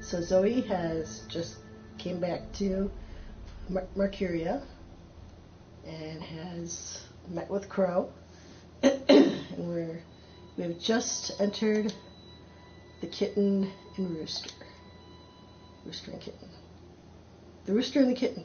So Zoe has just came back to Mercuria and has met with Crow. And we have just entered the kitten and rooster. Rooster and kitten. The rooster and the kitten.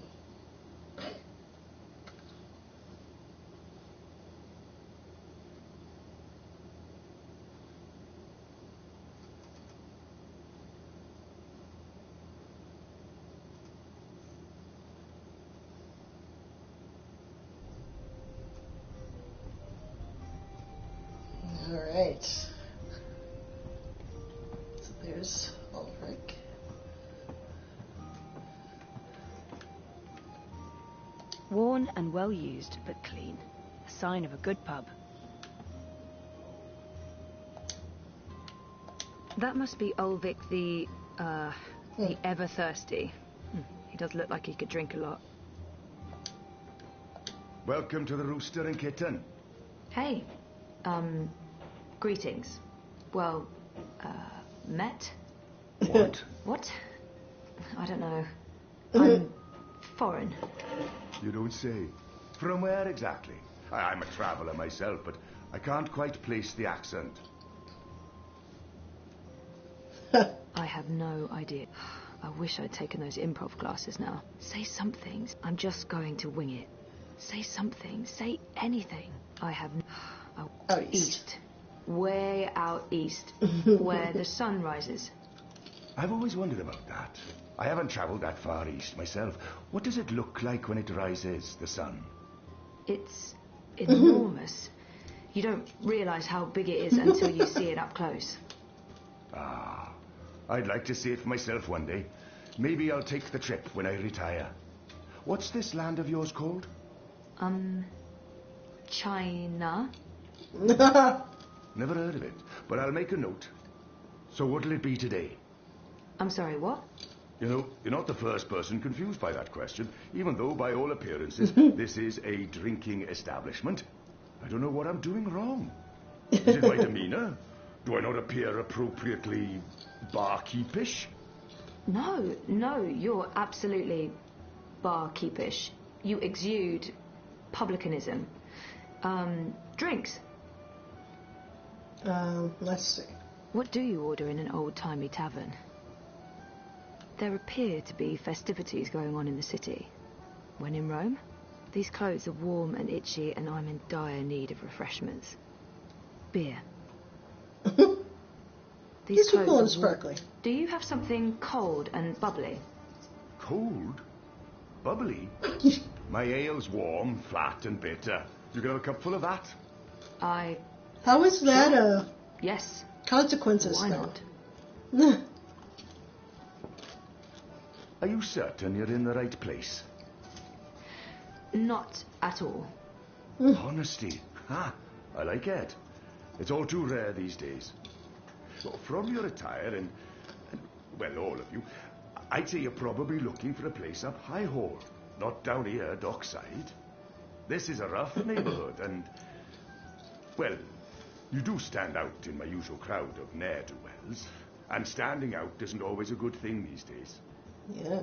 All right. So there's Ulrich. Worn and well used, but clean. A sign of a good pub. That must be Ulrich the ever thirsty. He does look like he could drink a lot. Welcome to the Rooster and Kitten. Hey. Greetings. Well, met? What? What? I don't know. I'm foreign. You don't say. From where exactly? I'm a traveller myself, but I can't quite place the accent. I have no idea. I wish I'd taken those improv classes now. Say something. I'm just going to wing it. Say something. Say anything. I have... Out east. Way out east. Where the sun rises. I've always wondered about that. I haven't travelled that far east myself. What does it look like when it rises, the sun? It's enormous. You don't realise how big it is until you see it up close. Ah, I'd like to see it for myself one day. Maybe I'll take the trip when I retire. What's this land of yours called? China. Never heard of it, but I'll make a note. So what'll it be today? I'm sorry, what? You know, you're not the first person confused by that question, even though, by all appearances, this is a drinking establishment. I don't know what I'm doing wrong. Is it my demeanour? Do I not appear appropriately barkeepish? No, you're absolutely barkeepish. You exude publicanism. Drinks. Let's see. What do you order in an old-timey tavern? There appear to be festivities going on in the city. When in Rome, these clothes are warm and itchy, and I'm in dire need of refreshments. Beer. These are cool and sparkly. Do you have something cold and bubbly? Cold? Bubbly? My ale's warm, flat and bitter. You can have a cup full of that. How is that Yes. consequences? Why not? Are you certain you're in the right place? Not at all. Honesty. Ha! I like it. It's all too rare these days. Well, from your attire and, well, all of you, I'd say you're probably looking for a place up High Hall, not down here, dockside. This is a rough neighbourhood and, well, you do stand out in my usual crowd of ne'er-do-wells, and standing out isn't always a good thing these days. Yeah.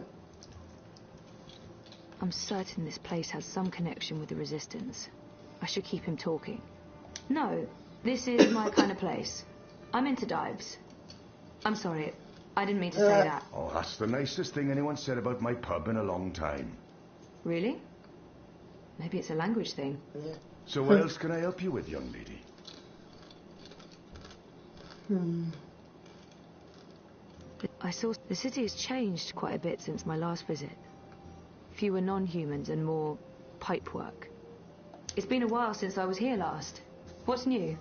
I'm certain this place has some connection with the Resistance. I should keep him talking. No, this is my kind of place. I'm into dives. I'm sorry, I didn't mean to say that. Oh, that's the nicest thing anyone said about my pub in a long time. Really? Maybe it's a language thing. Yeah. So what else can I help you with, young lady? I saw the city has changed quite a bit since my last visit. Fewer non-humans and more pipework. It's been a while since I was here last. What's new?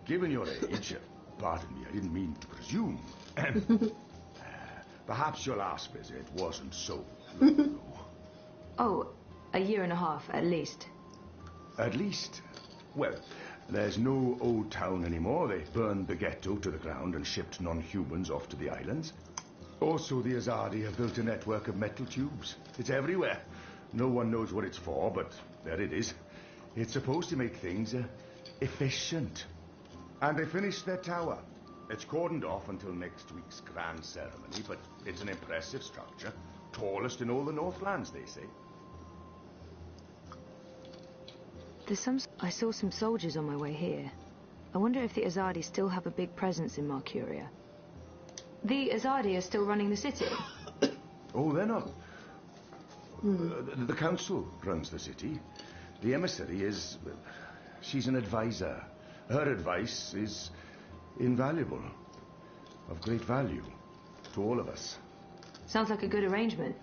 Given your age, pardon me, I didn't mean to presume. Perhaps your last visit wasn't so long ago. Oh, a year and a half, at least. At least? Well, there's no old town anymore. They burned the ghetto to the ground and shipped non-humans off to the islands. Also, the Azadi have built a network of metal tubes. It's everywhere. No one knows what it's for, but there it is. It's supposed to make things efficient. And they finished their tower. It's cordoned off until next week's grand ceremony, but it's an impressive structure. Tallest in all the Northlands, they say. I saw some soldiers on my way here. I wonder if the Azadi still have a big presence in Marcuria. The Azadi are still running the city? Oh, they're not. The council runs the city. The emissary is... she's an advisor. Her advice is invaluable. Of great value to all of us. Sounds like a good arrangement.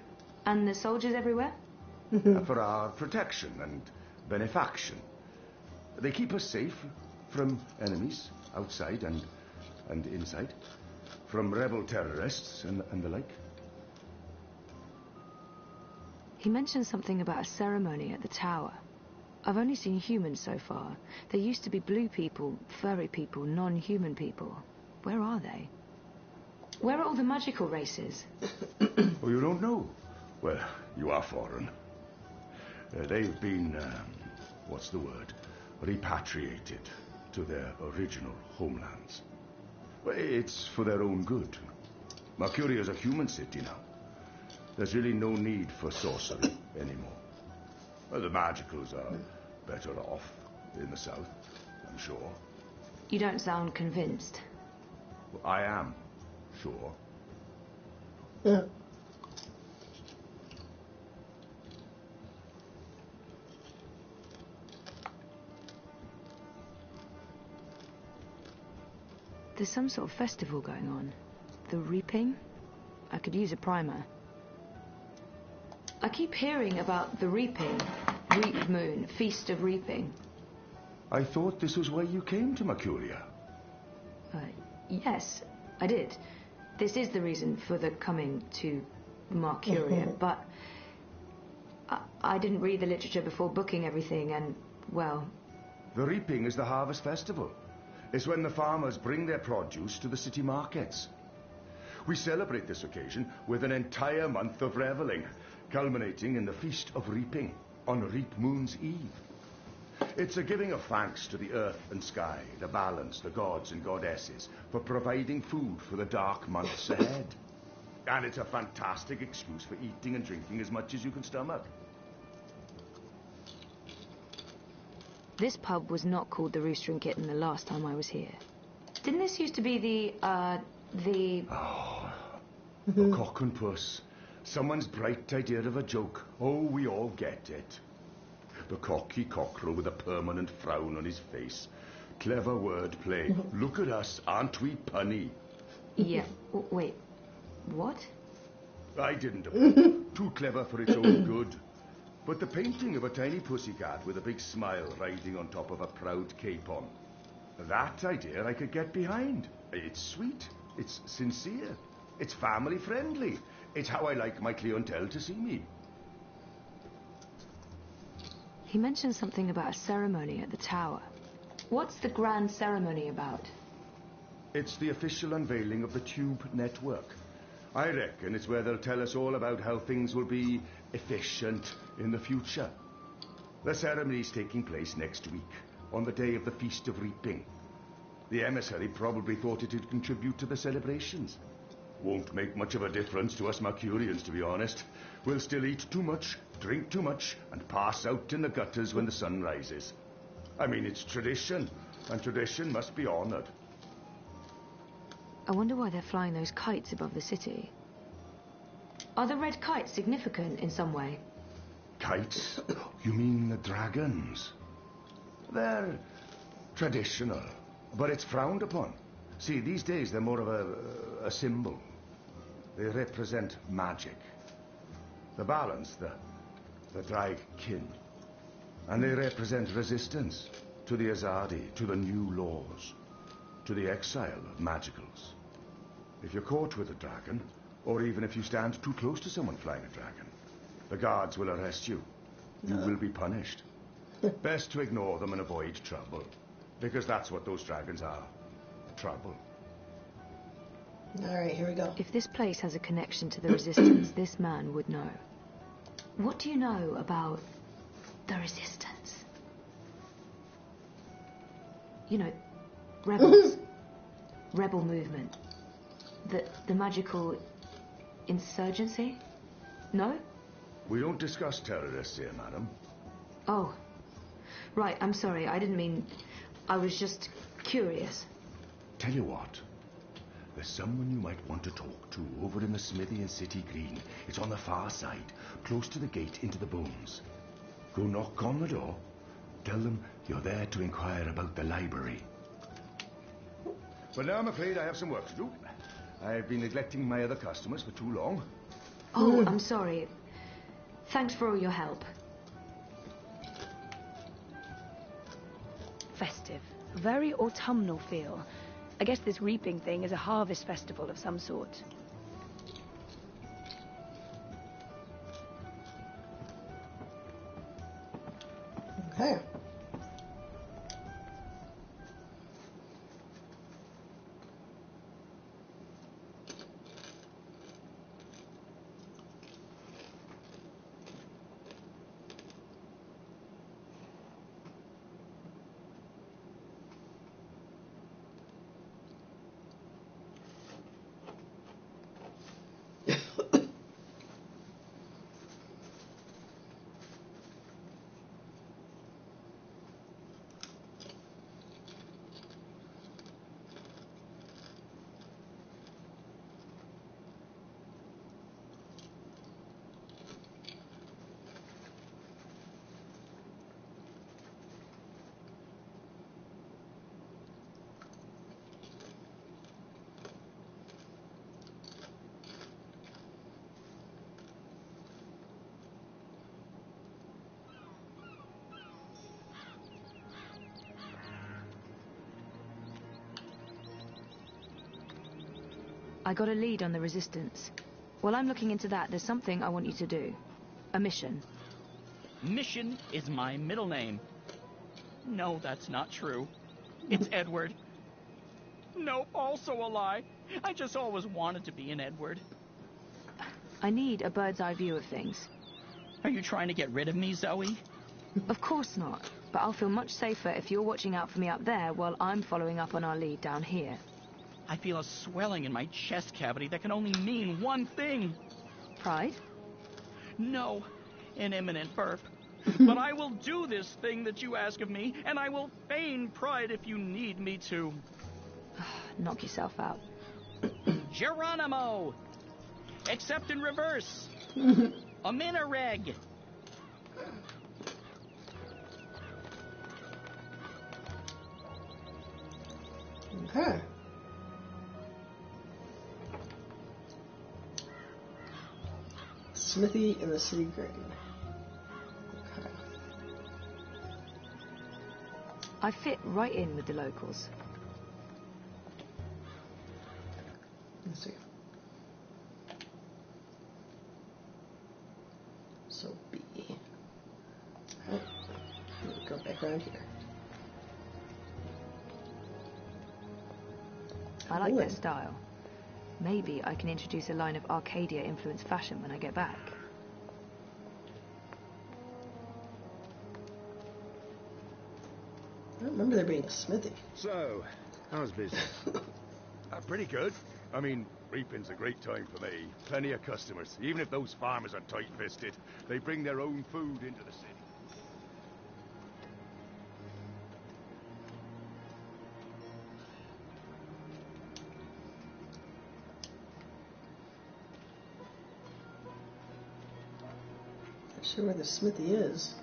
And the soldiers everywhere? For our protection and benefaction. They keep us safe from enemies outside and inside. From rebel terrorists and the like. He mentioned something about a ceremony at the tower. I've only seen humans so far. There used to be blue people, furry people, non-human people. Where are they? Where are all the magical races? Oh, you don't know? Well, you are foreign. They've been, what's the word? Repatriated to their original homelands. Well, it's for their own good. Marcuria is a human city now. There's really no need for sorcery anymore. Well, the magicals are better off in the south, I'm sure. You don't sound convinced. Well, I am sure. Yeah. There's some sort of festival going on. The reaping? I could use a primer. I keep hearing about the reaping. Reap moon, feast of reaping. I thought this was why you came to Marcuria. Yes, I did. This is the reason for the coming to Marcuria, but I didn't read the literature before booking everything, and, well... The reaping is the harvest festival. It's when the farmers bring their produce to the city markets. We celebrate this occasion with an entire month of reveling, culminating in the Feast of Reaping on Reap Moon's Eve. It's a giving of thanks to the earth and sky, the balance, the gods and goddesses, for providing food for the dark months ahead. And it's a fantastic excuse for eating and drinking as much as you can stomach. This pub was not called the Rooster and Kitten the last time I was here. Didn't this used to be the... Oh, cock and puss. Someone's bright idea of a joke. Oh, we all get it. The cocky cockerel with a permanent frown on his face. Clever wordplay. Look at us, aren't we punny? Yeah, wait, what? I didn't approve. Too clever for its own good. But the painting of a tiny pussycat with a big smile riding on top of a proud capon. That idea I could get behind. It's sweet. It's sincere. It's family friendly. It's how I like my clientele to see me. He mentioned something about a ceremony at the tower. What's the grand ceremony about? It's the official unveiling of the Tube Network. I reckon it's where they'll tell us all about how things will be efficient in the future. The ceremony's taking place next week, on the day of the Feast of Reaping. The emissary probably thought it'd contribute to the celebrations. Won't make much of a difference to us Marcurians, to be honest. We'll still eat too much, drink too much, and pass out in the gutters when the sun rises. I mean, it's tradition, and tradition must be honored. I wonder why they're flying those kites above the city. Are the red kites significant in some way? Kites? You mean the dragons? They're traditional, but it's frowned upon. See, these days they're more of a symbol. They represent magic. The balance, the drag kin. And they represent resistance to the Azadi, to the new laws, to the exile of magicals. If you're caught with a dragon, or even if you stand too close to someone flying a dragon, the guards will arrest you. You will be punished. Best to ignore them and avoid trouble, because that's what those dragons are. Trouble. All right, here we go. If this place has a connection to the Resistance, this man would know. What do you know about the Resistance? You know, rebels. rebel movement. The magical insurgency? No? We don't discuss terrorists here, madam. Oh. Right, I'm sorry. I didn't mean... I was just curious. Tell you what. There's someone you might want to talk to over in the smithy in City Green. It's on the far side, close to the gate into the bones. Go knock on the door. Tell them you're there to inquire about the library. But now I'm afraid I have some work to do. I've been neglecting my other customers for too long. Oh, I'm sorry. Thanks for all your help. Festive. Very autumnal feel. I guess this reaping thing is a harvest festival of some sort. Okay. I got a lead on the resistance. While I'm looking into that, there's something I want you to do. A mission. Mission is my middle name. No, that's not true. It's Edward. Nope, also a lie. I just always wanted to be an Edward. I need a bird's eye view of things. Are you trying to get rid of me, Zoe? Of course not, but I'll feel much safer if you're watching out for me up there while I'm following up on our lead down here. I feel a swelling in my chest cavity that can only mean one thing. Pride? No, an imminent burp. But I will do this thing that you ask of me, and I will feign pride if you need me to. Knock yourself out. Geronimo! Except in reverse. A minireg. Okay. Smithy in the City Green. Okay. I fit right in with the locals. Let's see. So B. Alright. Go back around here. I like their style. Maybe I can introduce a line of Arcadia-influenced fashion when I get back. I don't remember there being a smithy. So, how's business? Pretty good. I mean, reaping's a great time for me. Plenty of customers. Even if those farmers are tight-fisted, they bring their own food into the city. Not sure where the smithy is.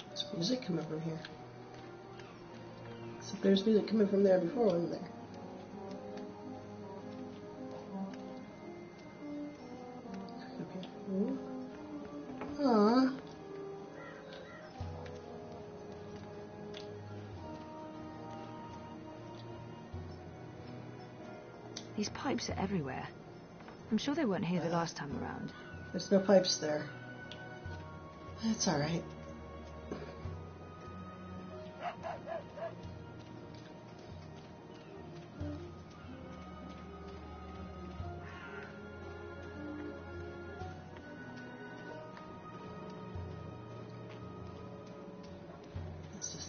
There's music coming from here. Except there's music coming from there before, wasn't there? Up here. Ooh. Aww. These pipes are everywhere. I'm sure they weren't here the last time around. There's no pipes there. That's alright.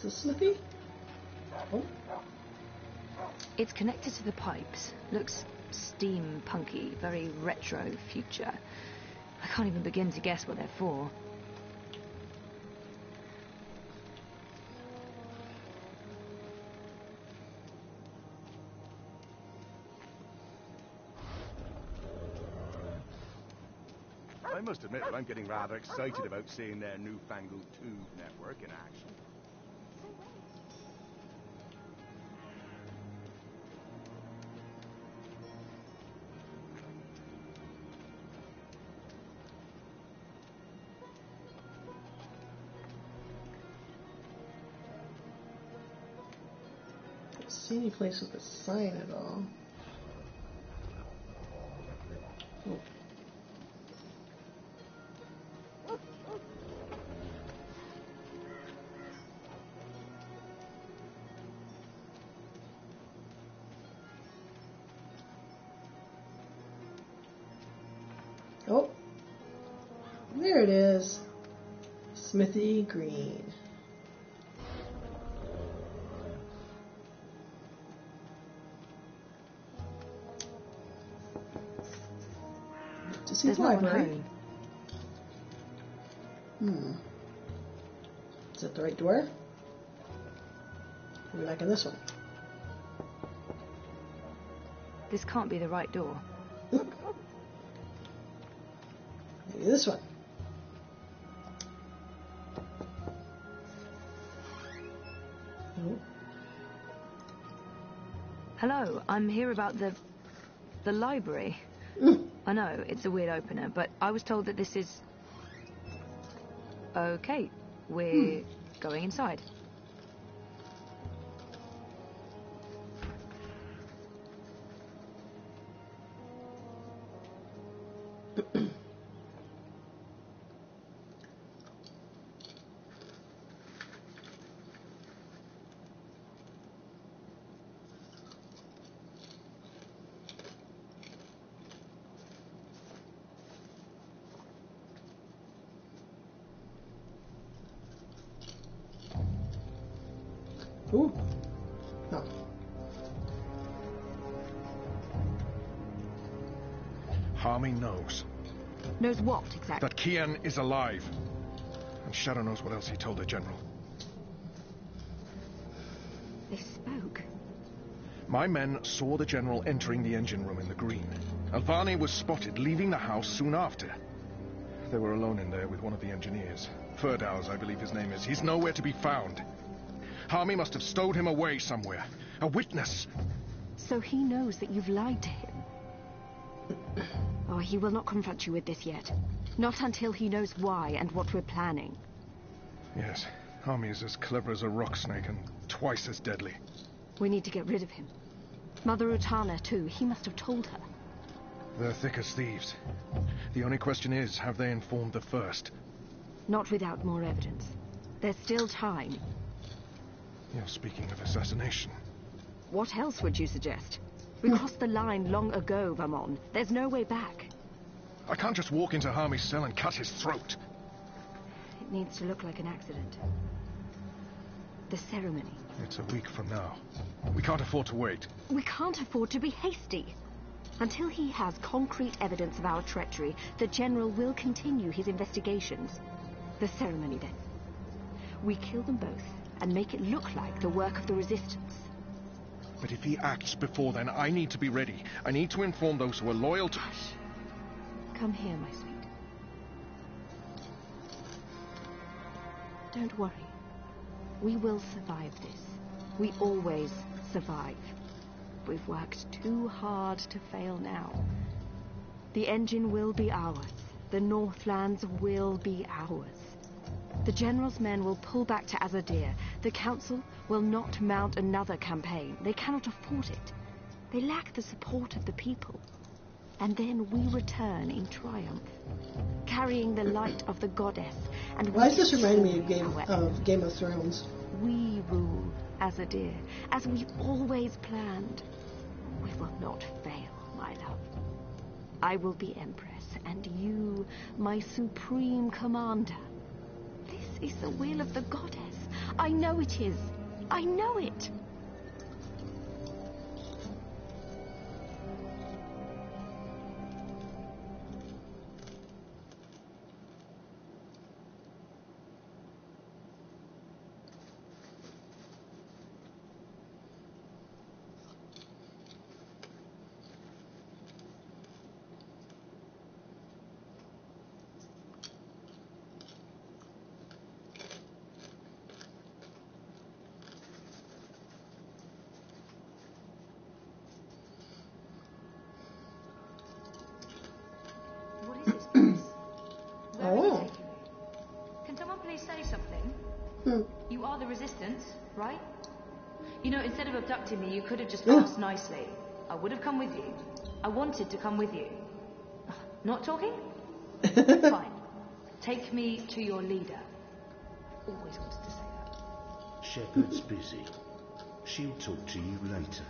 the smithy? Oh. It's connected to the pipes. Looks steampunky, very retro future. I can't even begin to guess what they're for. I must admit that I'm getting rather excited about seeing their newfangled tube network in action. I don't see any place with a sign at all. Oh. Oh, there it is. Smithy Green. To see There's the no one library. home. Is that the right door? Maybe like in this one. This can't be the right door. Maybe this one. Oh. Hello, I'm here about the library. I know, it's a weird opener, but I was told that this is... Okay, we're going inside. Ooh. No. Harmy knows Knows what, exactly? that Kian is alive. And Shadow knows what else he told the General. They spoke. My men saw the General entering the engine room in the green. Alvani was spotted leaving the house soon after. They were alone in there with one of the engineers. Ferdows, I believe his name is. He's nowhere to be found. Harmy must have stowed him away somewhere. A witness. So he knows that you've lied to him. Oh, he will not confront you with this yet. Not until he knows why and what we're planning. Yes, Harmy is as clever as a rock snake and twice as deadly. We need to get rid of him. Mother Utana, too. He must have told her. They're thick as thieves. The only question is, have they informed the first? Not without more evidence. There's still time. You're speaking of assassination. What else would you suggest? We crossed the line long ago, Vamon. There's no way back. I can't just walk into Harmy's cell and cut his throat. It needs to look like an accident. The ceremony. It's a week from now. We can't afford to wait. We can't afford to be hasty. Until he has concrete evidence of our treachery, the General will continue his investigations. The ceremony, then. We kill them both and make it look like the work of the Resistance. But if he acts before then, I need to be ready. I need to inform those who are loyal to... Hush. Come here, my sweet. Don't worry. We will survive this. We always survive. We've worked too hard to fail now. The engine will be ours. The Northlands will be ours. The General's men will pull back to Azadir. The Council will not mount another campaign. They cannot afford it. They lack the support of the people. And then we return in triumph, carrying the light of the goddess. And Why does this remind me of Game of Thrones? We rule Azadir, as we always planned. We will not fail, my love. I will be Empress, and you, my supreme commander. This is the will of the goddess. I know it is. I know it. You are the Resistance, right? You know, instead of abducting me, you could have just asked nicely. I would have come with you. I wanted to come with you. Not talking? Fine. Take me to your leader. Always wanted to say that. Shepard's busy. She'll talk to you later.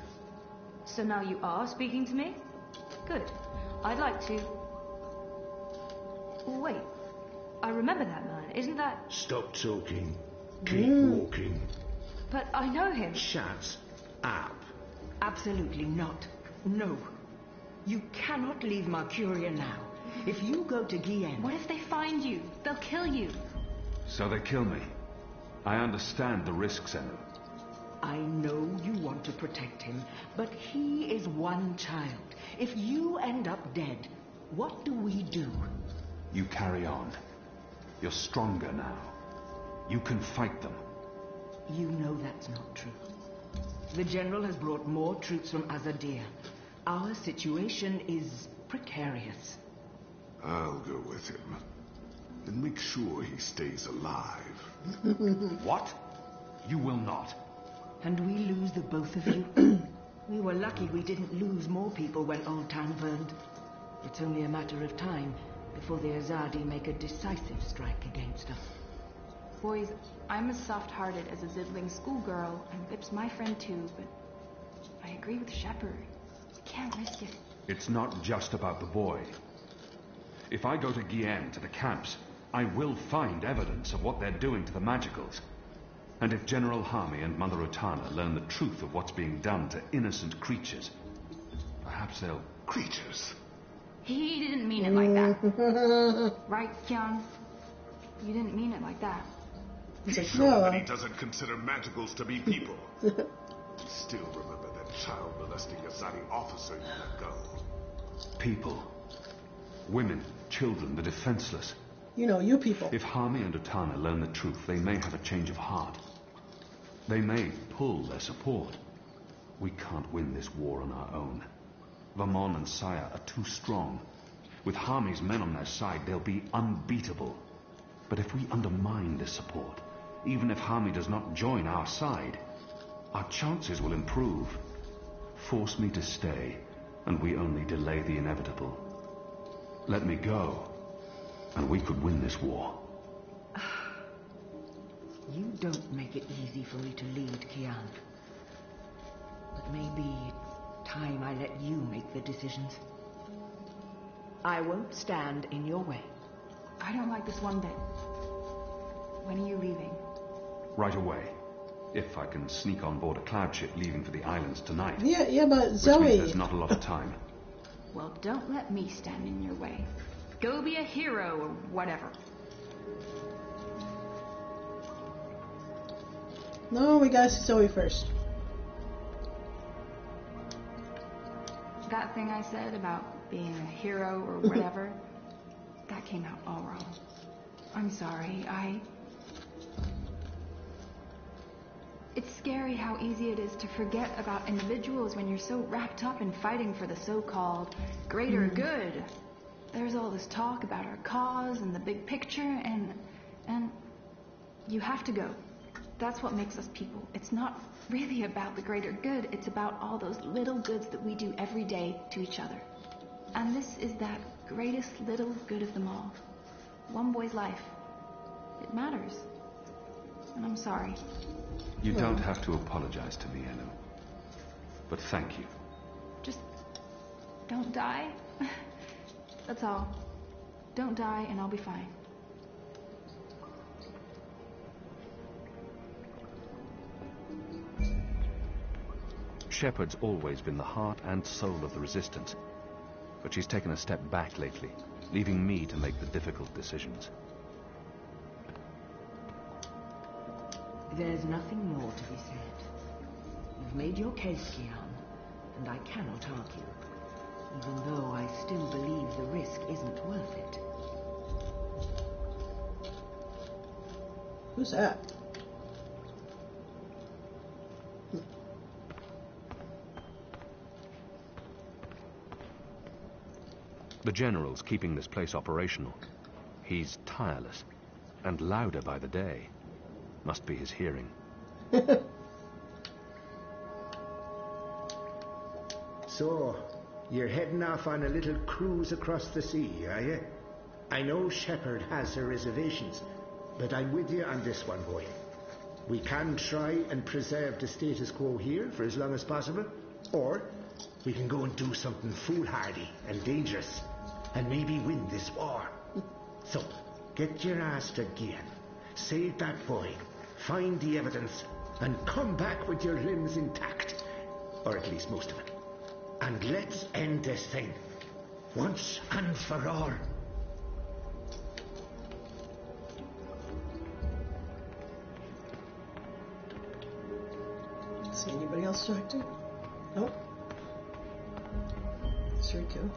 So now you are speaking to me? Good. I'd like to... Wait. I remember that man. Isn't that... Stop talking. Keep walking. But I know him. Shut up. Absolutely not. No. You cannot leave Mercuria now. If you go to Kian... What if they find you? They'll kill you. So they kill me. I understand the risks, Enu. I know you want to protect him, but he is one child. If you end up dead, what do we do? You carry on. You're stronger now. You can fight them. You know that's not true. The General has brought more troops from Azadir. Our situation is precarious. I'll go with him. And make sure he stays alive. What? You will not. And we lose the both of you? We were lucky we didn't lose more people when Old Town burned. It's only a matter of time before the Azadi make a decisive strike against us. Boys, I'm as soft-hearted as a ziddling schoolgirl, and Vip's my friend too, but I agree with Shepard. We can't risk it. It's not just about the boy. If I go to Kian, to the camps, I will find evidence of what they're doing to the magicals. And if General Harmy and Mother Utana learn the truth of what's being done to innocent creatures, perhaps they'll... Creatures? He didn't mean it like that. Right, Kian? You didn't mean it like that. He's sure that he doesn't consider magicals to be people. Still remember that child molesting Azadi officer you let go. People. Women, children, the defenseless. You know, you people. If Harmy and Utana learn the truth, they may have a change of heart. They may pull their support. We can't win this war on our own. Vermon and Saya are too strong. With Harmy's men on their side, they'll be unbeatable. But if we undermine this support, even if Harmy does not join our side, our chances will improve. Force me to stay, and we only delay the inevitable. Let me go, and we could win this war. You don't make it easy for me to lead, Kian. But maybe it's time I let you make the decisions. I won't stand in your way. I don't like this one bit. When are you leaving? Right away. If I can sneak on board a cloud ship leaving for the islands tonight. Yeah, but Which Zoe... means there's not a lot of time. Well, don't let me stand in your way. Go be a hero or whatever. No, we gotta see Zoe first. That thing I said about being a hero or whatever, that came out all wrong. I'm sorry, It's scary how easy it is to forget about individuals when you're so wrapped up in fighting for the so-called greater good. There's all this talk about our cause and the big picture, and you have to go. That's what makes us people. It's not really about the greater good. It's about all those little goods that we do every day to each other. And this is that greatest little good of them all. One boy's life. It matters. And I'm sorry. You don't have to apologize to me, Enu. But thank you. Just don't die. That's all. Don't die and I'll be fine. Shepard's always been the heart and soul of the Resistance, but she's taken a step back lately, leaving me to make the difficult decisions. There's nothing more to be said. You've made your case, Kian, and I cannot argue, even though I still believe the risk isn't worth it. Who's that? The General's keeping this place operational. He's tireless, and louder by the day. Must be his hearing. So, you're heading off on a little cruise across the sea, are you? I know Shepard has her reservations, but I'm with you on this one, boy. We can try and preserve the status quo here for as long as possible, or we can go and do something foolhardy and dangerous, and maybe win this war. So, get your ass to Kian, save that boy, find the evidence, and come back with your limbs intact, or at least most of it. And let's end this thing, once and for all. See anybody else talk to? Nope. Schreica.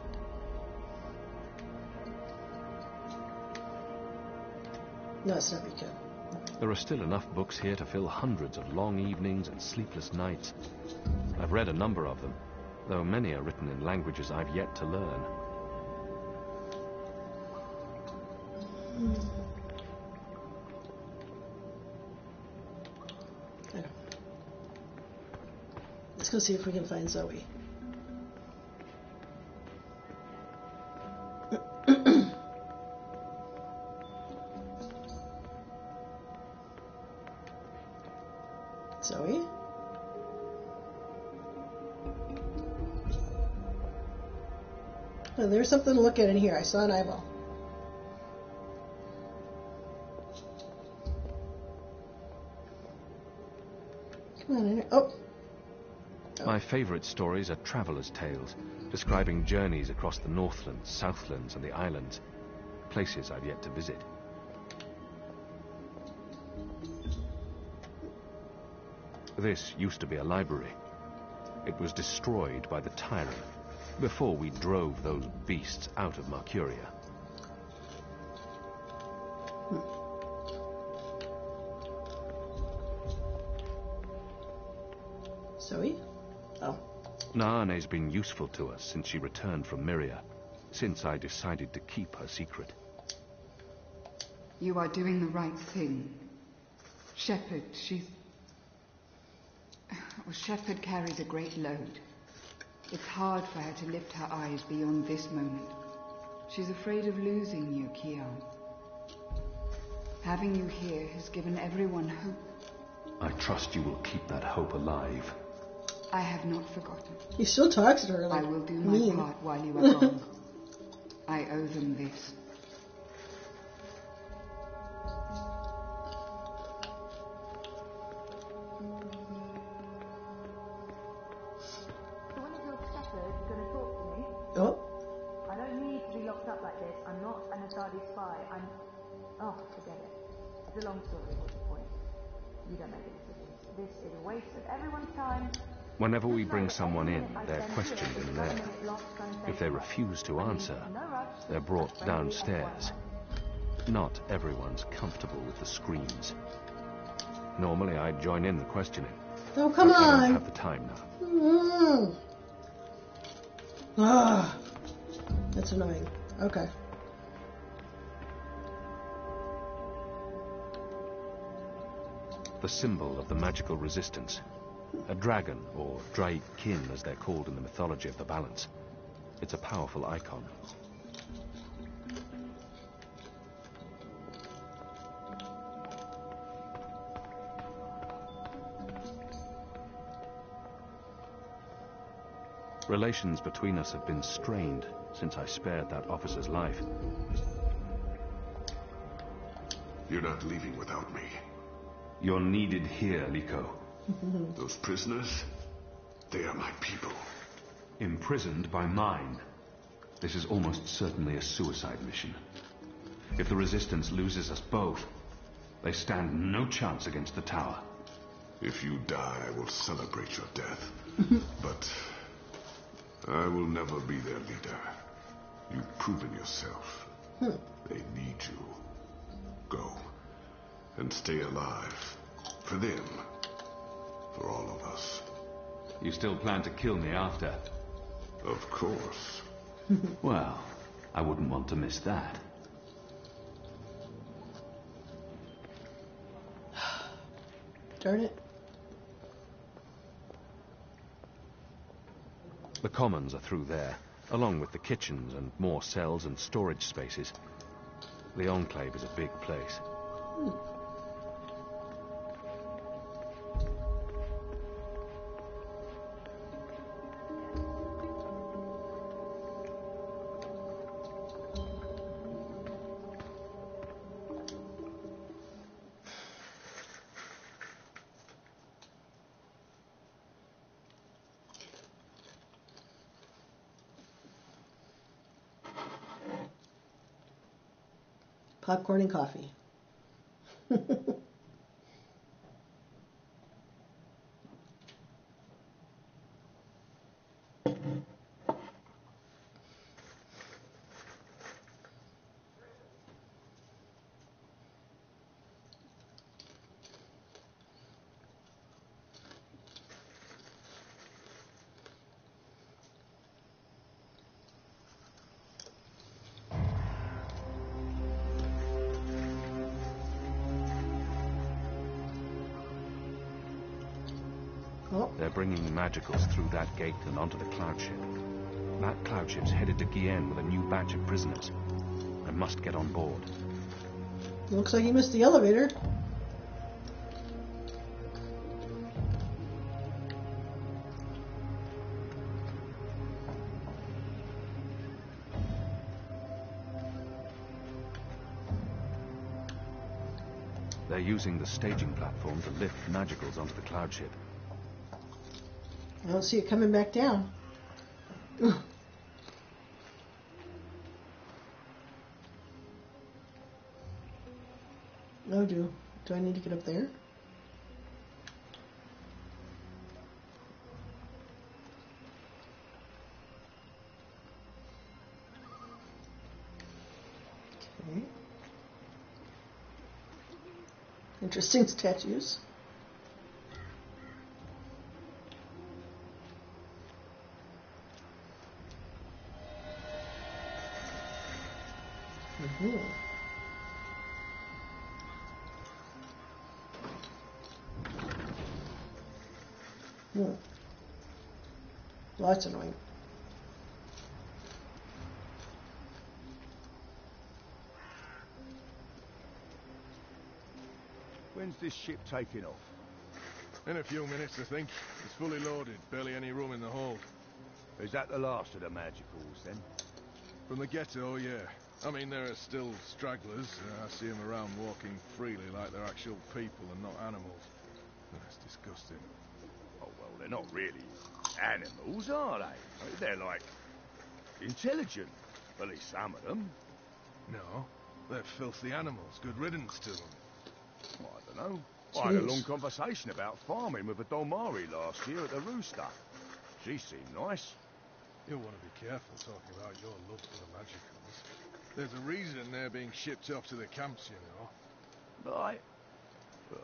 No, it's not Rika. There are still enough books here to fill hundreds of long evenings and sleepless nights. I've read a number of them, though many are written in languages I've yet to learn. Okay. Let's go see if we can find Zoe. Zoe? Oh, there's something to look at in here. I saw an eyeball. Come on in here. Oh. My favorite stories are travelers' tales, describing journeys across the Northlands, Southlands, and the islands, places I've yet to visit. This used to be a library. It was destroyed by the Tyrant before we drove those beasts out of Mercuria. Zoe? Oh. Naane's been useful to us since she returned from Myria, since I decided to keep her secret. You are doing the right thing. Shepard, Shepard carries a great load. It's hard for her to lift her eyes beyond this moment. She's afraid of losing you, Kian. Having you here has given everyone hope. I trust you will keep that hope alive. I have not forgotten. He still talks to her like I will do mean. my part while you are gone. I owe them this. Oh. I don't need to be locked up like this. I'm not an Asadi spy. Oh, forget it. It's a long story. What's the point? You don't make the decisions. This is a waste of everyone's time. Whenever we bring someone in, they're questioned in there. If they refuse to answer, they're brought downstairs. Not everyone's comfortable with the screams. Normally, I'd join in the questioning. Oh, come on! I don't have the time now. Ah, that's annoying. Okay. The symbol of the magical resistance. A dragon, or Kin as they're called in the mythology of the Balance. It's a powerful icon. Relations between us have been strained since I spared that officer's life. You're not leaving without me. You're needed here, Liko. Those prisoners? They are my people. Imprisoned by mine. This is almost certainly a suicide mission. If the Resistance loses us both, they stand no chance against the tower. If you die, I will celebrate your death. But I will never be their leader. You've proven yourself. They need you. Go. And stay alive. For them. For all of us. You still plan to kill me after? Of course. Well, I wouldn't want to miss that. Darn it. The commons are through there, along with the kitchens and more cells and storage spaces. The Enclave is a big place. Popcorn and coffee. They're bringing magicals through that gate and onto the cloud ship. That cloud ship's headed to Kian with a new batch of prisoners. I must get on board. Looks like you missed the elevator. They're using the staging platform to lift magicals onto the cloud ship. I don't see it coming back down. Ugh. Oh, do I need to get up there? Okay. Interesting statues. Mm-hmm. Well, that's annoying. When's this ship taking off? In a few minutes, I think. It's fully loaded, barely any room in the hold. Is that the last of the magicals, then? From the ghetto, yeah. I mean, there are still stragglers. I see them around walking freely like they're actual people and not animals. That's disgusting. Oh, well, they're not really animals, are they? They're like intelligent. At least some of them. No, they're filthy animals. Good riddance to them. Well, I don't know. I had a long conversation about farming with a Dolmari last year at the Rooster. She seemed nice. You'll want to be careful talking about your love for the magicals. There's a reason they're being shipped up to the camps, you know. Right. Well,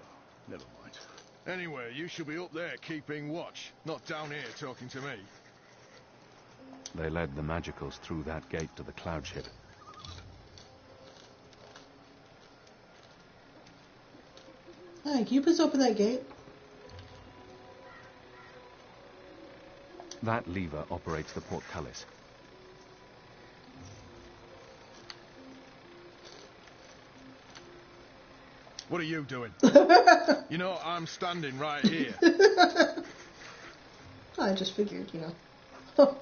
never mind. Anyway, you should be up there keeping watch, not down here talking to me. They led the magicals through that gate to the cloud ship. Hi, can you please open that gate? That lever operates the portcullis. What are you doing? You know, I'm standing right here. I just figured, you know.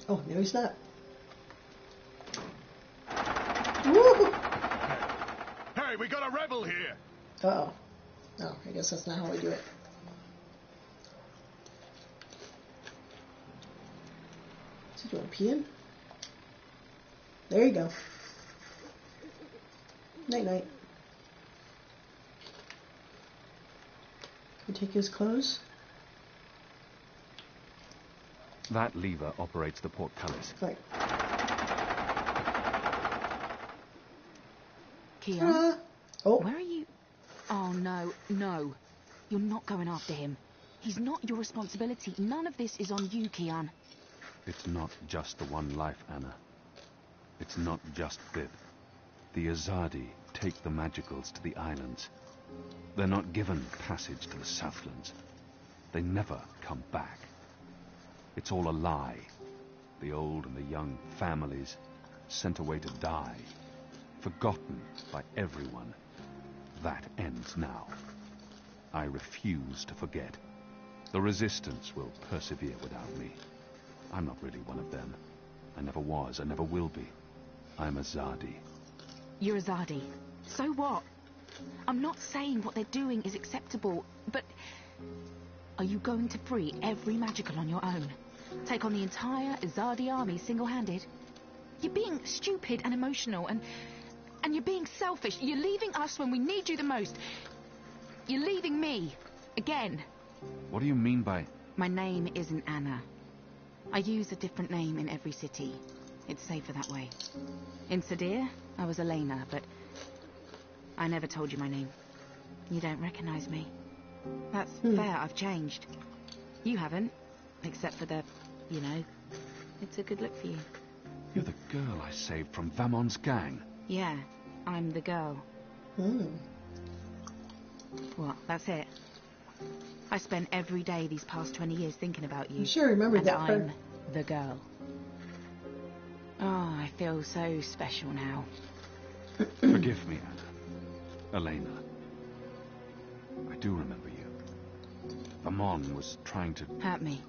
Oh, no, he's not. Woo! Hey, we got a rebel here! Uh-oh. No, I guess that's not how we do it. What's he doing, peeing? There you go. Night-night. Can we take his clothes? That lever operates the portcullis. Right. Kian? Oh. Where are you? Oh, no, no. You're not going after him. He's not your responsibility. None of this is on you, Kian. It's not just the one life, Anna. It's not just Bib. The Azadi take the Magicals to the islands. They're not given passage to the Southlands. They never come back. It's all a lie. The old and the young families sent away to die. Forgotten by everyone. That ends now. I refuse to forget. The Resistance will persevere without me. I'm not really one of them. I never was, I never will be. I'm Azadi. You're Azadi. So what? I'm not saying what they're doing is acceptable, but... Are you going to free every Magical on your own? Take on the entire Azadi army single-handed? You're being stupid and emotional, and you're being selfish. You're leaving us when we need you the most. You're leaving me. Again. What do you mean by... My name isn't Anna. I use a different name in every city. It's safer that way. In Sadir, I was Elena, but I never told you my name. You don't recognize me. That's fair, I've changed. You haven't, except for the, you know, it's a good look for you. You're the girl I saved from Vamon's gang. Yeah, I'm the girl. What, that's it? I spent every day these past 20 years thinking about you. I'm sure I remember that part. I'm the girl. Oh, I feel so special now. Forgive me, Anna. Elena. I do remember you. Vamon was trying to... Hurt me.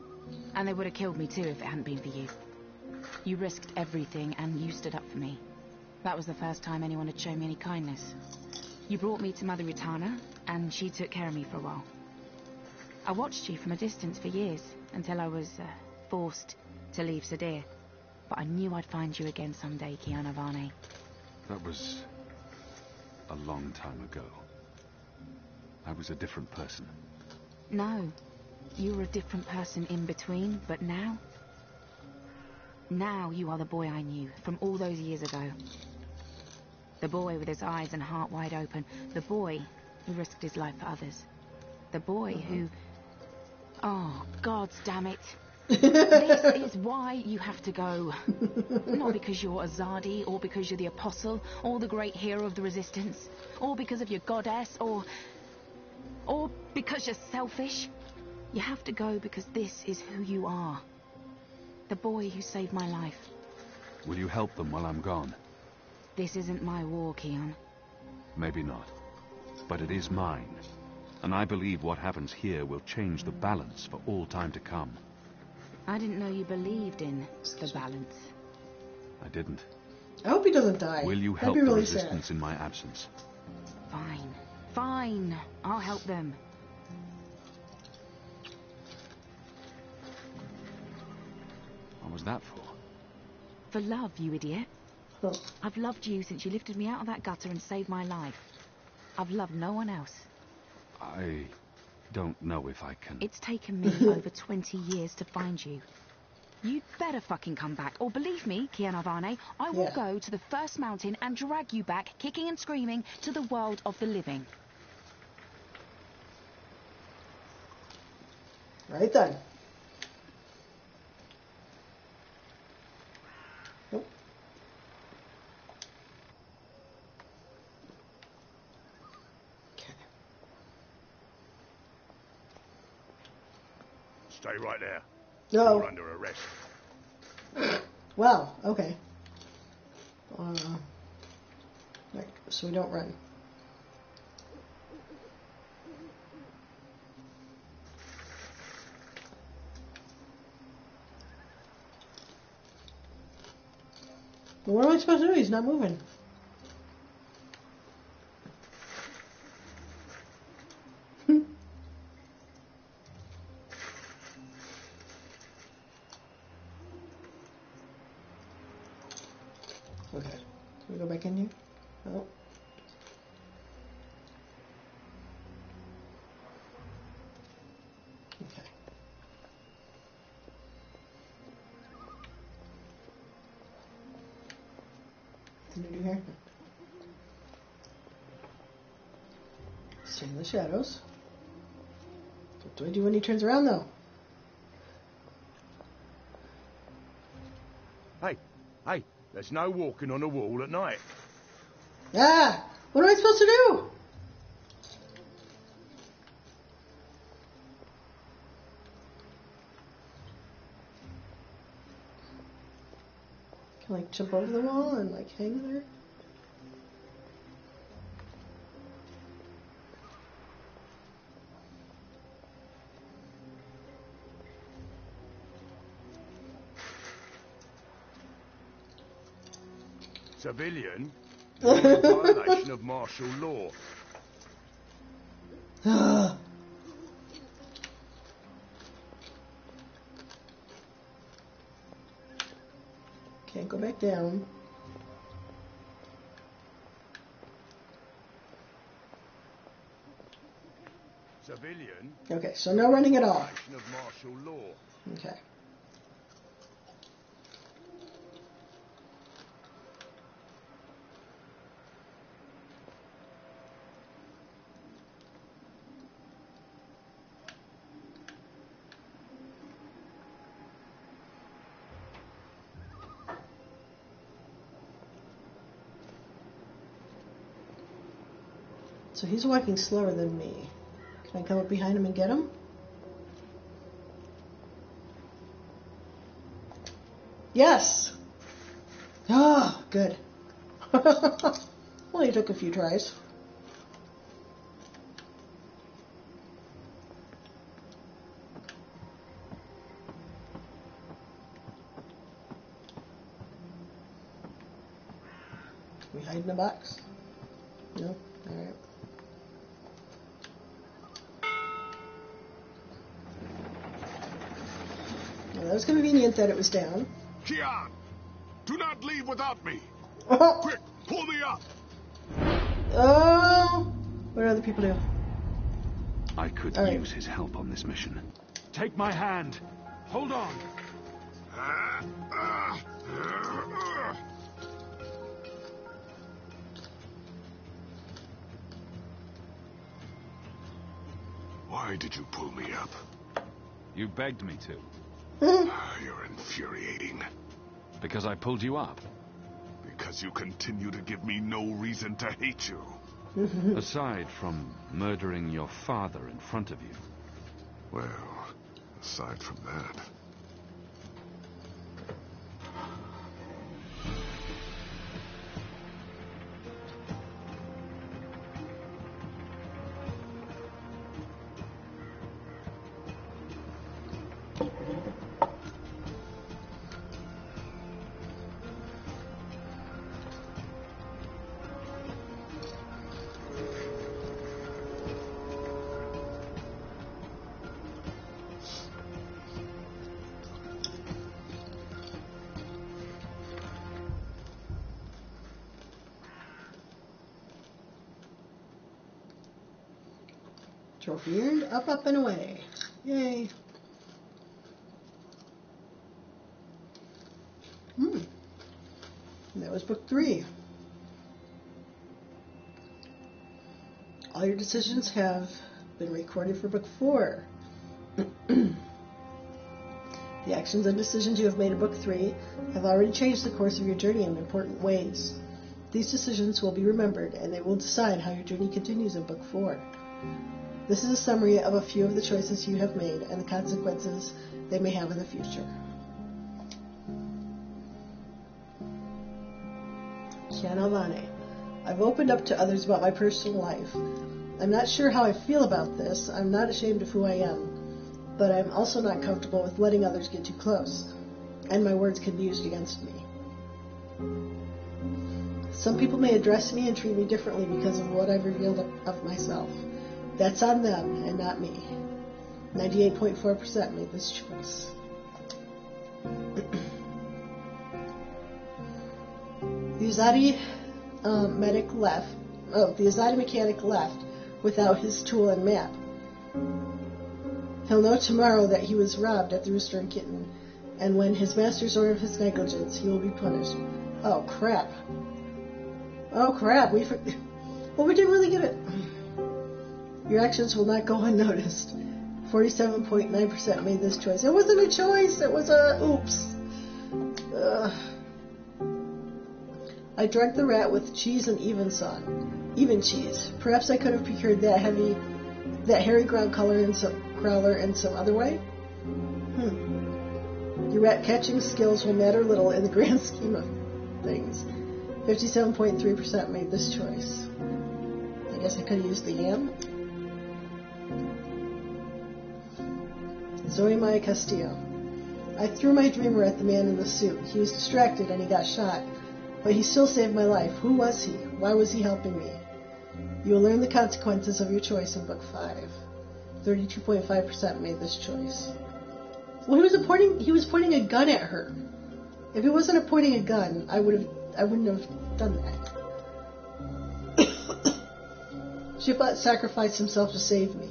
And they would have killed me too if it hadn't been for you. You risked everything and you stood up for me. That was the first time anyone had shown me any kindness. You brought me to Mother Utana, and she took care of me for a while. I watched you from a distance for years, until I was forced to leave Sadir. But I knew I'd find you again someday, Kian Avane. That was... a long time ago. I was a different person. No. You were a different person in between, but now... Now you are the boy I knew, from all those years ago. The boy with his eyes and heart wide open. The boy who risked his life for others. The boy who... Oh, God damn it. This is why you have to go. Not because you're Azadi, or because you're the Apostle, or the great hero of the Resistance, or because of your goddess, or because you're selfish. You have to go because this is who you are. The boy who saved my life. Will you help them while I'm gone? This isn't my war, Kian. Maybe not. But it is mine. And I believe what happens here will change the balance for all time to come. I didn't know you believed in the balance. I didn't. I hope he doesn't die. Will you That'd help be the really Resistance sad. in my absence? Fine. Fine. I'll help them. What was that for? For love, you idiot. Oh. I've loved you since you lifted me out of that gutter and saved my life. I've loved no one else. I don't know if I can... It's taken me over 20 years to find you. You'd better fucking come back, or believe me, Kian Avane, I will go to the first mountain and drag you back, kicking and screaming, to the world of the living. Right then. Nope. Okay. Stay right there. No. You're under arrest. Well, okay. Right, so we don't run. But what am I supposed to do? He's not moving. go back in here? Oh. Okay. What do I do here? Stay in the shadows. What do I do when he turns around, though? Hey, there's no walking on a wall at night. Ah! What am I supposed to do? Can I, like, jump over the wall and, like, hang there? Civilian? You're in violation of martial law. Can't go back down. Civilian? Okay, so no running at all. Violation of martial law. Okay. So he's walking slower than me. Can I come up behind him and get him? Yes! Oh, good. Only took a few tries. Can we hide in a box? No? Alright. Well, that was convenient that it was down. Kian! Do not leave without me! Oh! Quick, pull me up! Oh! What do other people do? I could use his help on this mission. Take my hand. Hold on. Why did you pull me up? You begged me to. You're infuriating. Because I pulled you up. Because you continue to give me no reason to hate you. Aside from murdering your father in front of you. Well, aside from that... Trophy earned, up, up, and away. Yay. And that was book 3. All your decisions have been recorded for book 4. The actions and decisions you have made in book 3 have already changed the course of your journey in important ways. These decisions will be remembered, and they will decide how your journey continues in book 4. This is a summary of a few of the choices you have made and the consequences they may have in the future. Kian. I've opened up to others about my personal life. I'm not sure how I feel about this. I'm not ashamed of who I am, but I'm also not comfortable with letting others get too close, and my words can be used against me. Some people may address me and treat me differently because of what I've revealed of myself. That's on them and not me. 98.4% made this choice. Uzadi medic left. Oh, the Azadi mechanic left without his tool and map. He'll know tomorrow that he was robbed at the Rooster and Kitten, and when his masters learn of his negligence, he will be punished. Oh, crap. Oh, crap. Well, we didn't really get it. Your actions will not go unnoticed. 47.9% made this choice. It wasn't a choice. It was a oops. I drugged the rat with cheese and even cheese. Perhaps I could have procured that hairy ground crawler in some other way? Your rat catching skills will matter little in the grand scheme of things. 57.3% made this choice. I guess I could have used the yam. Zoe Maya Castillo. I threw my dreamer at the man in the suit. He was distracted and he got shot. But he still saved my life. Who was he? Why was he helping me? You will learn the consequences of your choice in Book 5. 32.5% made this choice. Well, he was pointing a gun at her. If it wasn't pointing a gun, I wouldn't have done that. Shipbot sacrificed himself to save me.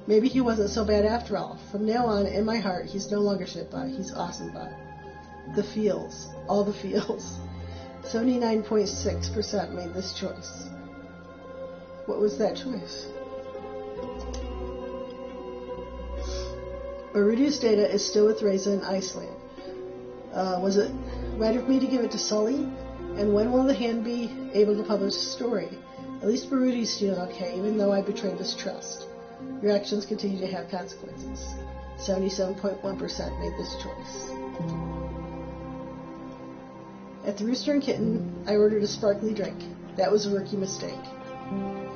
Maybe he wasn't so bad after all. From now on, in my heart, he's no longer Shipbot. He's Awesome Bot. The feels. All the feels. 79.6% made this choice. What was that choice? A reduced data is still with Reza in Iceland. Was it right of me to give it to Sully? And when will the Hand be able to publish a story? At least Barudi's doing okay, even though I betrayed his trust. Your actions continue to have consequences. 77.1% made this choice. At the Rooster and Kitten, I ordered a sparkly drink. That was a rookie mistake.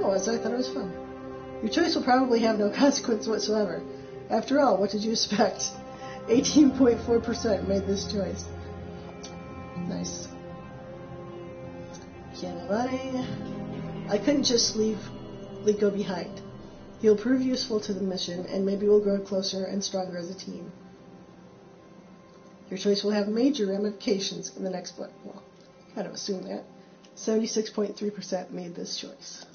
Oh, as I thought it was fun. Your choice will probably have no consequence whatsoever. After all, what did you expect? 18.4% made this choice. Nice. Kian, I couldn't just leave Liko behind. He'll prove useful to the mission, and maybe we'll grow closer and stronger as a team. Your choice will have major ramifications in the next book. Well, kind of assume that. 76.3% made this choice.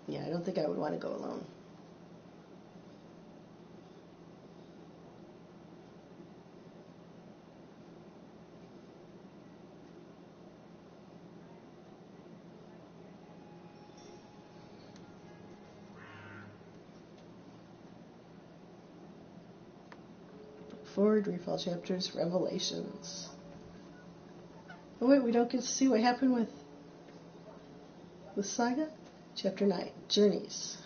Yeah, I don't think I would want to go alone. Book 4, Dreamfall Chapters, Revelations. Oh wait, we don't get to see what happened with Saga? Chapter 9, Journeys.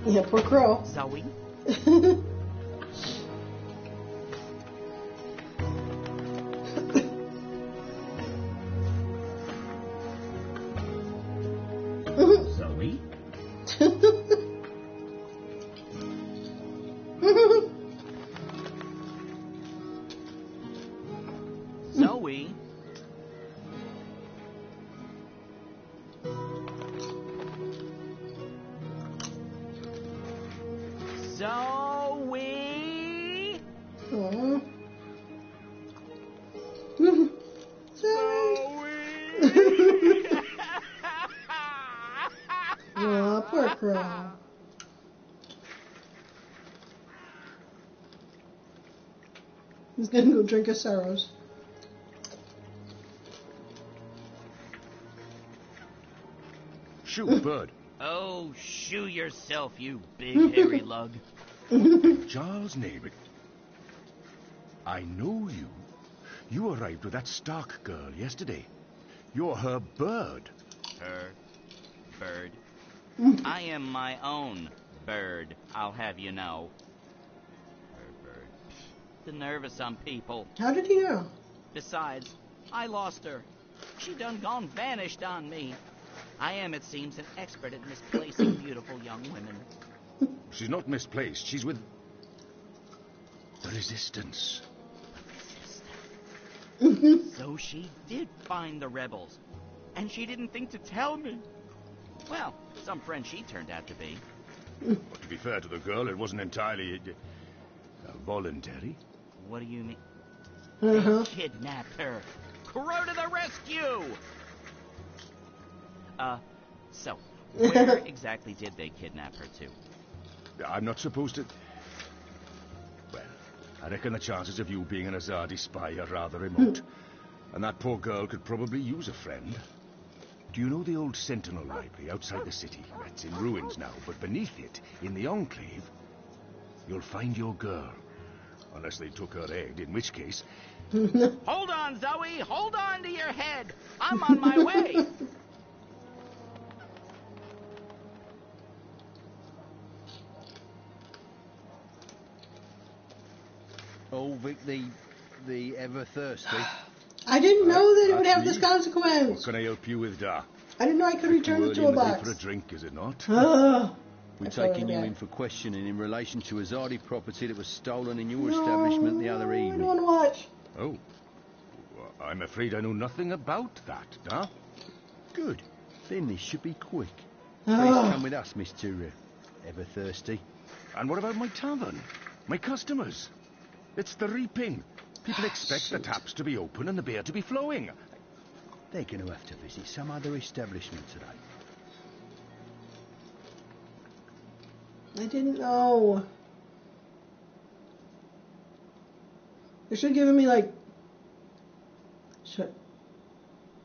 Yeah, poor Crow. Zoe? Zoe? Zoe? Zoe? Aww. Zoe? Aw, poor Crow. He's gonna go drink his sorrows. Shoot, bird. Oh, shoo yourself, you big hairy lug. Charles Neighbor. I know you. You arrived with that Stark girl yesterday. You're her bird. Her bird. I am my own bird, I'll have you know. Her bird. The nerve of some people. How did he know? Besides, I lost her. She done gone vanished on me. I am, it seems, an expert at misplacing beautiful young women. She's not misplaced. She's with the Resistance. So she did find the rebels. And she didn't think to tell me. Well, some friend she turned out to be. Well, to be fair to the girl, it wasn't entirely voluntary. What do you mean? Uh-huh. They kidnapped her. Crow to the rescue! So, where exactly did they kidnap her to? I'm not supposed to... Well, I reckon the chances of you being an Azadi spy are rather remote. And that poor girl could probably use a friend. Do you know the old Sentinel Library outside the city? It's in ruins now, but beneath it, in the Enclave, you'll find your girl. Unless they took her egg, in which case... Hold on, Zoe! Hold on to your head! I'm on my way! Oh, Vic, the ever thirsty. I didn't know that it would have this consequence. What can I help you with, Da? I didn't know I could return the toolbox. For a drink, is it not? We're taking you in for questioning in relation to Azadi property that was stolen in your establishment the other evening. I don't want to watch. Oh. Well, I'm afraid I know nothing about that, Da. Good. Then this should be quick. Please come with us, Mr. Everthirsty. And what about my tavern? My customers? It's the reaping. People expect the taps to be open and the beer to be flowing. They're going to have to visit some other establishment today. I didn't know. They should have given me like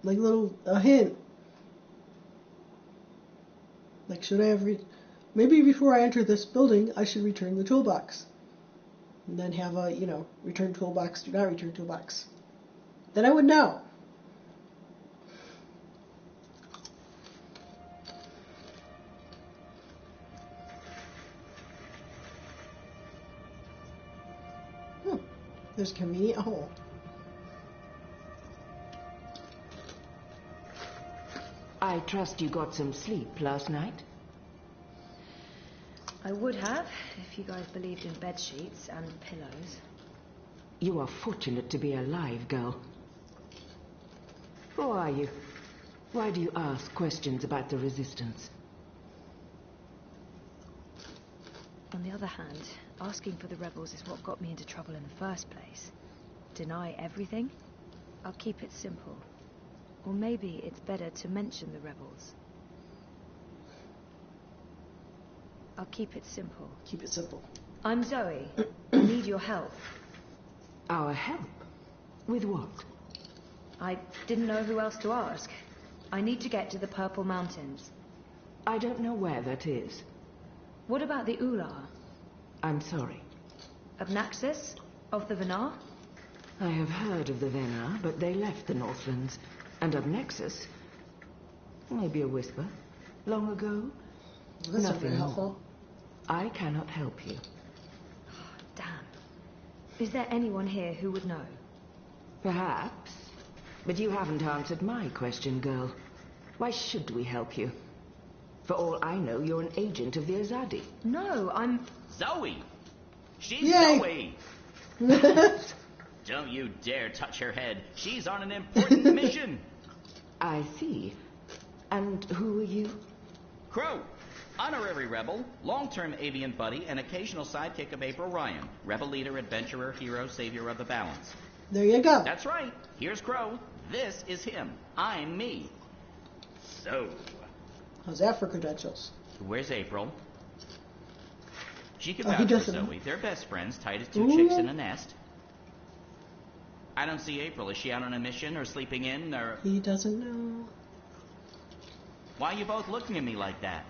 little a hint. Like, should I have maybe before I enter this building, I should return the toolbox, and then have a return toolbox, do not return toolbox. Then I would know. There's a convenient hole. I trust you got some sleep last night? I would have, if you guys believed in bed sheets and pillows. You are fortunate to be alive, girl. Who are you? Why do you ask questions about the Resistance? On the other hand, asking for the rebels is what got me into trouble in the first place. Deny everything? I'll keep it simple. Or maybe it's better to mention the rebels. I'll keep it simple. Keep it simple. I'm Zoe. I need your help. Our help? With what? I didn't know who else to ask. I need to get to the Purple Mountains. I don't know where that is. What about the Ular? I'm sorry. Of Naxos? Of the Venar? I have heard of the Venar, but they left the Northlands. And of Nexus? Maybe a whisper. Long ago? That's nothing helpful. more. I cannot help you. Damn. Is there anyone here who would know? Perhaps. But you haven't answered my question, girl. Why should we help you? For all I know, you're an agent of the Azadi. No, I'm... Zoe! She's Yay. Zoe! Don't you dare touch her head. She's on an important mission. I see. And who are you? Crow. Honorary rebel, long-term avian buddy, and occasional sidekick of April Ryan. Rebel leader, adventurer, hero, savior of the balance. There you go. That's right. Here's Crow. This is him. I'm me. So... How's that for credentials? Where's April? She can he vouch for doesn't. Zoe. They're best friends, tight as two chicks in a nest. I don't see April. Is she out on a mission or sleeping in or... He doesn't know. Why are you both looking at me like that?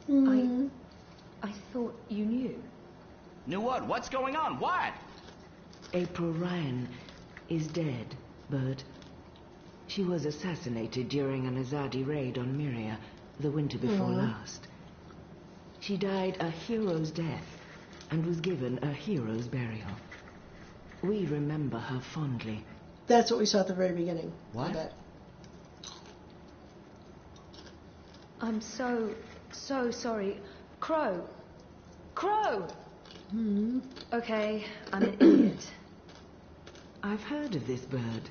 I thought you knew. Knew what? What's going on? What? April Ryan is dead, Bird. She was assassinated during an Azadi raid on Myria the winter before last. She died a hero's death and was given a hero's burial. We remember her fondly. That's what we saw at the very beginning. What? Of that. I'm so sorry. Crow! Crow! Okay, I'm an idiot. I've heard of this bird.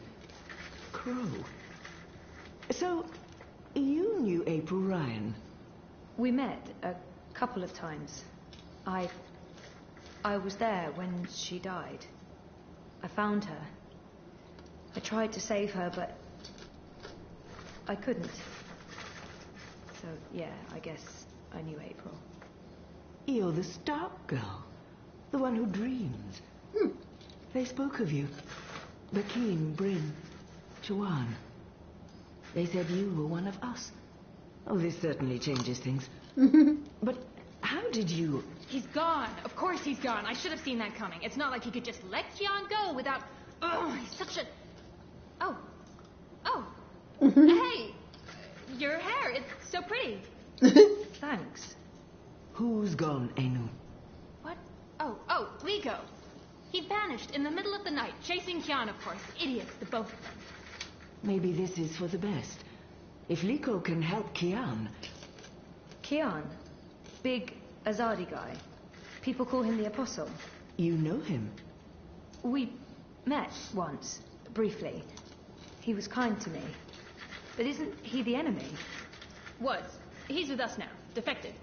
Crow. So, you knew April Ryan? We met a couple of times. I was there when she died. I found her. I tried to save her, but I couldn't. So, yeah, I guess I knew April. You're the Stark girl. The one who dreams. They spoke of you. Bakim, Bryn, Chawan. They said you were one of us. Oh, this certainly changes things. But how did you... He's gone. Of course he's gone. I should have seen that coming. It's not like he could just let Kian go without... Oh, he's such a... Oh. Hey! Your hair, it's so pretty. Thanks. Who's gone, Enu? What? Oh, Liko. He vanished in the middle of the night, chasing Kian, of course. Idiots, the both of them. Maybe this is for the best. If Liko can help Kian... Kian? Big Azadi guy. People call him the Apostle. You know him? We met once, briefly. He was kind to me. But isn't he the enemy? Was. He's with us now. Defected.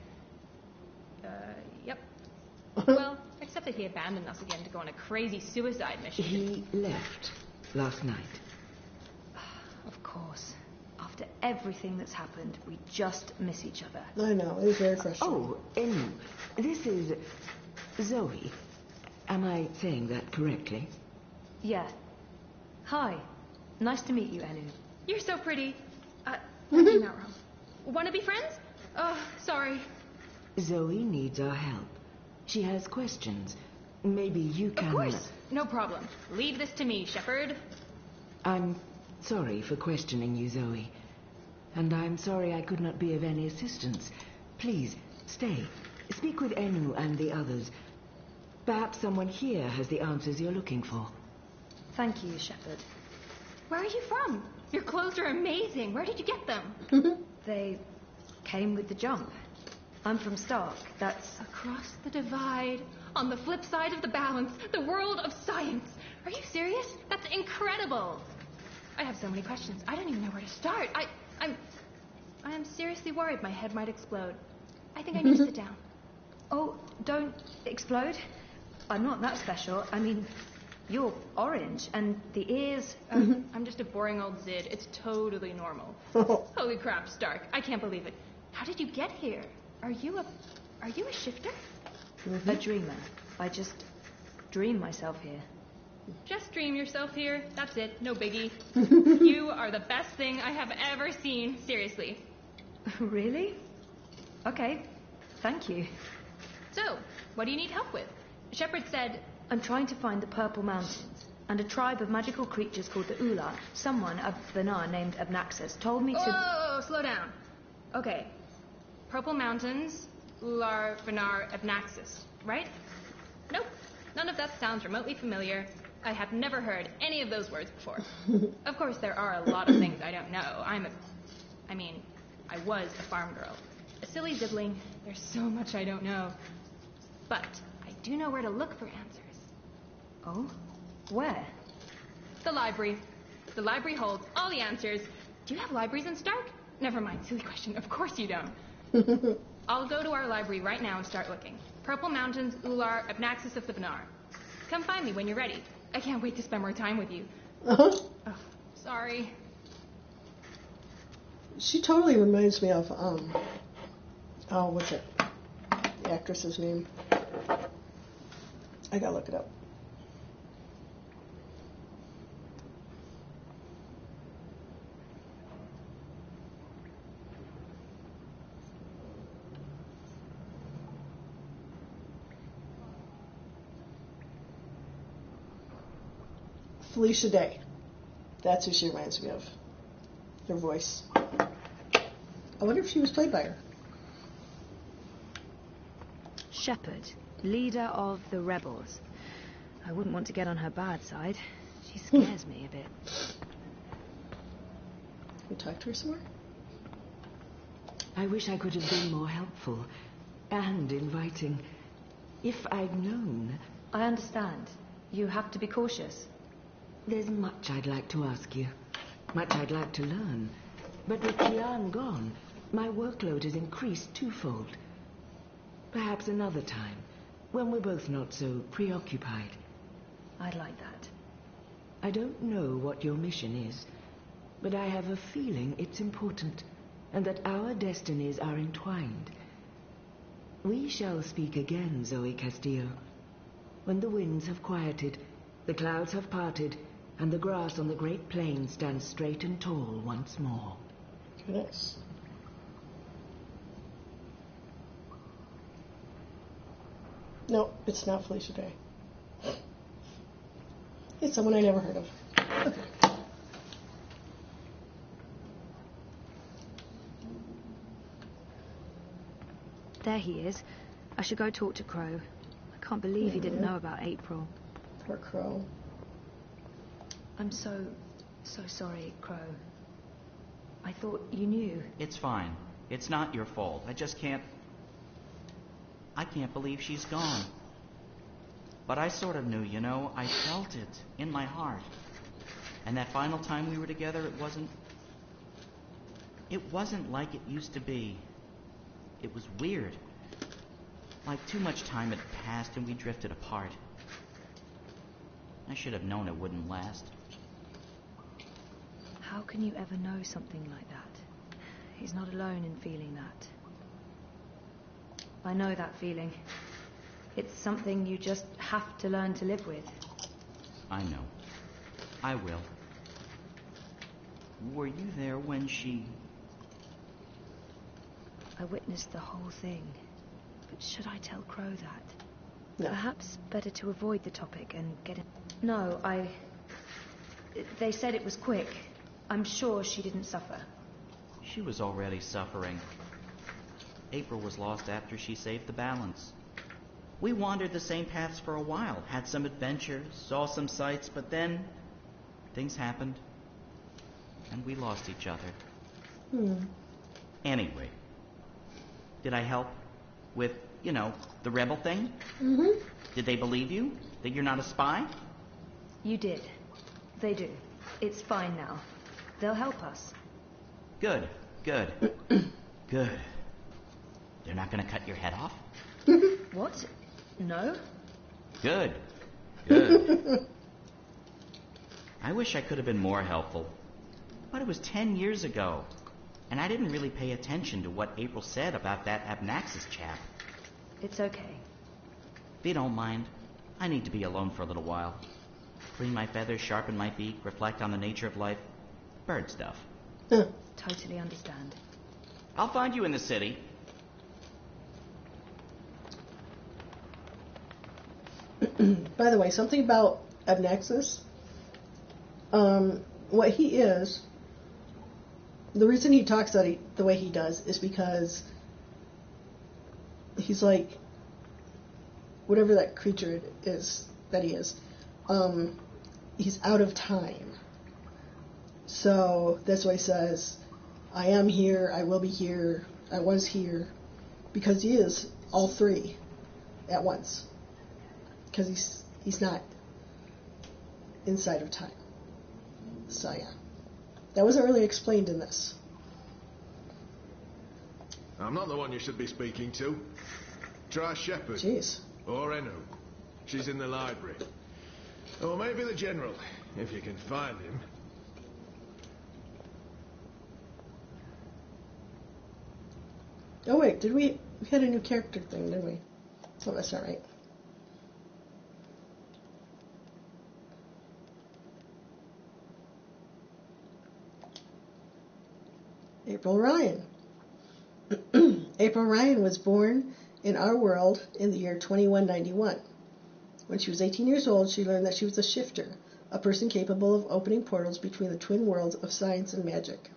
Yep. Well, except that he abandoned us again to go on a crazy suicide mission. He left last night. Of course. After everything that's happened, we just miss each other. I know, it was very frustrating. Oh, Enu, this is Zoe. Am I saying that correctly? Yeah. Hi. Nice to meet you, Enu. You're so pretty. That came out wrong. Wanna be friends? Oh, sorry. Zoe needs our help. She has questions. Maybe you can... Of course. No problem. Leave this to me, Shepard. I'm sorry for questioning you, Zoe. And I'm sorry I could not be of any assistance. Please, stay. Speak with Enu and the others. Perhaps someone here has the answers you're looking for. Thank you, Shepard. Where are you from? Your clothes are amazing. Where did you get them? They came with the jump. I'm from Stark. That's... Across the divide, on the flip side of the balance, the world of science. Are you serious? That's incredible. I have so many questions. I don't even know where to start. I am seriously worried my head might explode. I think I need to sit down. Oh, don't explode. I'm not that special. I mean, you're orange, and the ears... I'm just a boring old Zid. It's totally normal. Holy crap, Stark. I can't believe it. How did you get here? Are you a shifter? A dreamer. I just dream myself here. Just dream yourself here. That's it. No biggie. You are the best thing I have ever seen. Seriously. Really? Okay. Thank you. So, what do you need help with? Shepard said... I'm trying to find the Purple Mountains, and a tribe of magical creatures called the Ula. Someone, a Banar named Abnaxus, told me to... Oh, slow down. Okay. Purple Mountains, Ular, Banar, Abnaxus, right? Nope. None of that sounds remotely familiar. I have never heard any of those words before. Of course, there are a lot of things I don't know. I was a farm girl. A silly sibling. There's so much I don't know. But I do know where to look for answers. Oh? Where? The library. The library holds all the answers. Do you have libraries in Stark? Never mind, silly question. Of course you don't. I'll go to our library right now and start looking. Purple Mountains, Ular, Abnaxus of the Banar. Come find me when you're ready. I can't wait to spend more time with you. Oh, sorry. She totally reminds me of, oh, what's it? The actress's name. I gotta look it up. Felicia Day. That's who she reminds me of. Her voice. I wonder if she was played by her. Shepherd, leader of the rebels. I wouldn't want to get on her bad side. She scares me a bit. Can we talk to her some more? I wish I could have been more helpful and inviting. If I'd known... I understand. You have to be cautious. There's much I'd like to ask you. Much I'd like to learn. But with Kian gone, my workload has increased twofold. Perhaps another time, when we're both not so preoccupied. I'd like that. I don't know what your mission is, but I have a feeling it's important, and that our destinies are entwined. We shall speak again, Zoe Castillo. When the winds have quieted, the clouds have parted, and the grass on the great plain stands straight and tall once more. Yes. No, it's not Felicia Day. It's someone I never heard of. Okay. There he is. I should go talk to Crow. I can't believe he didn't know about April. Poor Crow. I'm so sorry, Crow. I thought you knew. It's fine. It's not your fault. I just can't... I can't believe she's gone. But I sort of knew, you know. I felt it in my heart. And that final time we were together, it wasn't like it used to be. It was weird. Like too much time had passed and we drifted apart. I should have known it wouldn't last. How can you ever know something like that? He's not alone in feeling that. I know that feeling. It's something you just have to learn to live with. I know. I will. Were you there when she... I witnessed the whole thing. But should I tell Crow that? No. Perhaps better to avoid the topic and get it... No, They said it was quick. I'm sure she didn't suffer. She was already suffering. April was lost after she saved the balance. We wandered the same paths for a while, had some adventures, saw some sights, but then things happened, and we lost each other. Anyway, did I help with, the rebel thing? Mm-hmm. Did they believe you? That you're not a spy? You did. They do. It's fine now. They'll help us. Good. Good. They're not going to cut your head off? What? No? Good. I wish I could have been more helpful. But it was 10 years ago. And I didn't really pay attention to what April said about that Abnaxis chap. It's okay. If you don't mind, I need to be alone for a little while. Clean my feathers, sharpen my beak, reflect on the nature of life. Bird stuff. Totally understand. I'll find you in the city. By the way, something about Abnaxis. What he is, the reason he talks the way he does is because he's like, whatever that creature is that he is, he's out of time. So that's why he says, I am here, I will be here, I was here, because he is all three at once. Because he's not inside of time. So yeah. That wasn't really explained in this. I'm not the one you should be speaking to. Try Shepherd. Jeez. Or Enu. She's in the library. Or maybe the General, if you can find him. Oh wait, we had a new character thing, didn't we? Oh, that's not right. April Ryan. April Ryan was born in our world in the year 2191. When she was 18 years old, she learned that she was a shifter, a person capable of opening portals between the twin worlds of science and magic.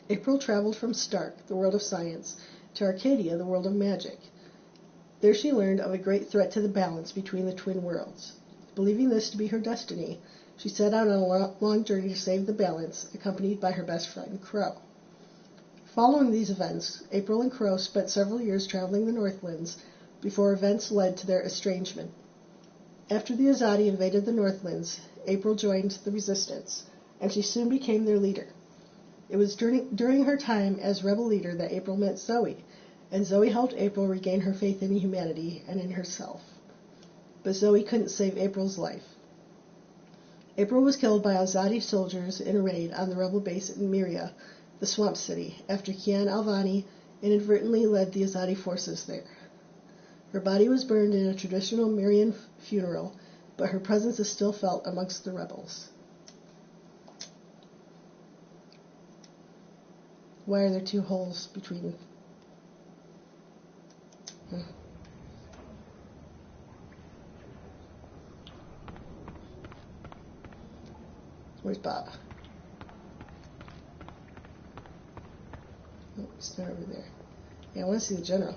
April traveled from Stark, the world of science, to Arcadia, the world of magic. There she learned of a great threat to the balance between the twin worlds. Believing this to be her destiny, she set out on a long journey to save the balance, accompanied by her best friend, Crow. Following these events, April and Crow spent several years traveling the Northlands before events led to their estrangement. After the Azadi invaded the Northlands, April joined the Resistance, and she soon became their leader. It was during her time as rebel leader that April met Zoe, and Zoe helped April regain her faith in humanity and in herself. But Zoe couldn't save April's life. April was killed by Azadi soldiers in a raid on the rebel base in Myria, the swamp city, after Kian Alvani inadvertently led the Azadi forces there. Her body was burned in a traditional Myrian funeral, but her presence is still felt amongst the rebels. Why are there two holes between... Where's Bob? Oh, he's not over there. Yeah, I want to see the general.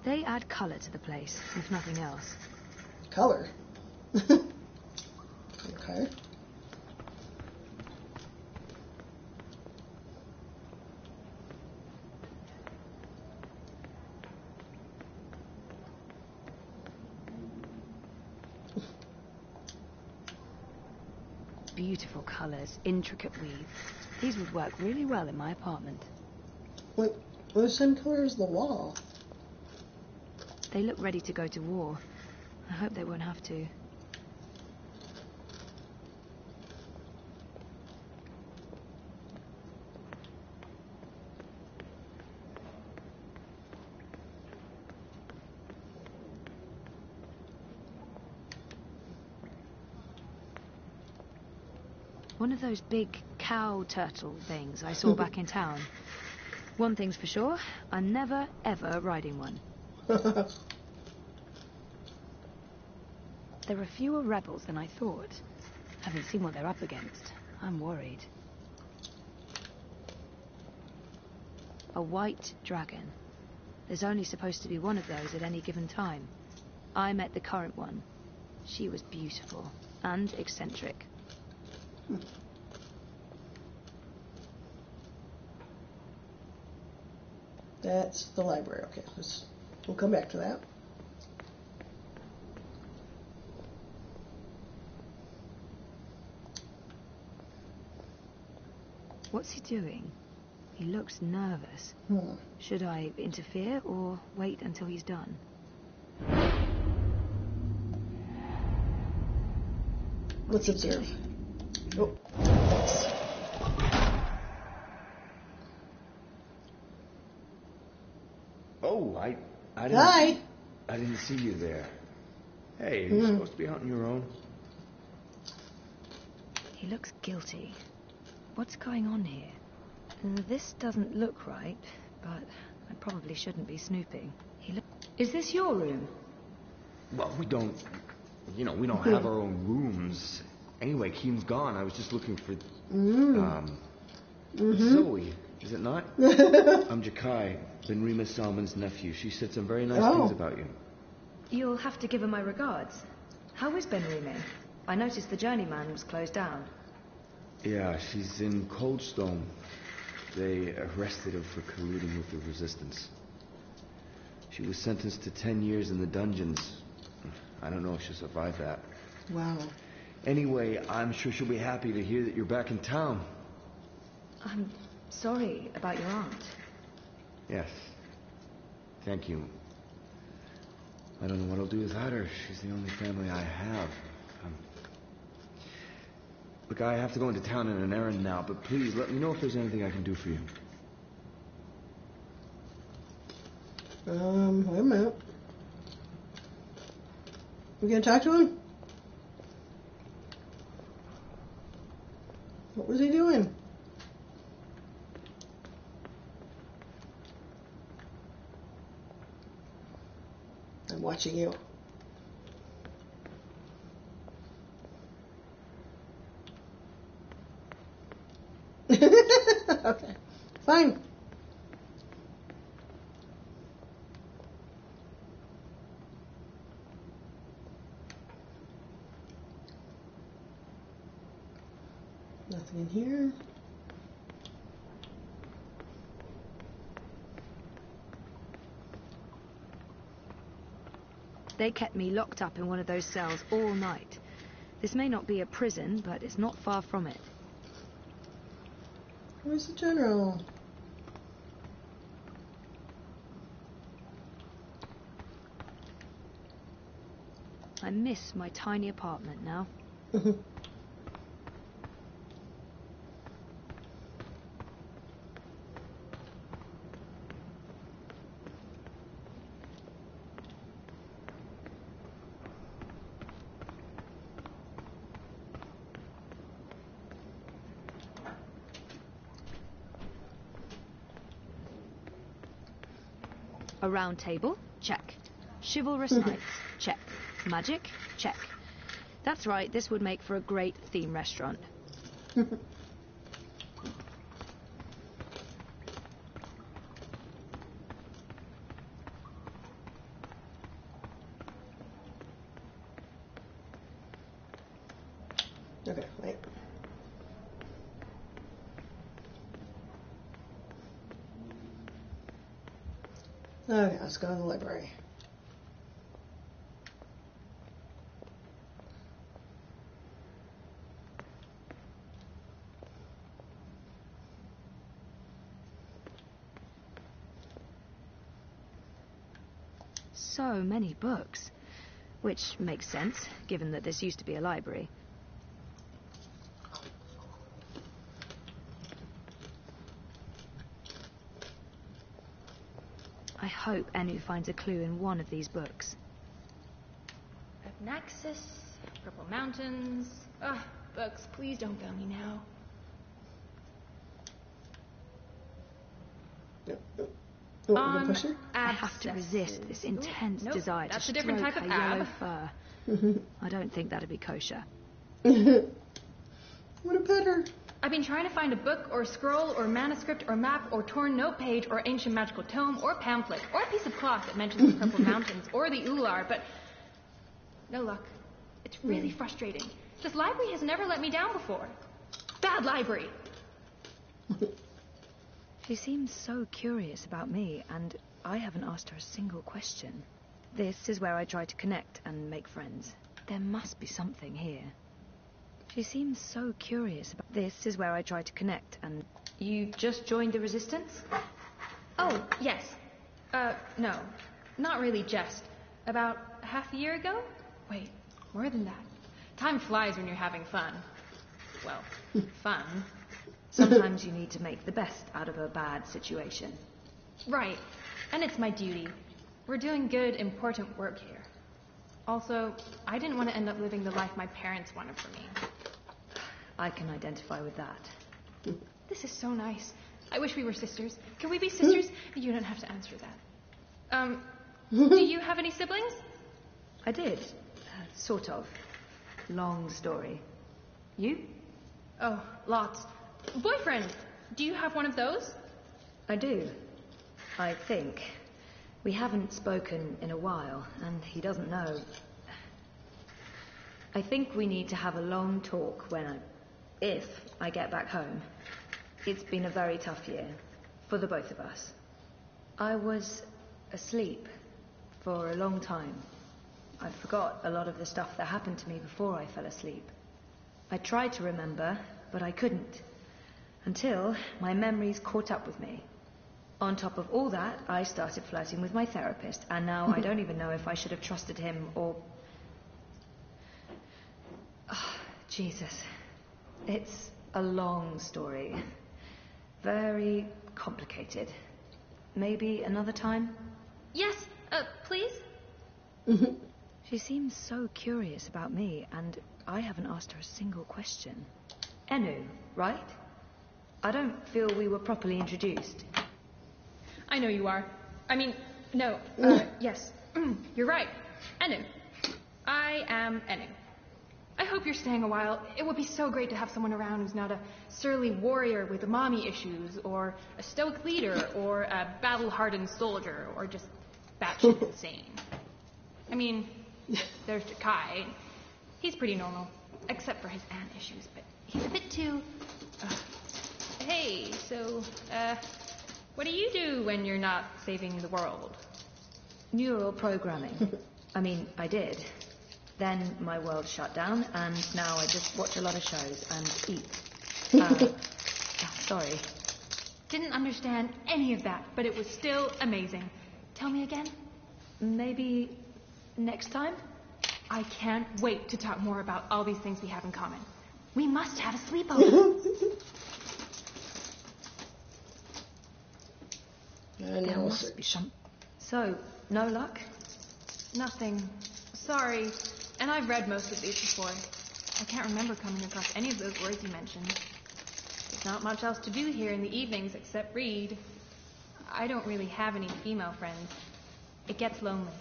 They add colour to the place, if nothing else. Color? Okay. Beautiful colours, intricate weave. These would work really well in my apartment. What the same color as the wall? They look ready to go to war. I hope they won't have to. One of those big cow turtle things I saw back in town. One thing's for sure, I'm never, ever riding one. There are fewer rebels than I thought. Haven't seen what they're up against. I'm worried. A white dragon. There's only supposed to be one of those at any given time. I met the current one. She was beautiful and eccentric. That's the library. Okay, we'll come back to that. What's he doing? He looks nervous. Should I interfere or wait until he's done? Let's observe. Oh, thanks. Oh, I didn't... Hi! I didn't see you there. Hey, you're supposed to be out on your own. He looks guilty. What's going on here? This doesn't look right, but I probably shouldn't be snooping. Is this your room? Well, we don't have our own rooms. Anyway, Kian's gone. I was just looking for, Zoe, is it not? I'm Jakai, Ben-Rima Salman's nephew. She said some very nice things about you. You'll have to give her my regards. How is Ben-Rima? I noticed the Journeyman was closed down. Yeah, she's in Coldstone. They arrested her for colluding with the Resistance. She was sentenced to 10 years in the dungeons. I don't know if she'll survive that. Wow. Anyway, I'm sure she'll be happy to hear that you're back in town. I'm sorry about your aunt. Yes. Thank you. I don't know what I'll do without her. She's the only family I have. Look, I have to go into town on an errand now, but please let me know if there's anything I can do for you. Wait a minute. We gonna talk to him? What was he doing? I'm watching you. Nothing in here. They kept me locked up in one of those cells all night. This may not be a prison, but it's not far from it. Where's the general? I miss my tiny apartment now. A round table? Check. Chivalrous knights? Check. Magic? Check. That's right, this would make for a great theme restaurant. Okay, wait. Okay, let's go to the library. So many books, which makes sense, given that this used to be a library. I hope Enu finds a clue in one of these books. Abnaxis, Purple Mountains. Ugh, books, please don't fail me now. I have to resist this intense desire to that's a different stroke type of her yellow ab. fur. I don't think that'd be kosher. What a better. I've been trying to find a book or scroll or manuscript or map or torn note page or ancient magical tome or pamphlet or a piece of cloth that mentions the Purple Mountains or the Ular, but no luck. It's really frustrating. This library has never let me down before. Bad library. She seems so curious about me, and I haven't asked her a single question. This is where I try to connect and make friends. There must be something here. She seems so curious about... This is where I try to connect and... You just joined the Resistance? Oh, yes. No. Not really just. About half a year ago? Wait, more than that. Time flies when you're having fun. Well, fun. Sometimes you need to make the best out of a bad situation. Right. And it's my duty. We're doing good, important work here. Also, I didn't want to end up living the life my parents wanted for me. I can identify with that. This is so nice. I wish we were sisters. Can we be sisters? You don't have to answer that. Do you have any siblings? I did. Sort of. Long story. You? Oh, lots. Boyfriend, do you have one of those? I do. I think. We haven't spoken in a while, and he doesn't know. I think we need to have a long talk if I get back home. It's been a very tough year, for the both of us. I was asleep for a long time. I forgot a lot of the stuff that happened to me before I fell asleep. I tried to remember, but I couldn't. Until my memories caught up with me. On top of all that, I started flirting with my therapist, and now I don't even know if I should have trusted him or... Oh, Jesus. It's a long story. Very complicated. Maybe another time? Yes, please? She seems so curious about me, and I haven't asked her a single question. Enu, right? I don't feel we were properly introduced. I know you are. I mean, no, yes. You're right. Enu. I am Enu. I hope you're staying a while. It would be so great to have someone around who's not a surly warrior with mommy issues, or a stoic leader, or a battle-hardened soldier, or just batshit insane. I mean, there's Jakai. He's pretty normal, except for his aunt issues, but he's a bit too Hey, so, what do you do when you're not saving the world? Neural programming. I mean, I did. Then my world shut down, and now I just watch a lot of shows and eat. Sorry. Didn't understand any of that, but it was still amazing. Tell me again? Maybe next time? I can't wait to talk more about all these things we have in common. We must have a sleepover. There must be some... So, no luck? Nothing. Sorry. And I've read most of these before. I can't remember coming across any of those words you mentioned. There's not much else to do here in the evenings except read. I don't really have any female friends. It gets lonely.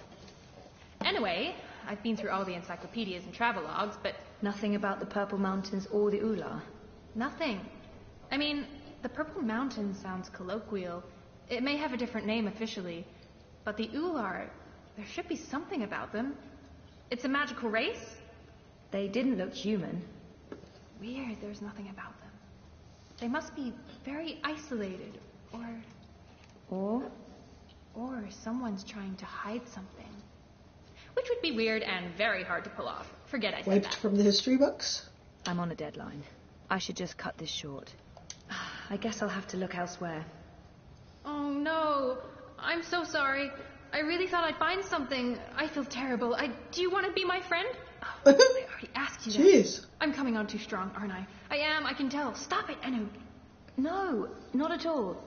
Anyway, I've been through all the encyclopedias and travelogues, but... Nothing about the Purple Mountains or the Ula? Nothing. I mean, the Purple Mountains sounds colloquial. It may have a different name officially, but the Ular, there should be something about them. It's a magical race? They didn't look human. Weird, there's nothing about them. They must be very isolated, or someone's trying to hide something. Which would be weird and very hard to pull off. Forget I said Wiped that. from the history books? I'm on a deadline. I should just cut this short. I guess I'll have to look elsewhere. Oh no, I'm so sorry. I really thought I'd find something. I feel terrible. Do you want to be my friend? I already asked you that. Jeez. I'm coming on too strong, aren't I? I am, I can tell. Stop it, Anu. No, not at all.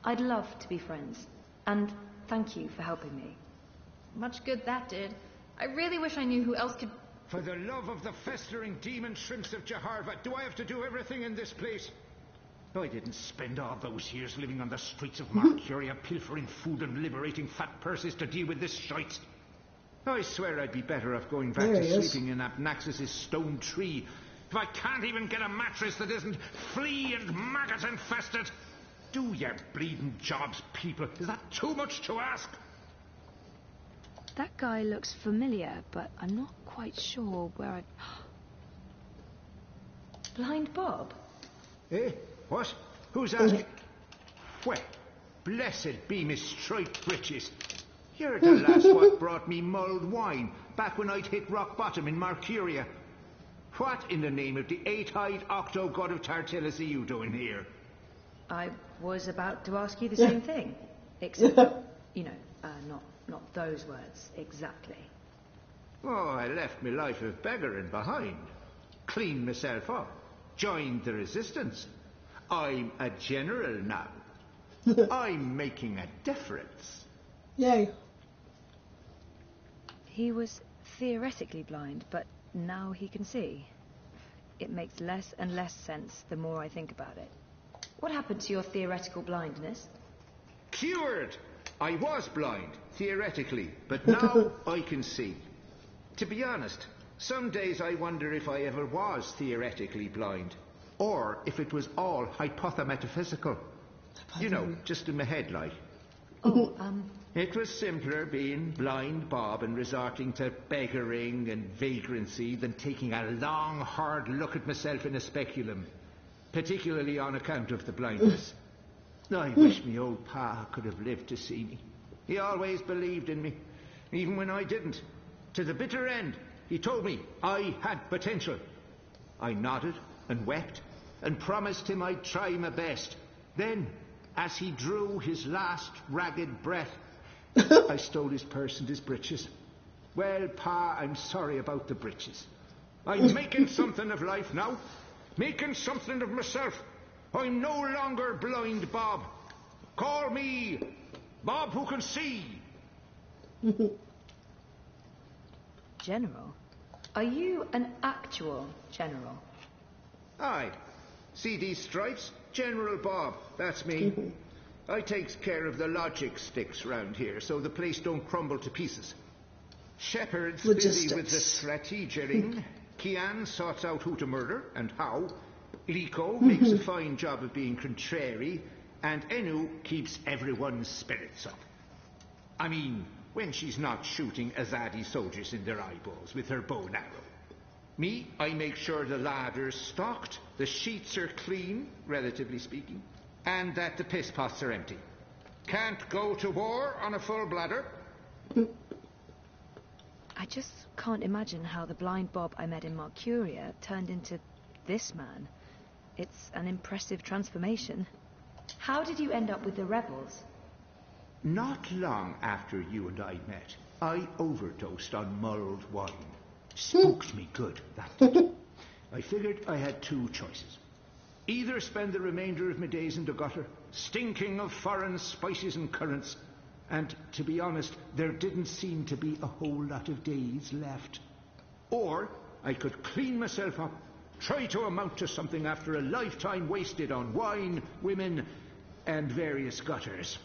I'd love to be friends. And thank you for helping me. Much good that did. I really wish I knew who else could... For the love of the festering demon shrimps of Jaharva, do I have to do everything in this place? I didn't spend all those years living on the streets of Mercuria, pilfering food and liberating fat purses to deal with this shite. I swear I'd be better off going back to sleeping in Abnaxis' stone tree. If I can't even get a mattress that isn't flea and maggot infested. Do your bleeding jobs, people. Is that too much to ask? That guy looks familiar, but I'm not quite sure where I... Blind Bob? Eh? What? Who's that? Well, blessed be Miss Striped Britches. You're the last what brought me mulled wine back when I'd hit rock bottom in Mercuria. What in the name of the eight-eyed octo-god of Tartillus are you doing here? I was about to ask you the same thing. Except, not those words exactly. Oh, I left my life of beggaring behind. Cleaned myself up. Joined the resistance. I'm a general now. I'm making a difference. Yay. He was theoretically blind, but now he can see. It makes less and less sense the more I think about it. What happened to your theoretical blindness? Cured! I was blind, theoretically, but now I can see. To be honest, some days I wonder if I ever was theoretically blind. Or if it was all hypothemetaphysical. You know, just in my head, like. It was simpler being blind Bob and resorting to beggaring and vagrancy than taking a long, hard look at myself in a speculum. Particularly on account of the blindness. I wish me old pa could have lived to see me. He always believed in me, even when I didn't. To the bitter end, he told me I had potential. I nodded and wept and promised him I'd try my best. Then, as he drew his last ragged breath, I stole his purse and his breeches. Well, Pa, I'm sorry about the breeches. I'm making something of life now. Making something of myself. I'm no longer blind Bob. Call me Bob who can see. General? Are you an actual general? Aye. See these stripes? General Bob, that's me. I takes care of the logic sticks round here, so the place don't crumble to pieces. Shepard's busy with the strategering. Kian sorts out who to murder and how. Liko makes a fine job of being contrary. And Enu keeps everyone's spirits up. I mean, when she's not shooting Azadi soldiers in their eyeballs with her bow and arrow. Me, I make sure the larder's stocked, the sheets are clean, relatively speaking, and that the piss pots are empty. Can't go to war on a full bladder. I just can't imagine how the blind Bob I met in Mercuria turned into this man. It's an impressive transformation. How did you end up with the rebels? Not long after you and I met, I overdosed on mulled wine. Spooked me good, that did. I figured I had two choices. Either spend the remainder of my days in the gutter, stinking of foreign spices and currants, and, to be honest, there didn't seem to be a whole lot of days left. Or I could clean myself up, try to amount to something after a lifetime wasted on wine, women, and various gutters.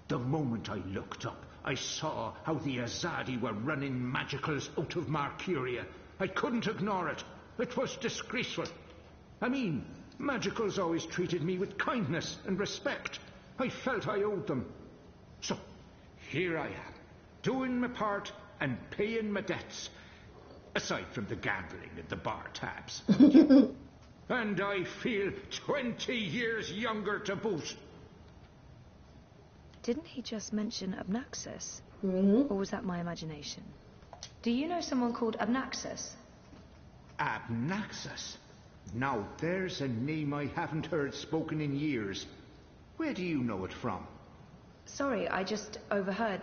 The moment I looked up, I saw how the Azadi were running magicals out of Mercuria. I couldn't ignore it. It was disgraceful. I mean, magicals always treated me with kindness and respect. I felt I owed them. So, here I am, doing my part and paying my debts, aside from the gambling and the bar tabs. And I feel 20 years younger to boot. Didn't he just mention Abnaxus? Or was that my imagination? Do you know someone called Abnaxus? Abnaxus? Now there's a name I haven't heard spoken in years. Where do you know it from? Sorry, I just overheard.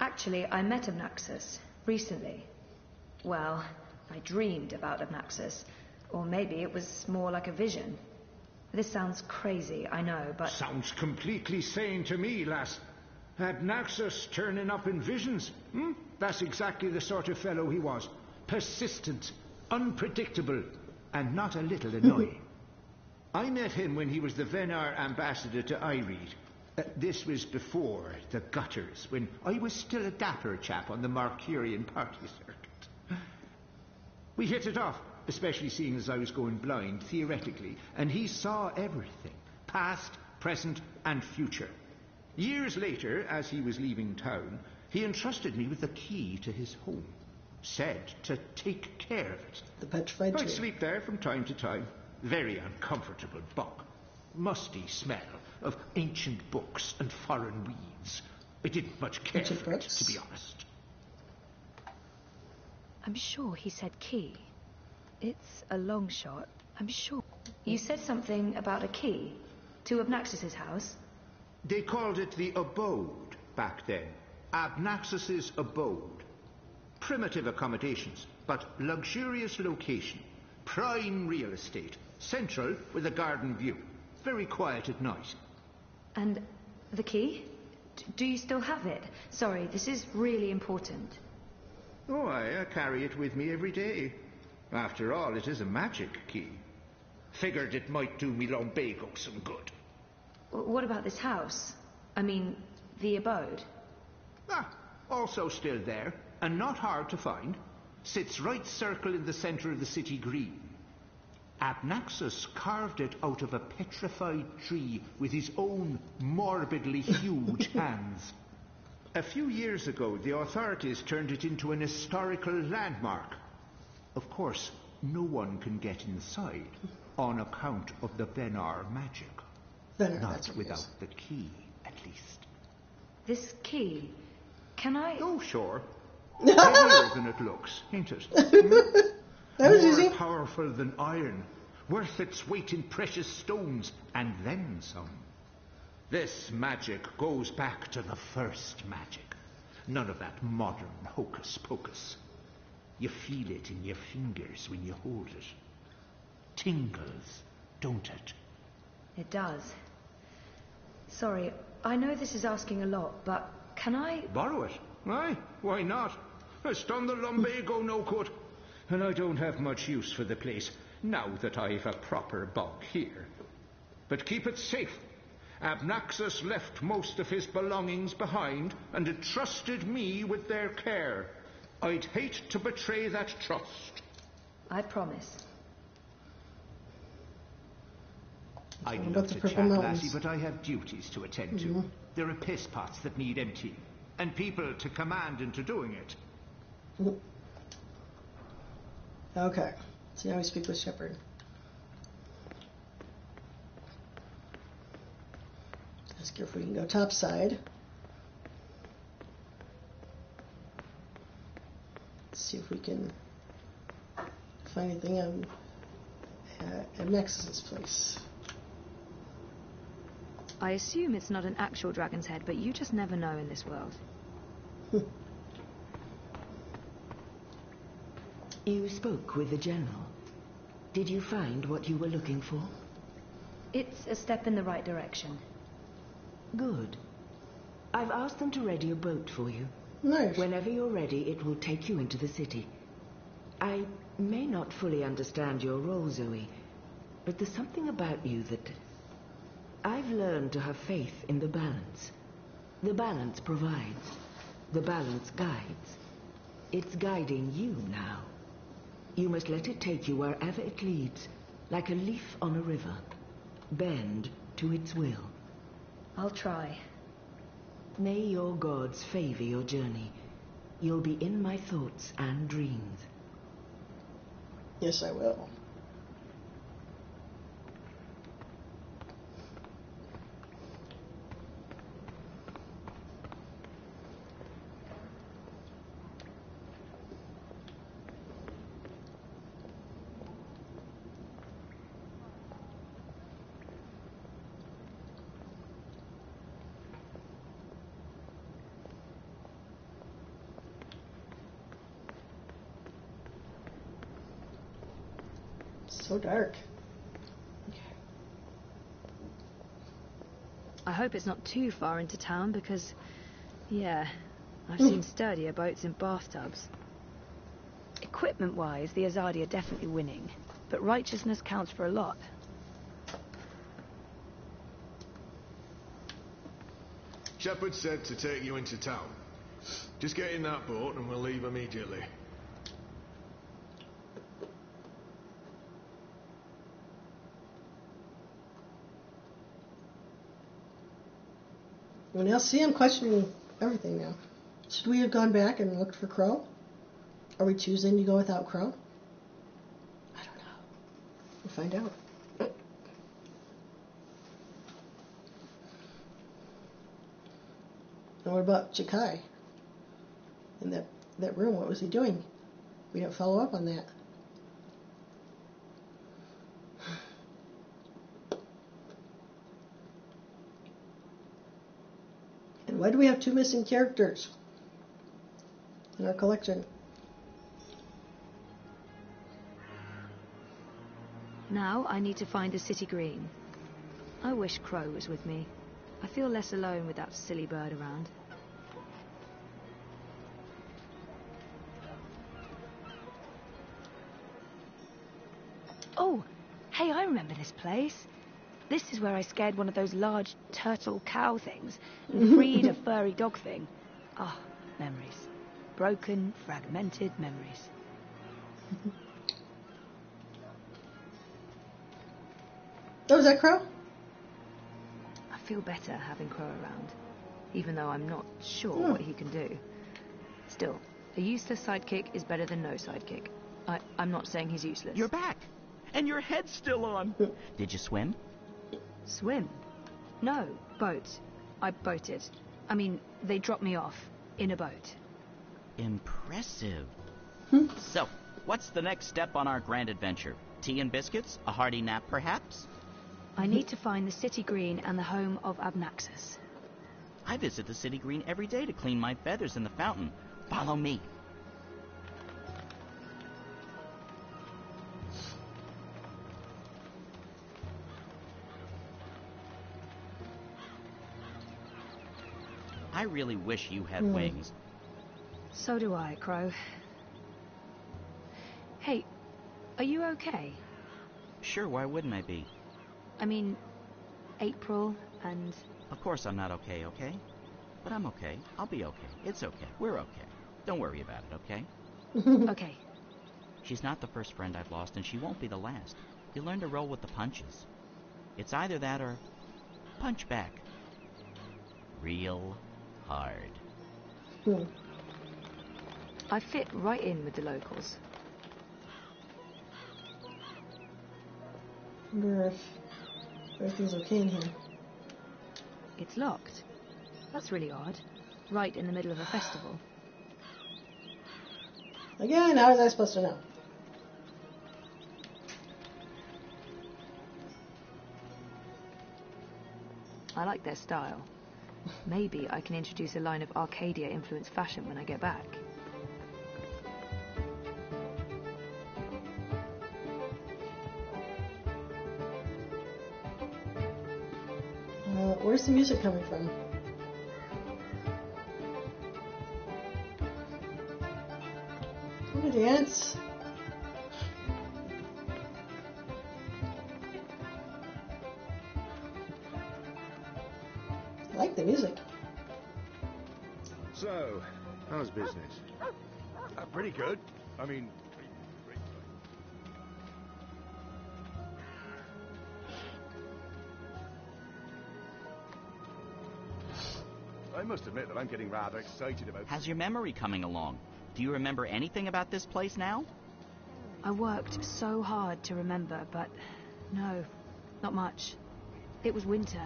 Actually, I met Abnaxus recently. Well, I dreamed about Abnaxus. Or maybe it was more like a vision. This sounds crazy, I know, but... Sounds completely sane to me, lass. Abnaxus turning up in visions. That's exactly the sort of fellow he was. Persistent, unpredictable, and not a little annoying. I met him when he was the Venar ambassador to Ireed. This was before the gutters, when I was still a dapper chap on the Mercurian party circuit. We hit it off, especially seeing as I was going blind, theoretically, and he saw everything, past, present, and future. Years later, as he was leaving town, he entrusted me with the key to his home. Said to take care of it. The petrified tree. I'd sleep there from time to time. Very uncomfortable bunk. Musty smell of ancient books and foreign weeds. I didn't much care for it, to be honest. I'm sure he said key. It's a long shot, I'm sure. You said something about a key to Abnaxus's house? They called it the abode back then. Abnaxus's abode. Primitive accommodations, but luxurious location. Prime real estate. Central with a garden view. Very quiet at night. And the key? Do you still have it? Sorry, this is really important. Oh, I carry it with me every day. After all, it is a magic key. Figured it might do me lumbago some good. What about this house? I mean, the abode? Also still there, and not hard to find. Sits right circle in the center of the city green. Abnaxus carved it out of a petrified tree with his own morbidly huge hands. A few years ago, the authorities turned it into an historical landmark. Of course, no one can get inside on account of the Venar magic. Not without the key, at least. This key, can I... Oh, sure. Heavier than it looks, ain't it? More powerful than iron, worth its weight in precious stones, and then some. This magic goes back to the first magic. None of that modern hocus pocus. You feel it in your fingers when you hold it. Tingles, don't it? It does. Sorry, I know this is asking a lot, but can I... Borrow it? Aye, why not? It's done the lumbago no good. And I don't have much use for the place, now that I've a proper bunk here. But keep it safe. Abnaxus left most of his belongings behind and entrusted me with their care. I'd hate to betray that trust. I promise. I'd love to chat, lassie, but I have duties to attend to. There are piss pots that need emptying, and people to command into doing it. Okay. So now we speak with Shepard. Ask her if we can go topside. See if we can find anything on Nexus's place. I assume it's not an actual dragon's head, but you just never know in this world. You spoke with the General. Did you find what you were looking for? It's a step in the right direction. Good. I've asked them to ready a boat for you. Nice. Whenever you're ready, it will take you into the city. I may not fully understand your role, Zoe, but there's something about you that... I've learned to have faith in the balance. The balance provides. The balance guides. It's guiding you now. You must let it take you wherever it leads, like a leaf on a river. Bend to its will. I'll try. May your gods favor your journey. You'll be in my thoughts and dreams. Yes, I will. So dark. I hope it's not too far into town because, yeah, I've seen sturdier boats in bathtubs. Equipment-wise, the Azadi are definitely winning, but righteousness counts for a lot. Shepard said to take you into town. Just get in that boat and we'll leave immediately. Well, now see, I'm questioning everything now. Should we have gone back and looked for Crow? Are we choosing to go without Crow? I don't know. We'll find out. And what about Jakai? In that room, what was he doing? We didn't follow up on that. And why do we have 2 missing characters in our collection? Now I need to find the city green. I wish Crow was with me. I feel less alone with that silly bird around. Oh, hey, I remember this place. This is where I scared one of those large turtle cow things and freed a furry dog thing. Ah, memories. Broken, fragmented memories. Oh, is that Crow? I feel better having Crow around, even though I'm not sure what he can do. Still, a useless sidekick is better than no sidekick. I'm not saying he's useless. You're back! And your head's still on! Did you swim? Swim? No, boat. I boated. I mean, they dropped me off in a boat. Impressive. So, what's the next step on our grand adventure? Tea and biscuits? A hearty nap, perhaps? I need to find the city green and the home of Abnaxus. I visit the city green every day to clean my feathers in the fountain. Follow me. I really wish you had wings. So do I, Crow. Hey, are you okay? Sure, why wouldn't I be? I mean, April and... Of course I'm not okay, okay? But I'm okay. I'll be okay. It's okay. We're okay. Don't worry about it, okay? Okay. She's not the first friend I've lost, and she won't be the last. You learn to roll with the punches. It's either that or punch back. Real hard. I fit right in with the locals. wonder if everything's okay in here. It's locked. That's really odd. Right in the middle of a festival. Again, how was I supposed to know? I like their style. Maybe I can introduce a line of Arcadia-influenced fashion when I get back. Where's the music coming from? Look at the ants. I like the music. So, how's business? Pretty good. I mean... I must admit that I'm getting rather excited about... How's your memory coming along? Do you remember anything about this place now? I worked so hard to remember, but no, not much. It was winter.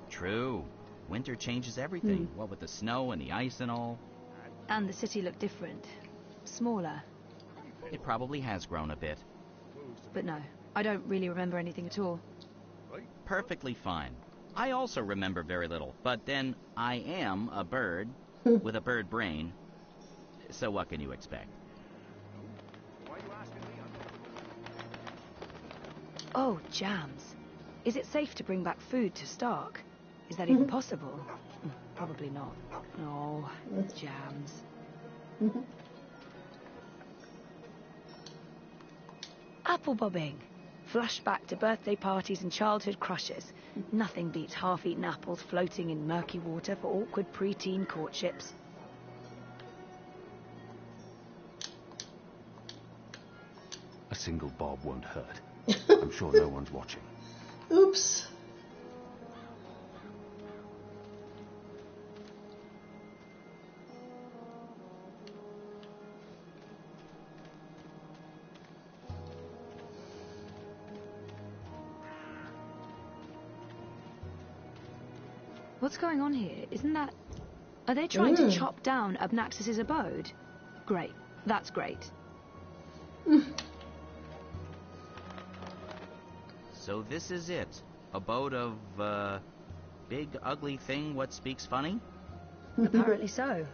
True. Winter changes everything. What with the snow and the ice and all. And the city looked different. Smaller. It probably has grown a bit. But no, I don't really remember anything at all. Perfectly fine. I also remember very little, but then I am a bird with a bird brain. So what can you expect? Oh, jams. Is it safe to bring back food to Stark? Is that even possible? Probably not. Oh, jams. Apple bobbing. Flashback to birthday parties and childhood crushes. Nothing beats half-eaten apples floating in murky water for awkward preteen courtships. A single bob won't hurt. I'm sure no one's watching. Oops. What's going on here? Isn't that... Are they trying to chop down Abnaxis's abode? Great. That's great. So this is it. Abode of, big ugly thing what speaks funny? Apparently so.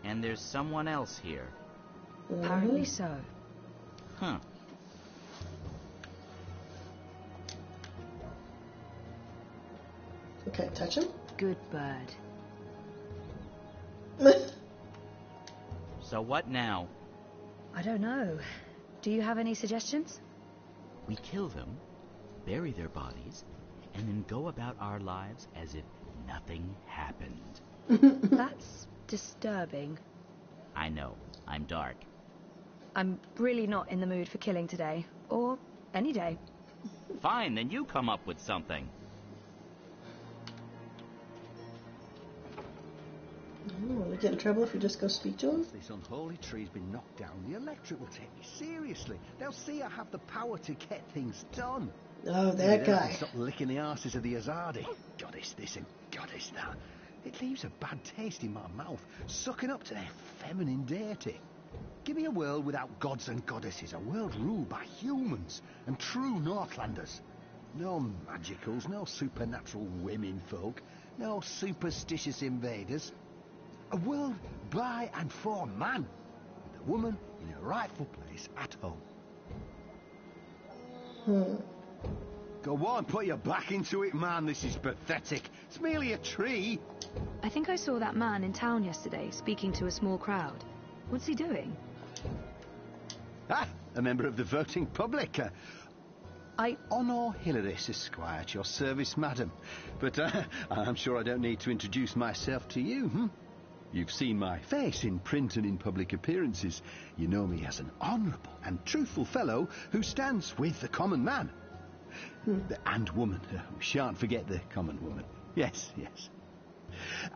And there's someone else here. Apparently so. Huh. Okay, touch him. Good bird. So what now? I don't know. Do you have any suggestions? We kill them, bury their bodies, and then go about our lives as if nothing happened. That's disturbing. I know. I'm dark. I'm really not in the mood for killing today. Or any day. Fine, then you come up with something. Will we get in trouble if we just go speak to him? This unholy tree's been knocked down. The electric will take me seriously. They'll see I have the power to get things done. Oh, that guy. Stop licking the arses of the Azadi. Goddess this and goddess that. It leaves a bad taste in my mouth, sucking up to their feminine deity. Give me a world without gods and goddesses, a world ruled by humans and true Northlanders. No magicals, no supernatural women folk, no superstitious invaders. A world by and for man, with a woman in her rightful place at home. Go on, put your back into it, man. This is pathetic. It's merely a tree. I think I saw that man in town yesterday, speaking to a small crowd. What's he doing? Ah, a member of the voting public. I honour Hilaris Esquire at your service, madam. But I'm sure I don't need to introduce myself to you, You've seen my face in print and in public appearances. You know me as an honourable and truthful fellow who stands with the common man. And woman. We shan't forget the common woman. Yes, yes.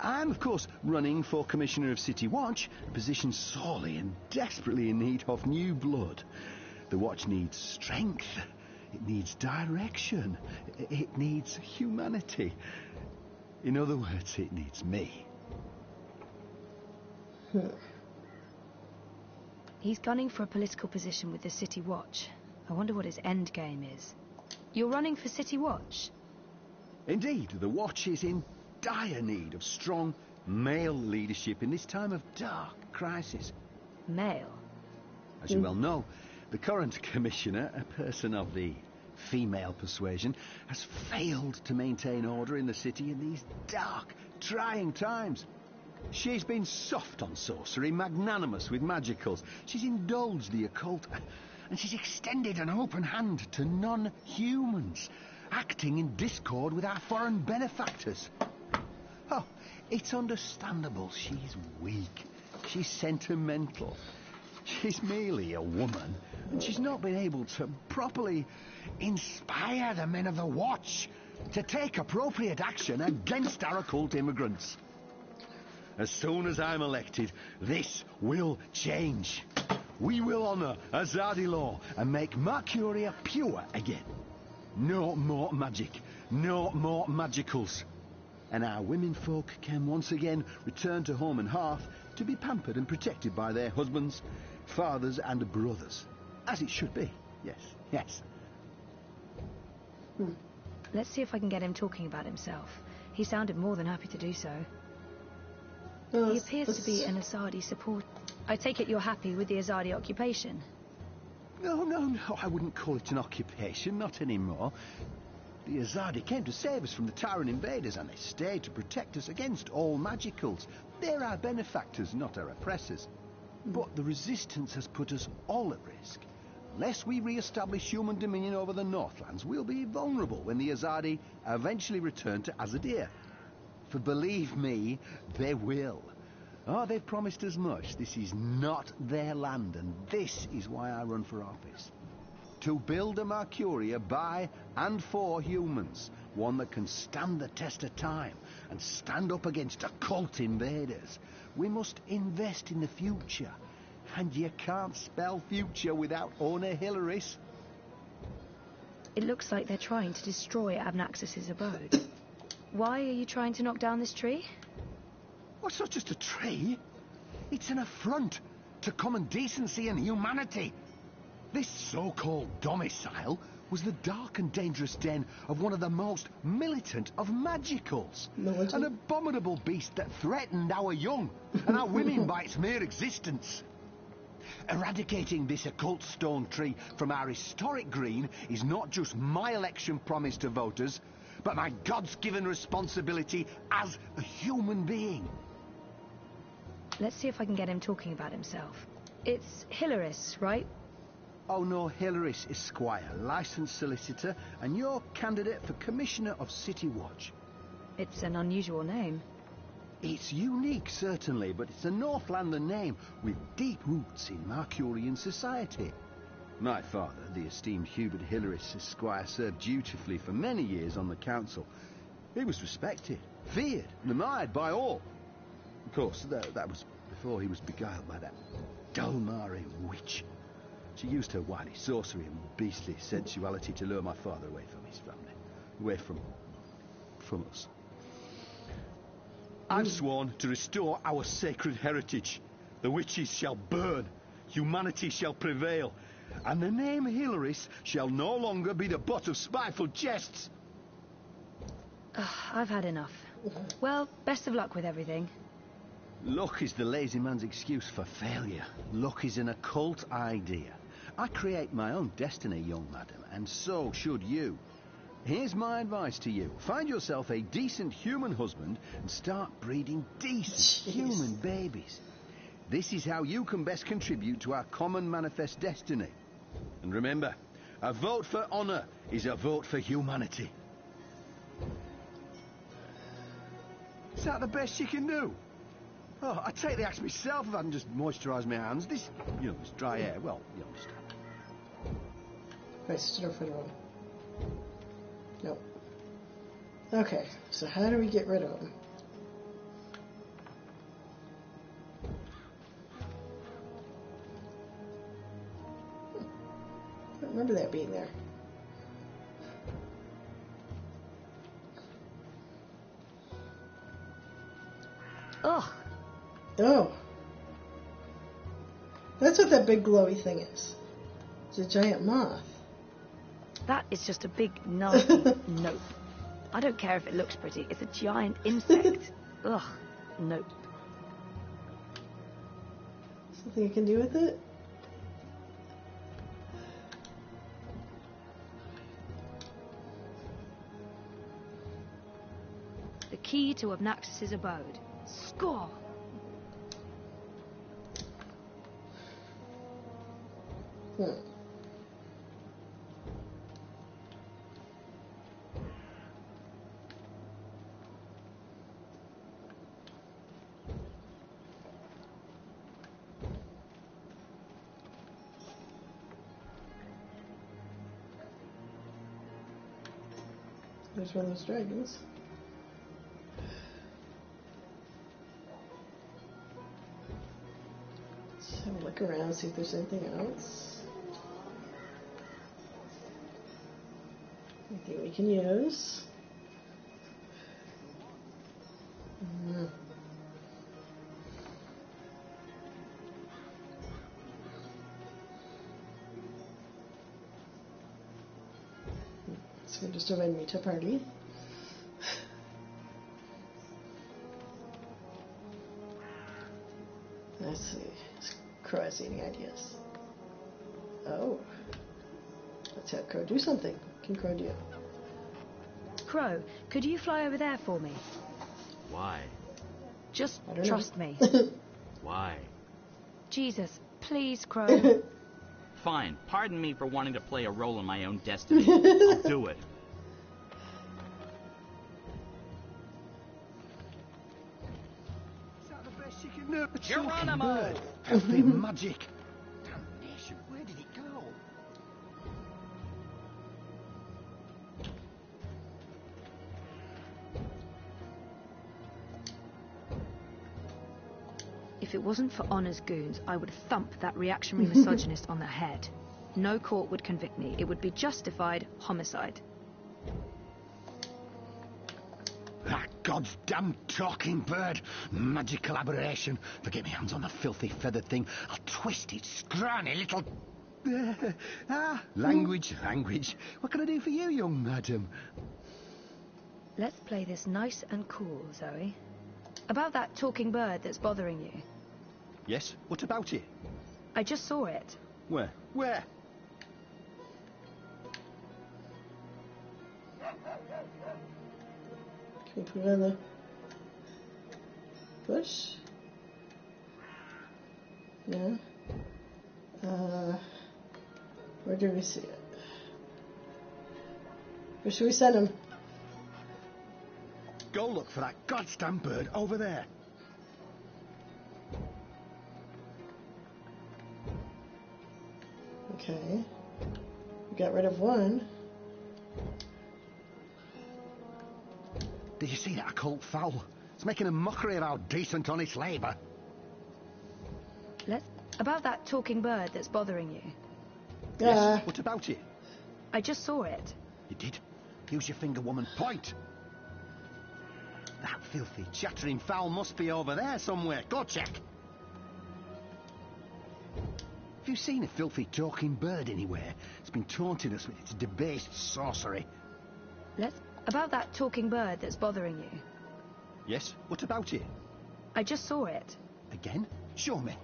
I'm, of course, running for Commissioner of City Watch, a position sorely and desperately in need of new blood. The Watch needs strength, It needs direction. It needs humanity. In other words, it needs me. He's gunning for a political position with the City Watch. I wonder what his end game is. You're running for City Watch? Indeed, the Watch is in dire need of strong male leadership in this time of dark crisis. Male? As you well know, the current commissioner, a person of the female persuasion, has failed to maintain order in the city in these dark, trying times. She's been soft on sorcery, magnanimous with magicals. She's indulged the occult, and she's extended an open hand to non-humans, acting in discord with our foreign benefactors. Oh, it's understandable she's weak. She's sentimental. She's merely a woman, and she's not been able to properly inspire the men of the Watch to take appropriate action against our occult immigrants. As soon as I'm elected, this will change. We will honour Azadi law and make Mercuria pure again. No more magic, no more magicals. And our women folk can once again return to home and hearth to be pampered and protected by their husbands, fathers and brothers. As it should be, yes, yes. Let's see if I can get him talking about himself. He sounded more than happy to do so. He appears to be an Azadi supporter. I take it you're happy with the Azadi occupation? No, I wouldn't call it an occupation, not anymore. The Azadi came to save us from the Tyrant invaders, and they stayed to protect us against all magicals. They're our benefactors, not our oppressors. But the resistance has put us all at risk. Unless we re-establish human dominion over the Northlands, we'll be vulnerable when the Azadi eventually return to Azadir. For believe me, they will. Oh, they've promised as much. This is not their land, and this is why I run for office. To build a Mercuria by and for humans, one that can stand the test of time and stand up against occult invaders. We must invest in the future, and you can't spell future without Owner Hilaris. It looks like they're trying to destroy Abnaxus's abode. Why are you trying to knock down this tree? Well, it's not just a tree. It's an affront to common decency and humanity. This so-called domicile was the dark and dangerous den of one of the most militant of magicals. An abominable beast that threatened our young and our women by its mere existence. Eradicating this occult stone tree from our historic green is not just my election promise to voters, but my God's given responsibility as a human being. Let's see if I can get him talking about himself. It's Hilaris, right? Oh no, Hilaris Esquire, licensed solicitor, and your candidate for Commissioner of City Watch. It's an unusual name. It's unique, certainly, but it's a Northlander name with deep roots in Mercurian society. My father, the esteemed Hubert Hilaris Esquire, served dutifully for many years on the council. He was respected, feared, and admired by all. Of course, that was before he was beguiled by that Dulmari witch. She used her wily sorcery and beastly sensuality to lure my father away from his family, away from us. I've sworn to restore our sacred heritage. The witches shall burn, humanity shall prevail, and the name Hilaris shall no longer be the butt of spiteful jests. I've had enough. Well, best of luck with everything. Luck is the lazy man's excuse for failure. Luck is an occult idea. I create my own destiny, young madam, and so should you. Here's my advice to you. Find yourself a decent human husband and start breeding decent human babies. This is how you can best contribute to our common manifest destiny. And remember, a vote for honour is a vote for humanity. Is that the best you can do? Oh, I'd take the axe myself if I hadn't just moisturised my hands. This dry air, well, you understand. I stood up for the room. No. Okay, so how do we get rid of him? I don't remember that being there. Ugh. Oh. That's what that big glowy thing is. It's a giant moth. That is just a big, nasty nope. I don't care if it looks pretty. It's a giant insect. Ugh. Nope. Something you can do with it? The key to Obnaxus's abode. Score! There's one of those dragons. Let's have a look around, see if there's anything else. Anything we can use. So just invite me to a party. Let's see. Crow has any ideas? Oh. Let's have Crow do something. What can Crow do? Crow, could you fly over there for me? Why? Just trust me. Why? Jesus, please, Crow. Fine. Pardon me for wanting to play a role in my own destiny. I'll do it. Geronimo! Filthy magic! Damnation, where did it go? If it wasn't for Honor's goons, I would thump that reactionary misogynist on the head. No court would convict me. It would be justified homicide. That goddamn talking bird! Magical aberration! If I get my hands on the filthy feathered thing, I'll twist its scrawny little... language. What can I do for you, young madam? Let's play this nice and cool, Zoe. About that talking bird that's bothering you. Yes? What about it? I just saw it. Where? Where? Can we put it on the bush? Yeah. Where do we see it? Where should we send him? Go look for that goddamn bird over there. Okay. We got rid of one. Did you see that occult fowl? It's making a mockery of our decent, honest labour. About that talking bird that's bothering you. Yes, what about it? I just saw it. You did? Use your finger, woman. Point! That filthy, chattering fowl must be over there somewhere. Go check. Have you seen a filthy talking bird anywhere? It's been taunting us with its debased sorcery. About that talking bird that's bothering you. Yes, what about it? I just saw it. Again? Show me.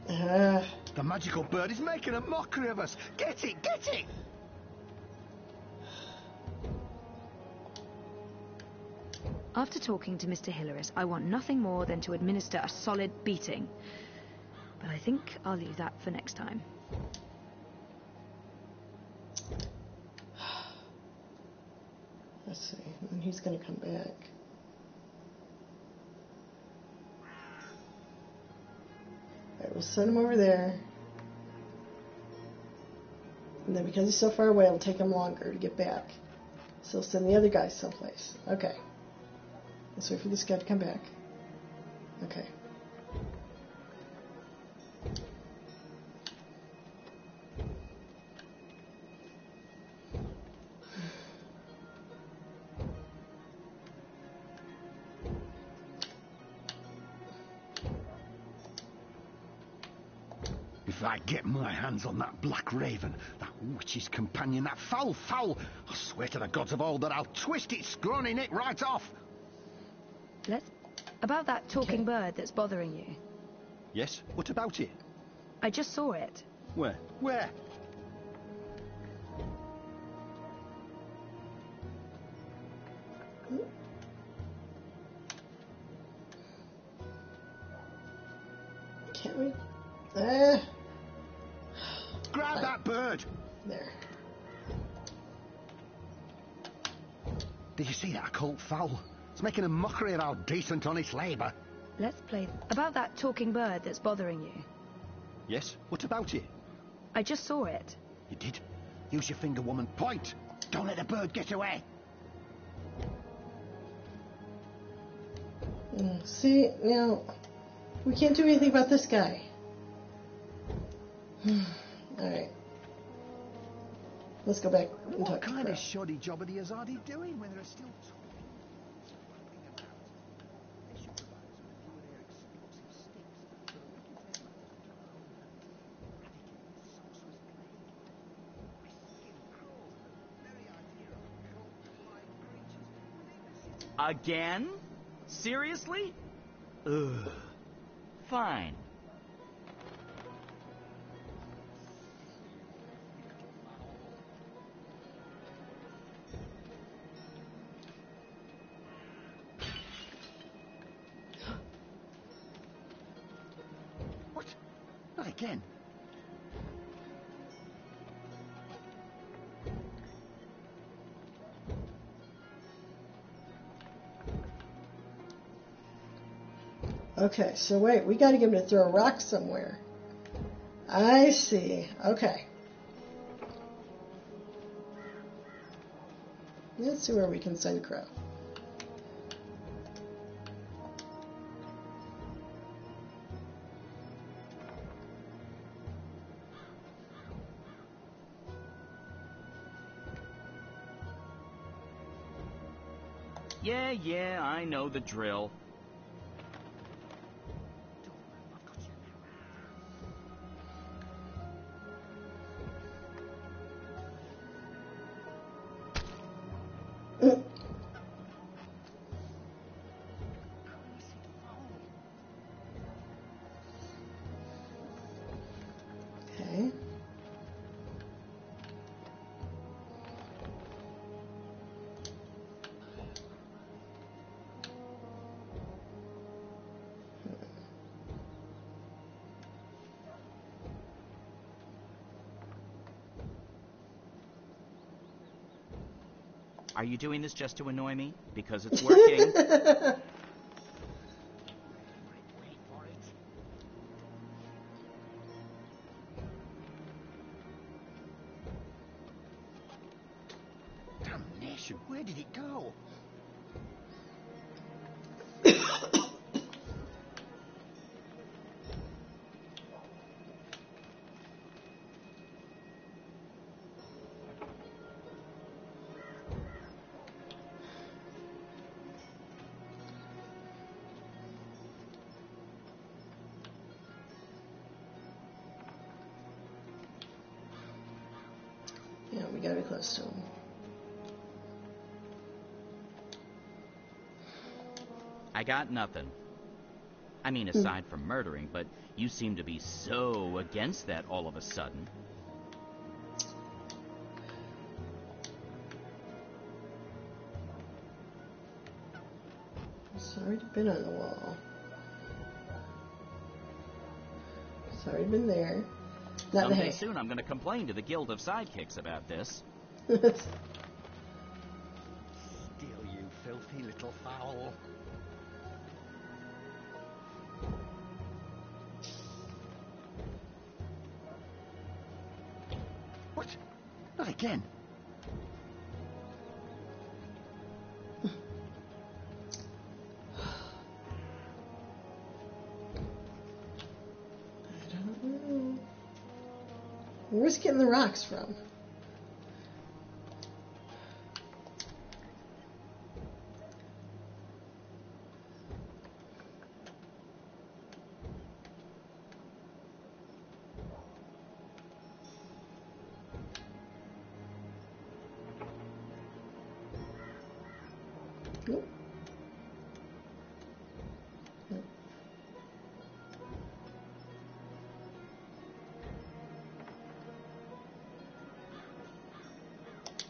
The magical bird is making a mockery of us. Get it, get it! After talking to Mr. Hilaris, I want nothing more than to administer a solid beating. But I think I'll leave that for next time. Let's see. And he's going to come back. Alright, we'll send him over there. And then because he's so far away, it'll take him longer to get back. So we'll send the other guys someplace. Okay. Let's wait for this guy to come back. Okay. I get my hands on that black raven, that witch's companion, that foul, I swear to the gods of old that I'll twist its scrawny neck right off. About that talking bird that's bothering you. Yes? What about it? I just saw it. Where? Where? Can't we? Grab that bird! There. Did you see that occult fowl? It's making a mockery of our decent, honest labour. Let's play about that talking bird that's bothering you. Yes? What about it? I just saw it. You did? Use your finger, woman. Point! Don't let the bird get away! See, now, we can't do anything about this guy. Alright. Let's go back and What talk to kind Crow. of shoddy job are the Azadi doing when there are still... Again? Seriously? Ugh. Fine. What? Not again. Okay, so wait, we gotta get him to throw a rock somewhere. I see. Okay. Let's see where we can send Crow. Yeah, I know the drill. Okay. Are you doing this just to annoy me? Because it's working. Damnation, where did it go? Yeah, we gotta be close to him. I got nothing. I mean, aside from murdering, but you seem to be so against that all of a sudden. It's already been on the wall. It's already been there. Not the Someday hay. soon I'm going to complain to the Guild of Sidekicks about this. Steal, you filthy little fowl. What? Not again. Where's he getting the rocks from? Nope.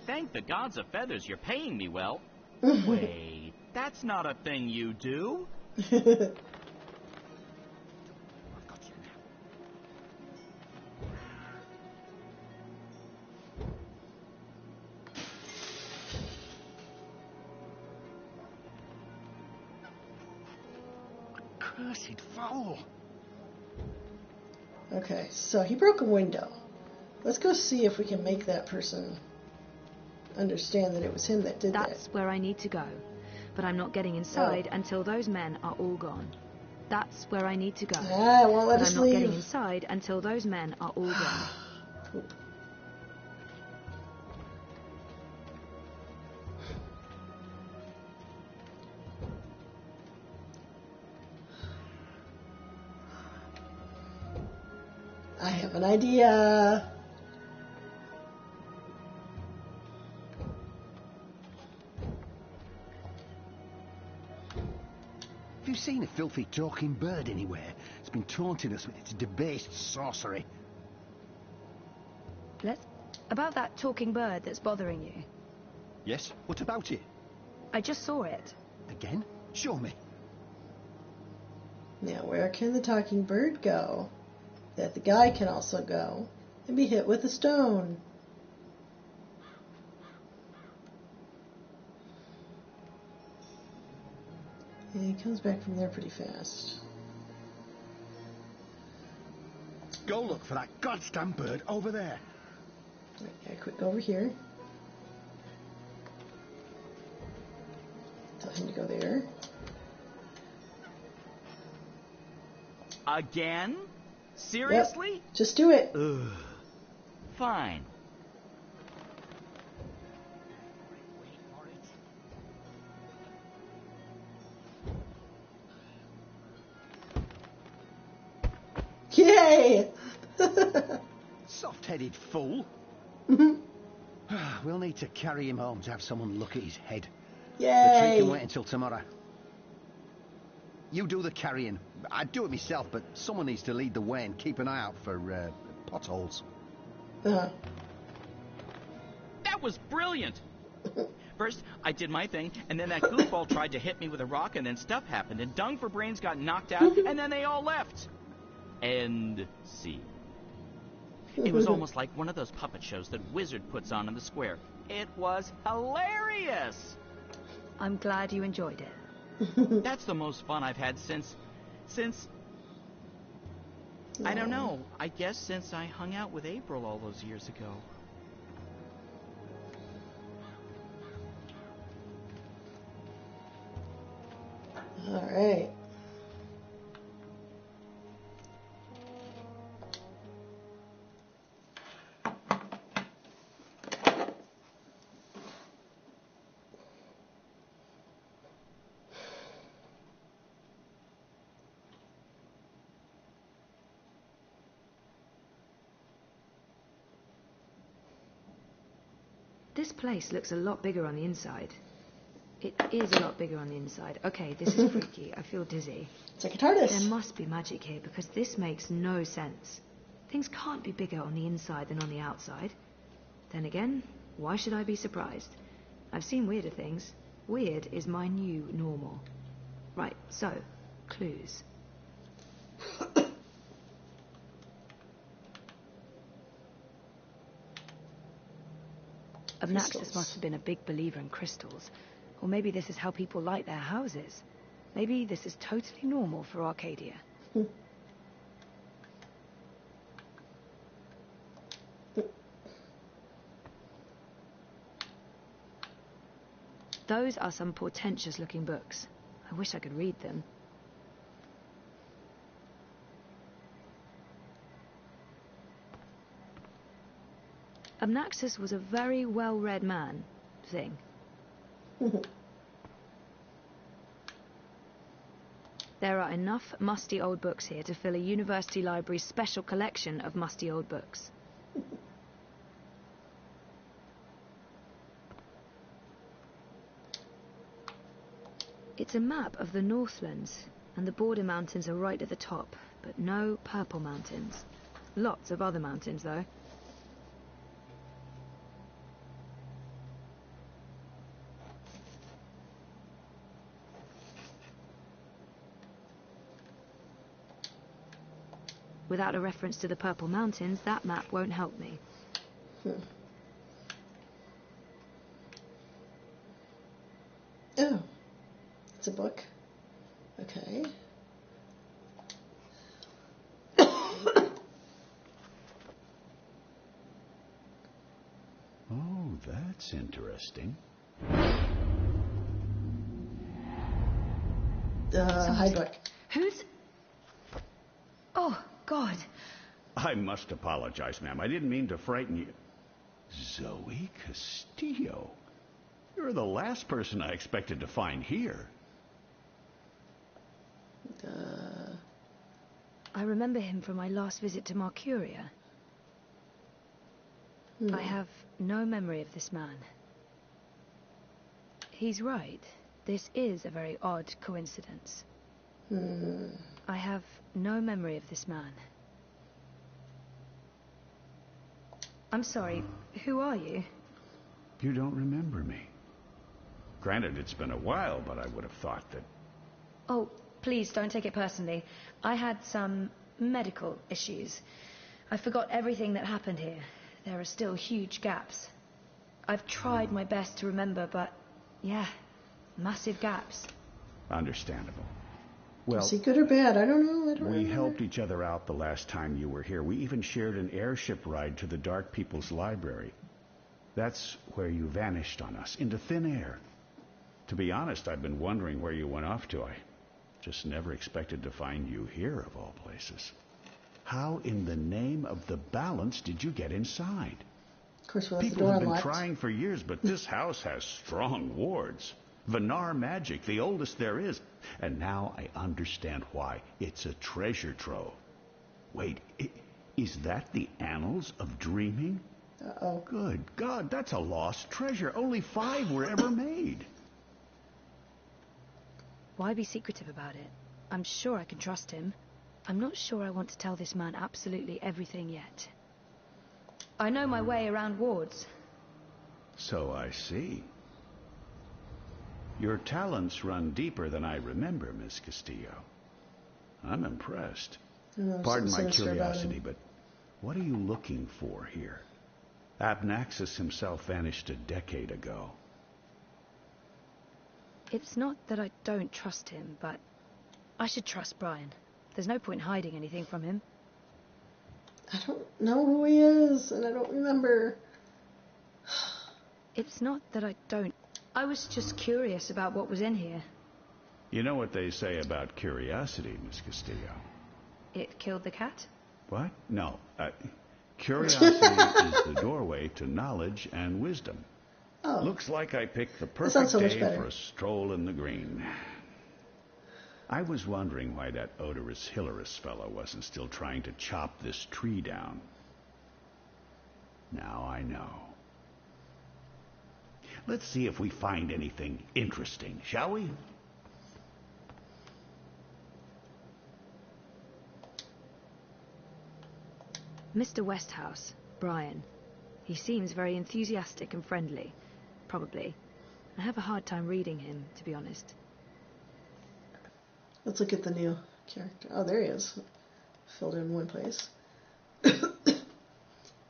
Thank the gods of feathers you're paying me well. Wait, that's not a thing you do. Cursed foul! Okay, so he broke a window. Let's go see if we can make that person understand that it was him that did that. That's where I need to go. But I'm not getting inside until those men are all gone. That's where I need to go. Ah, won't let but us I'm not leave. getting inside until those men are all gone. I have an idea. Have you seen a filthy talking bird anywhere? It's been taunting us with its debased sorcery. About that talking bird that's bothering you. Yes? What about it? I just saw it. Again? Show me. Now, where can the talking bird go? That the guy can also go and be hit with a stone. And he comes back from there pretty fast. Go look for that goddamn bird over there. Right, yeah, quick over here. Tell him to go there. Again? Seriously? Yep, just do it. Ugh. Fine. Yay! Soft-headed fool. We'll need to carry him home to have someone look at his head. Yay! The tree can wait until tomorrow. You do the carrying. I'd do it myself, but someone needs to lead the way and keep an eye out for potholes. Uh-huh. That was brilliant. First, I did my thing, and then that goofball tried to hit me with a rock, and then stuff happened, and Dung for Brains got knocked out, and then they all left. End scene. It was almost like one of those puppet shows that Wizard puts on in the square. It was hilarious. I'm glad you enjoyed it. That's the most fun I've had since I don't know. I guess since I hung out with April all those years ago. All right. This place looks a lot bigger on the inside. It is a lot bigger on the inside. Okay, this is freaky. I feel dizzy. It's like a TARDIS. There must be magic here because this makes no sense. Things can't be bigger on the inside than on the outside. Then again, why should I be surprised? I've seen weirder things. Weird is my new normal. Right, so, clues. Obnaxus must have been a big believer in crystals. Or maybe this is how people light their houses. Maybe this is totally normal for Arcadia. Those are some portentous-looking books. I wish I could read them. Obnaxus was a very well-read man, thing. There are enough musty old books here to fill a university library's special collection of musty old books. It's a map of the Northlands, and the border mountains are right at the top, but no purple mountains. Lots of other mountains, though. Without a reference to the purple mountains, that map won't help me. Oh, it's a book. Okay. Oh, that's interesting. Hi, book. Who's... Oh, God. I must apologize, ma'am. I didn't mean to frighten you. Zoe Castillo. You're the last person I expected to find here. I remember him from my last visit to Mercuria. I have no memory of this man. He's right. This is a very odd coincidence. I have no memory of this man. I'm sorry, who are you? You don't remember me. Granted, it's been a while, but I would have thought that... Oh, please don't take it personally. I had some medical issues. I forgot everything that happened here. There are still huge gaps. I've tried my best to remember, but yeah, massive gaps. Understandable. Well, is he good or bad? I don't know. We helped each other out the last time you were here. We even shared an airship ride to the Dark People's Library. That's where you vanished on us, into thin air. To be honest, I've been wondering where you went off to. I just never expected to find you here, of all places. How in the name of the balance did you get inside? Of course, we left the People door have been unlocked. trying for years, but this house has strong wards. Venar magic, the oldest there is. And now I understand why. It's a treasure trove. Wait, is that the Annals of Dreaming? Uh-oh. Good God, that's a lost treasure. Only 5 were ever made. Why be secretive about it? I'm sure I can trust him. I'm not sure I want to tell this man absolutely everything yet. I know my way around wards. So I see. Your talents run deeper than I remember, Miss Castillo. I'm impressed. Pardon my curiosity, but what are you looking for here? Abnaxis himself vanished a decade ago. It's not that I don't trust him, but I should trust Brian. There's no point hiding anything from him. I don't know who he is, and I don't remember. It's not that I don't. I was just curious about what was in here. You know what they say about curiosity, Miss Castillo? It killed the cat? What? No. Curiosity is the doorway to knowledge and wisdom. Oh. Looks like I picked the perfect so day for a stroll in the green. I was wondering why that odorous Hilarious fellow wasn't still trying to chop this tree down. Now I know. Let's see if we find anything interesting, shall we? Mr. Westhouse, Brian. He seems very enthusiastic and friendly. Probably. I have a hard time reading him, to be honest. Let's look at the new character. Oh, there he is. Filled in one place.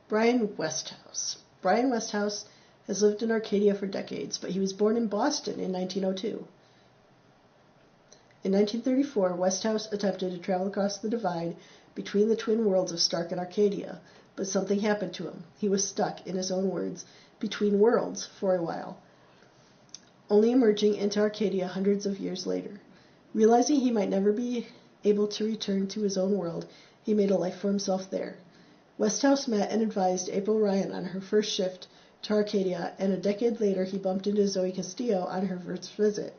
Brian Westhouse. Brian Westhouse has lived in Arcadia for decades, but he was born in Boston in 1902. In 1934, Westhouse attempted to travel across the divide between the twin worlds of Stark and Arcadia, but something happened to him. He was stuck, in his own words, between worlds for a while, only emerging into Arcadia hundreds of years later. Realizing he might never be able to return to his own world, he made a life for himself there. Westhouse met and advised April Ryan on her first shift to Arcadia, and a decade later he bumped into Zoe Castillo on her first visit.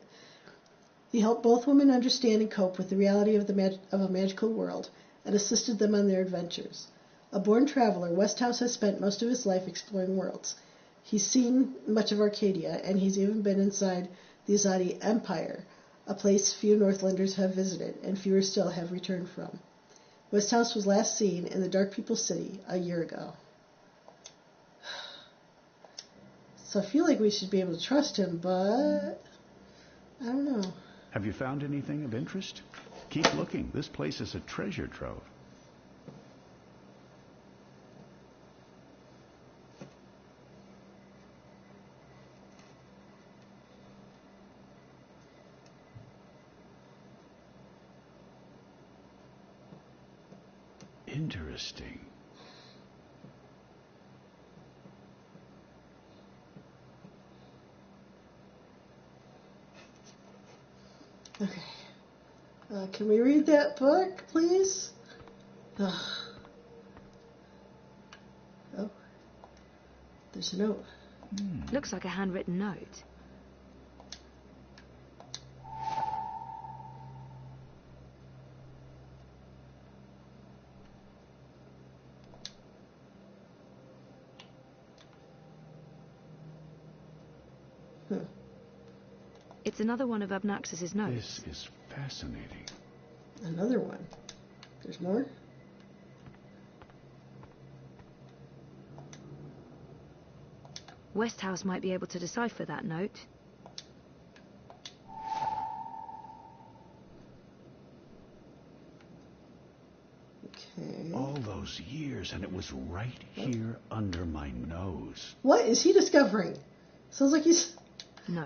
He helped both women understand and cope with the reality of a magical world, and assisted them on their adventures. A born traveler, Westhouse has spent most of his life exploring worlds. He's seen much of Arcadia, and he's even been inside the Azadi Empire, a place few Northlanders have visited, and fewer still have returned from. Westhouse was last seen in the Dark People's City a year ago. So I feel like we should be able to trust him, but I don't know. Have you found anything of interest? Keep looking. This place is a treasure trove. Interesting. Okay. Can we read that book, please? Ugh. Oh. There's a note. Looks like a handwritten note. It's another one of Abnaxus's notes. This is fascinating. Another one. There's more? Westhouse might be able to decipher that note. Okay. All those years, and it was right here under my nose. What is he discovering? Sounds like he's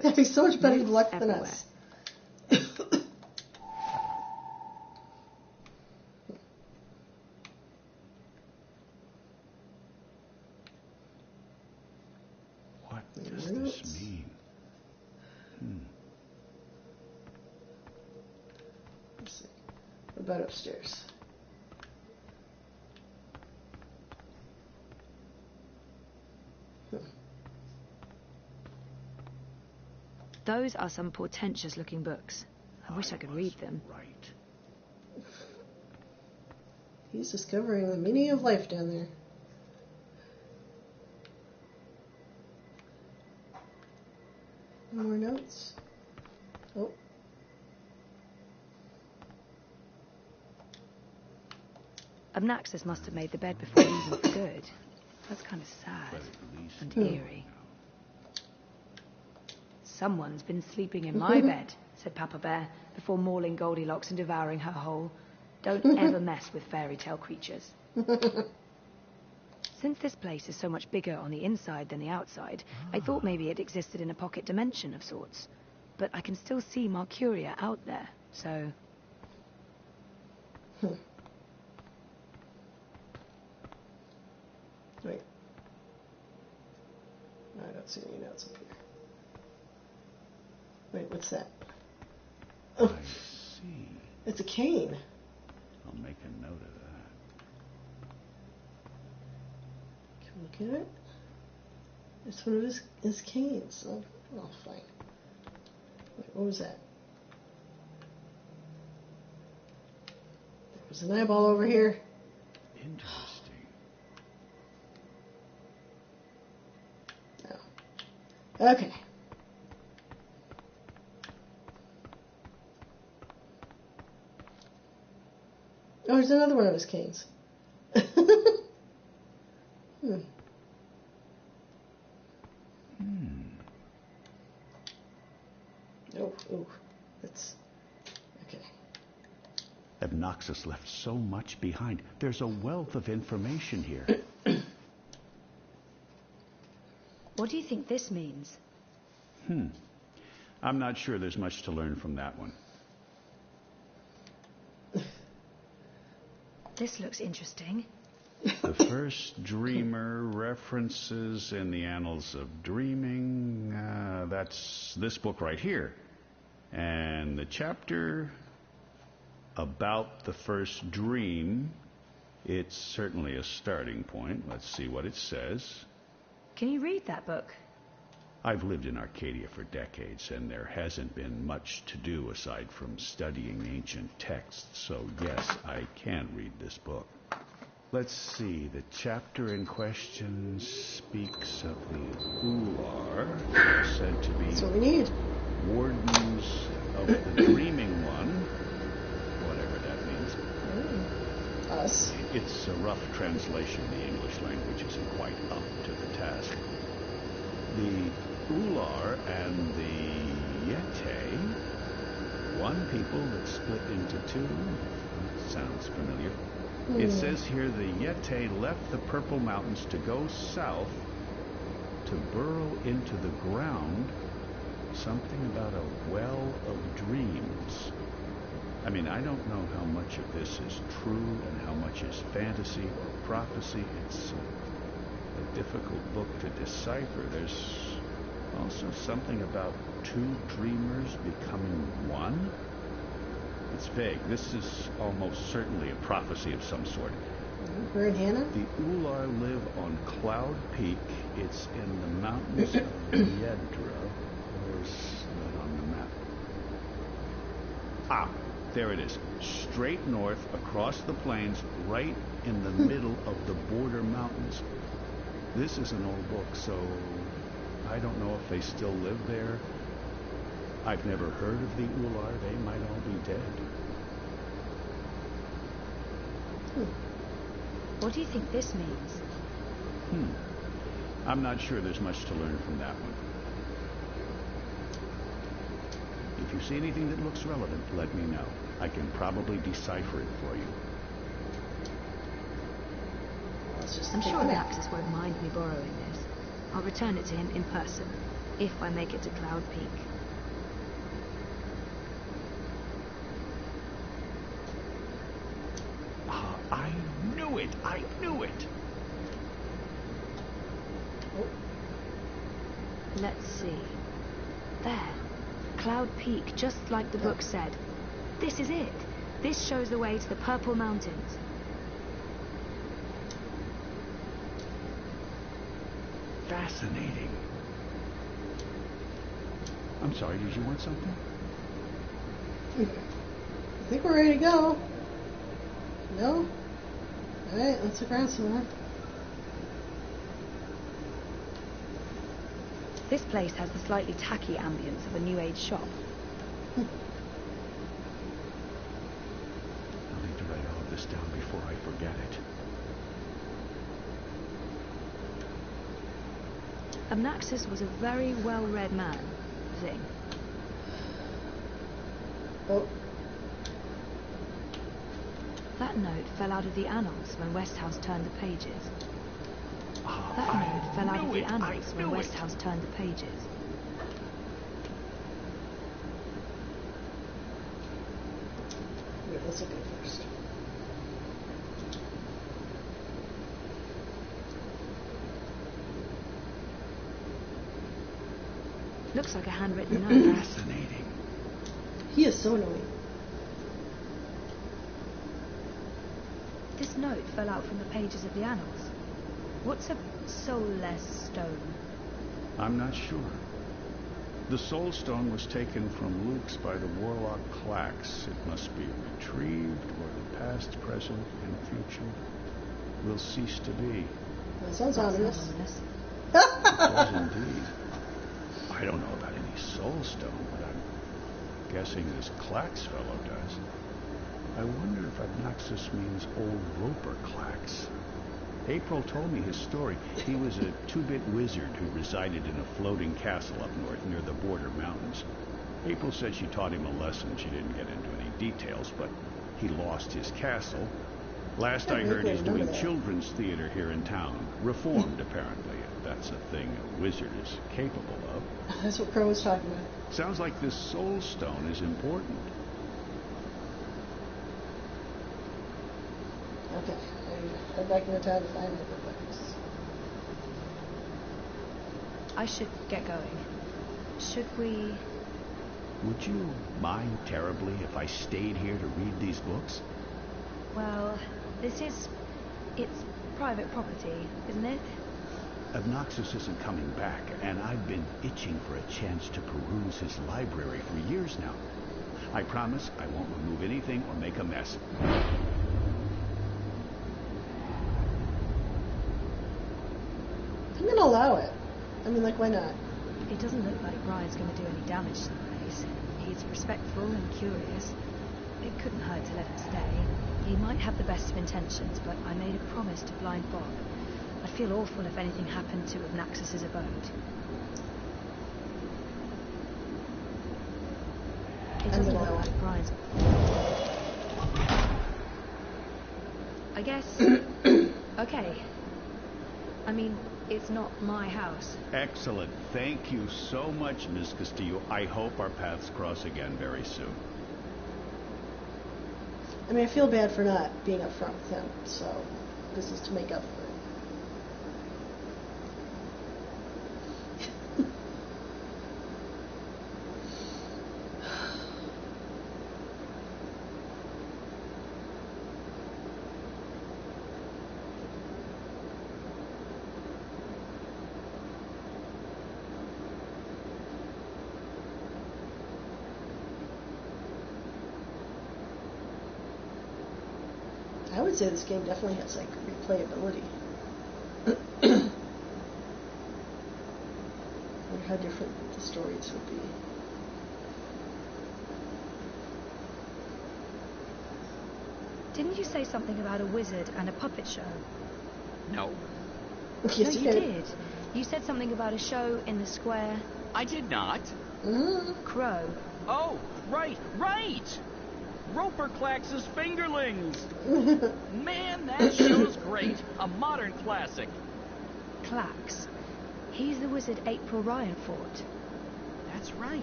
having so much better luck than us. What does this mean? Let's see. What about upstairs? Those are some portentous-looking books. I wish I could read them. Right. He's discovering the meaning of life down there. More notes. Oh. Abnaxus must have made the bed before leaving for good. That's kind of sad and eerie. Someone's been sleeping in my bed, said Papa Bear, before mauling Goldilocks and devouring her whole. Don't ever mess with fairy tale creatures. Since this place is so much bigger on the inside than the outside, I thought maybe it existed in a pocket dimension of sorts. But I can still see Mercuria out there, so... Wait. I don't see any notes up here. Wait, what's that? Oh. I see. It's a cane. I'll make a note of that. Can we look at it? It's one of his canes. Oh, fine. Wait, what was that? There was an eyeball over here. Interesting. Oh. Okay. Oh, there's another one of his canes. Oh, that's... Okay. Abnaxus left so much behind. There's a wealth of information here. What do you think this means? I'm not sure there's much to learn from that one. This looks interesting. The first dreamer references in the annals of dreaming. That's this book right here. And the chapter about the first dream, it's certainly a starting point. Let's see what it says. Can you read that book? I've lived in Arcadia for decades, and there hasn't been much to do aside from studying ancient texts, so yes, I can read this book. Let's see, the chapter in question speaks of the Ular, said to be That's what we need. wardens of the dream rough translation, the English language isn't quite up to the task. The Ular and the Yete, one people that split into two. Sounds familiar. It says here the Yete left the Purple Mountains to go south to burrow into the ground. Something about a well of dreams. I mean, I don't know how much of this is true and how much is fantasy or prophecy. It's a difficult book to decipher. There's also something about two dreamers becoming one. It's vague. This is almost certainly a prophecy of some sort. Her and Hannah? The Ular live on Cloud Peak. It's in the mountains of Yedra. Where's that on the map? Ah, there it is. Straight north, across the plains, right in the middle of the border mountains. This is an old book, so I don't know if they still live there. I've never heard of the Ular. They might all be dead. What do you think this means? I'm not sure there's much to learn from that one. If you see anything that looks relevant, let me know. I can probably decipher it for you. I'm sure Naxos won't mind me borrowing this. I'll return it to him in person, if I make it to Cloud Peak. I knew it! I knew it! Let's see. There. Cloud Peak, just like the book said. This is it. This shows the way to the Purple Mountains. Fascinating. I'm sorry, did you want something? I think we're ready to go. No? Alright, let's look around somewhere. This place has the slightly tacky ambience of a New Age shop. I'll need to write all of this down before I forget it. Naxos was a very well-read man, Zing. Oh. That note fell out of the annals when Westhouse turned the pages. That note fell out of the annals when Westhouse turned the pages. Wait, let's look at it first. Looks like a handwritten note. Fascinating. He is so annoying. This note fell out from the pages of the annals. What's a soulless stone? I'm not sure. The soul stone was taken from Luke's by the warlock Clax. It must be retrieved, or the past, present, and future will cease to be. That sounds ominous. It does indeed. I don't know about any soul stone, but I'm guessing this Clax fellow does. I wonder if Naxos means old Roper Clax. April told me his story. He was a two-bit wizard who resided in a floating castle up north near the border mountains. April said she taught him a lesson. She didn't get into any details, but he lost his castle. Last I heard, he's doing children's theater here in town. Reformed, apparently, if that's a thing a wizard is capable of. That's what Crow was talking about. Sounds like this soul stone is important. Okay, head back into town to find everybody. I should get going. Should we... Would you mind terribly if I stayed here to read these books? Well, it's private property, isn't it? Naxos isn't coming back, and I've been itching for a chance to peruse his library for years now. I promise I won't remove anything or make a mess. I'm gonna allow it. I mean, like, why not? It doesn't look like Brian's going to do any damage to the place. He's respectful and curious. It couldn't hurt to let him stay. He might have the best of intentions, but I made a promise to blind Bob. I'd feel awful if anything happened to Obnaxus's abode. It doesn't look like Brian's... I guess... Okay. I mean, it's not my house. Excellent. Thank you so much, Miss Castillo. I hope our paths cross again very soon. I mean, I feel bad for not being upfront with him, so this is to make up for it. I would say this game definitely has like replayability. I wonder how different the stories would be. Didn't you say something about a wizard and a puppet show? No. Yes, no, you did. You said something about a show in the square. I did not. Crow. Oh, right. Roper Clax's Fingerlings. Man, that show's great. A modern classic. Clax. He's the wizard April Ryan fought. That's right.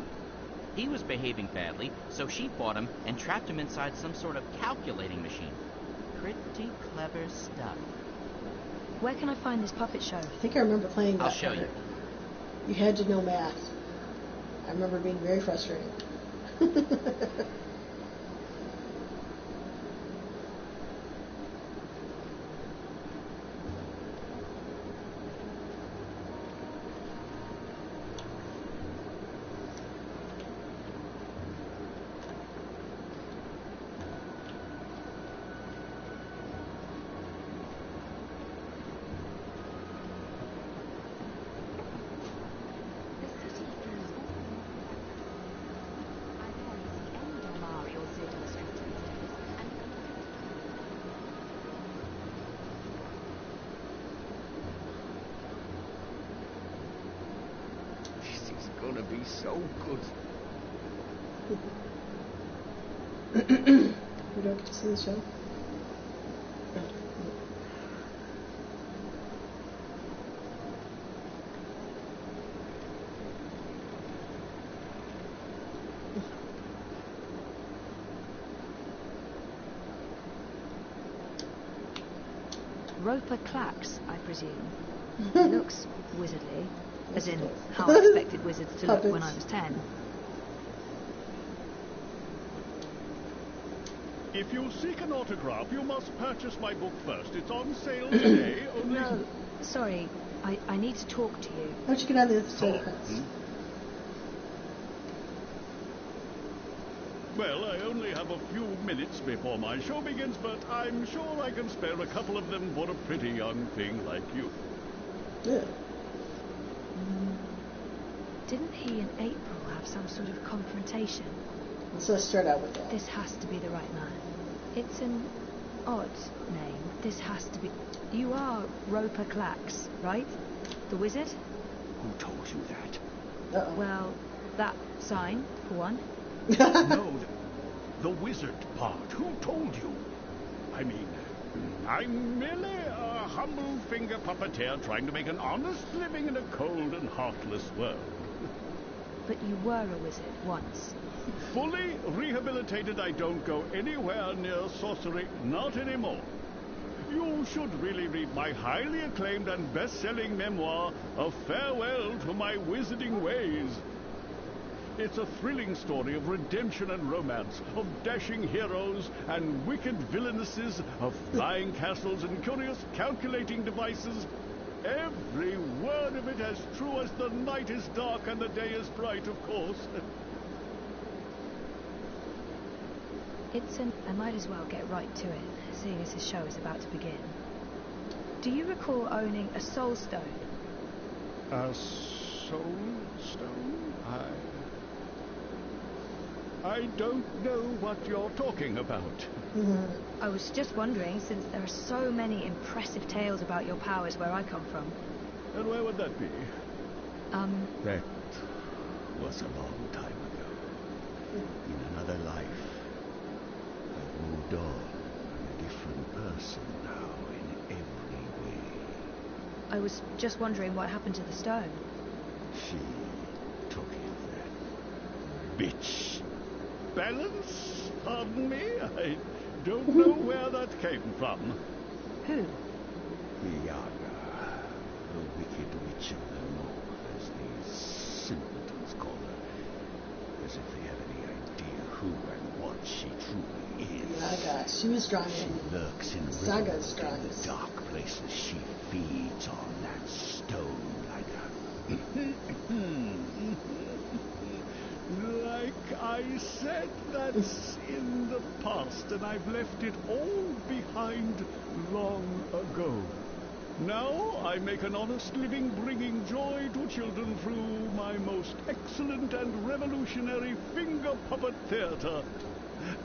He was behaving badly, so she fought him and trapped him inside some sort of calculating machine. Pretty clever stuff. Where can I find this puppet show? I think I remember playing that. I'll show you. You had to know math. I remember being very frustrating. Gonna be so good. We don't get to see the show. Roper Clax, I presume. He looks wizardly. As in, how I expected wizards to look when I was 10. If you seek an autograph, you must purchase my book first. It's on sale today. Only... No, sorry. I need to talk to you. Why don't you get on the other side of the fence? Well, I only have a few minutes before my show begins, but I'm sure I can spare a couple of them for a pretty young thing like you. Yeah. Didn't he and April have some sort of confrontation? So let's start out with that. This has to be the right man. It's an odd name. This has to be... You are Roper Clax, right? The wizard? Who told you that? Uh-oh. Well, that sign, for one. No, the wizard part. Who told you? I mean, I'm merely a humble finger puppeteer trying to make an honest living in a cold and heartless world. But you were a wizard once. Fully rehabilitated, I don't go anywhere near sorcery, not anymore. You should really read my highly acclaimed and best-selling memoir, A Farewell to My Wizarding Ways. It's a thrilling story of redemption and romance, of dashing heroes and wicked villainesses, of flying castles and curious calculating devices. Every word of it as true as the night is dark and the day is bright, of course. I might as well get right to it, seeing as the show is about to begin. Do you recall owning a soul stone? A soul stone? I don't know what you're talking about. I was just wondering, since there are so many impressive tales about your powers where I come from. And where would that be? That was a long time ago. In another life. I've moved on. I'm a different person now in every way. I was just wondering what happened to the stone. She took it then. Bitch. Balance? Pardon me? I don't know where that came from. Who? Yaga, the wicked witch of the north, as these simpletons call her. As if they have any idea who and what she truly is. Yaga, she was strong. She lurks in Saga's rivers in the dark places. She feeds on that stone like Like I said, that's in the past, and I've left it all behind long ago. Now I make an honest living bringing joy to children through my most excellent and revolutionary finger puppet theater.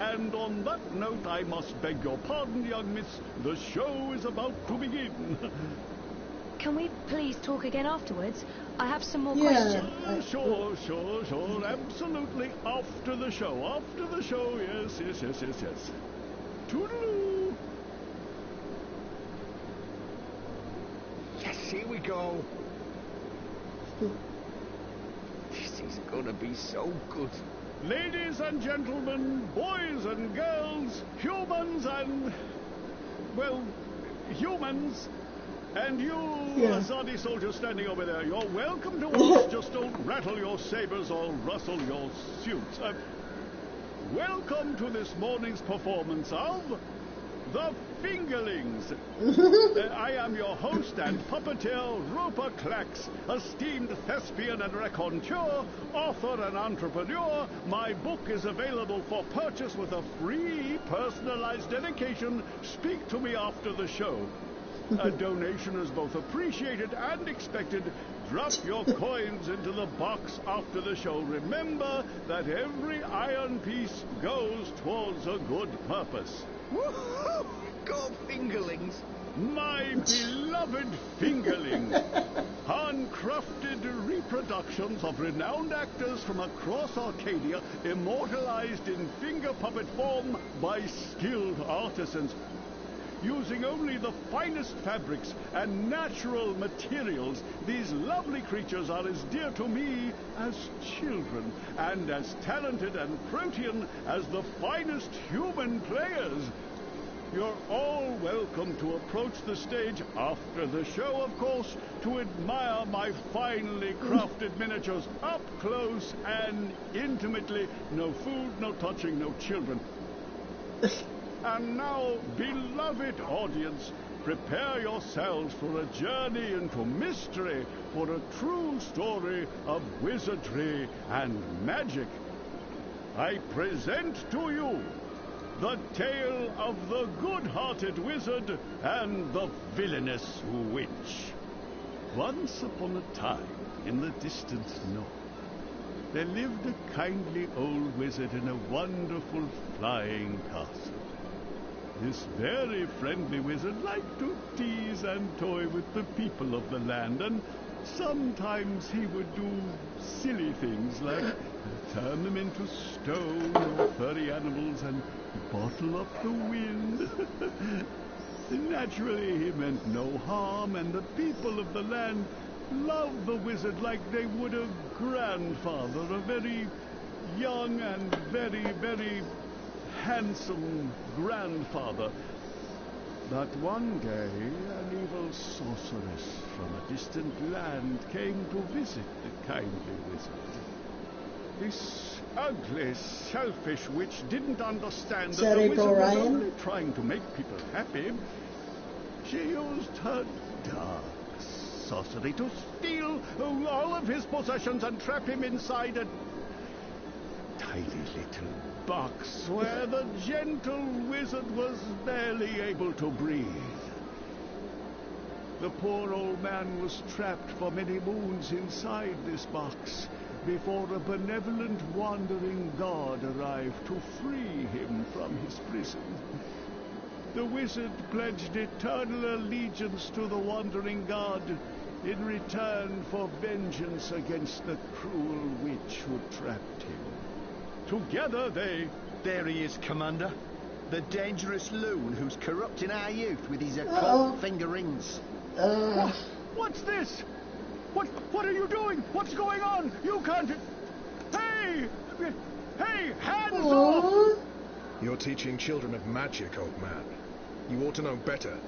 And on that note, I must beg your pardon, young miss. The show is about to begin. Can we please talk again afterwards? I have some more questions. Sure. Absolutely. After the show. Yes. Toodaloo. Yes, here we go. This is gonna be so good. Ladies and gentlemen, boys and girls, humans and... well, humans... and you, Azadi soldiers standing over there, you're welcome to us. Just don't rattle your sabers or rustle your suits. Welcome to this morning's performance of The Fingerlings. I am your host and puppeteer, Roper Clax, esteemed thespian and raconteur, author and entrepreneur. My book is available for purchase with a free personalized dedication. Speak to me after the show. A donation is both appreciated and expected. Drop your coins into the box after the show. Remember that every iron piece goes towards a good purpose. Woohoo! Go Fingerlings! My beloved Fingerlings! Handcrafted reproductions of renowned actors from across Arcadia, immortalized in finger puppet form by skilled artisans. Using only the finest fabrics and natural materials, these lovely creatures are as dear to me as children, and as talented and protean as the finest human players. You're all welcome to approach the stage after the show, of course, to admire my finely crafted miniatures up close and intimately. No food, no touching, no children. And now, beloved audience, prepare yourselves for a journey into mystery, for a true story of wizardry and magic. I present to you the tale of the good-hearted wizard and the villainous witch. Once upon a time, in the distant north, there lived a kindly old wizard in a wonderful flying castle. This very friendly wizard liked to tease and toy with the people of the land, and sometimes he would do silly things like turn them into stone or furry animals and bottle up the wind. Naturally, he meant no harm, and the people of the land loved the wizard like they would a grandfather, a very young and very, very handsome grandfather. But one day, an evil sorceress from a distant land came to visit the kindly wizard. This ugly, selfish witch didn't understand that the wizard was only trying to make people happy. She used her dark sorcery to steal all of his possessions and trap him inside a tiny little box where the gentle wizard was barely able to breathe. The poor old man was trapped for many moons inside this box, before a benevolent wandering god arrived to free him from his prison. The wizard pledged eternal allegiance to the wandering god in return for vengeance against the cruel witch who trapped him. Together they... There he is, Commander. The dangerous loon who's corrupting our youth with his occult finger rings. What's this? What are you doing? What's going on? You can't... Hey! Hey, hands off! You're teaching children of magic, old man. You ought to know better.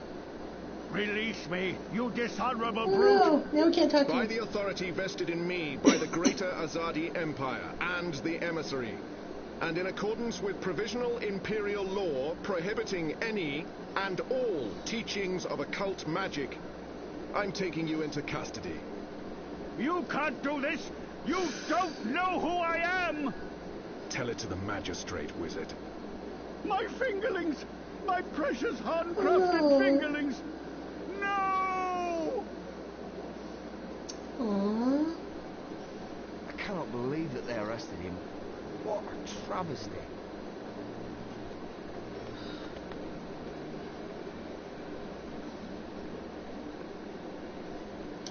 Release me, you dishonorable brute! No, we can't talk to you. By the authority vested in me by the Greater Azadi Empire and the Emissary, and in accordance with provisional imperial law prohibiting any and all teachings of occult magic, I'm taking you into custody. You can't do this! You don't know who I am! Tell it to the magistrate, wizard. My fingerlings! My precious handcrafted fingerlings! No! Aww. I cannot believe that they arrested him. What a travesty.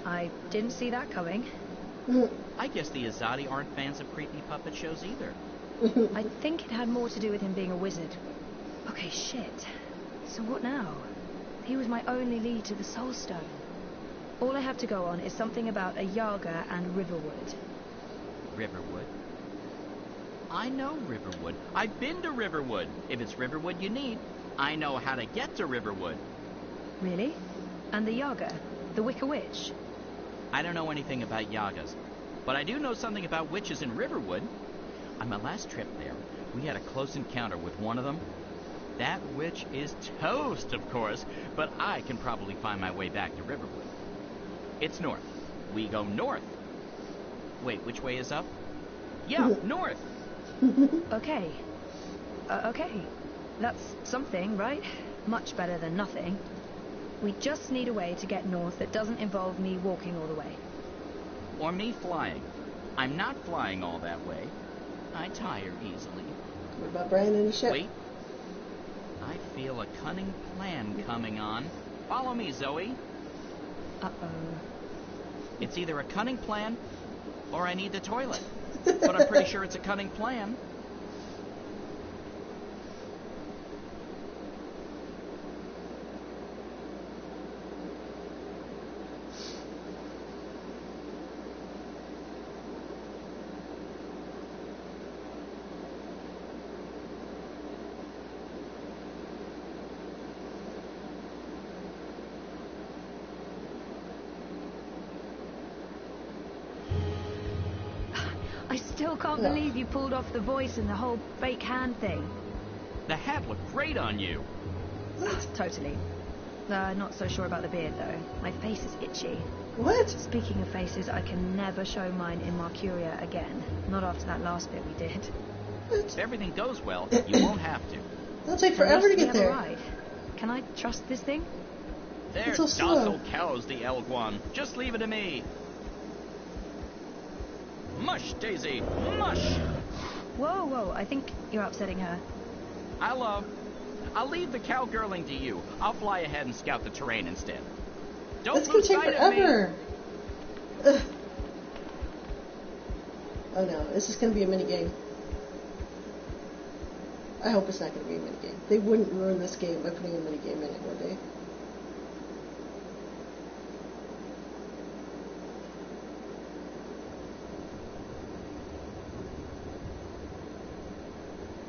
I didn't see that coming. I guess the Azadi aren't fans of creepy puppet shows either. I think it had more to do with him being a wizard. Okay, shit. So what now? He was my only lead to the Soul Stone. All I have to go on is something about a Yaga and Riverwood. Riverwood? I know Riverwood. I've been to Riverwood. If it's Riverwood you need, I know how to get to Riverwood. Really? And the Yaga? The Wicker Witch? I don't know anything about Yagas, but I do know something about witches in Riverwood. On my last trip there, we had a close encounter with one of them. That witch is toast, of course, but I can probably find my way back to Riverwood. It's north. We go north. Wait, which way is up? Yeah, north. Okay. Okay. That's something, right? Much better than nothing. We just need a way to get north that doesn't involve me walking all the way. Or me flying. I'm not flying all that way. I tire easily. What about Brian and the ship? Wait. I feel a cunning plan coming on. Follow me, Zoe. Uh-oh. It's either a cunning plan, or I need the toilet. But I'm pretty sure it's a cunning plan. I still can't believe you pulled off the voice and the whole fake hand thing. The hat looked great on you. Totally. Not so sure about the beard, though. My face is itchy. What? Speaking of faces, I can never show mine in Mercuria again. Not after that last bit we did. If everything goes well, you won't have to. It'll take forever to get there. Ride. Can I trust this thing? They're so docile cows, the Elguan. Just leave it to me. Mush, Daisy, mush! Whoa, whoa, I think you're upsetting her. I'll leave the cowgirling to you. I'll fly ahead and scout the terrain instead. Don't That's gonna lose take sight forever. of me. Ugh. Oh no, this is gonna be a mini game. I hope it's not gonna be a mini game. They wouldn't ruin this game by putting a mini game in it, would they?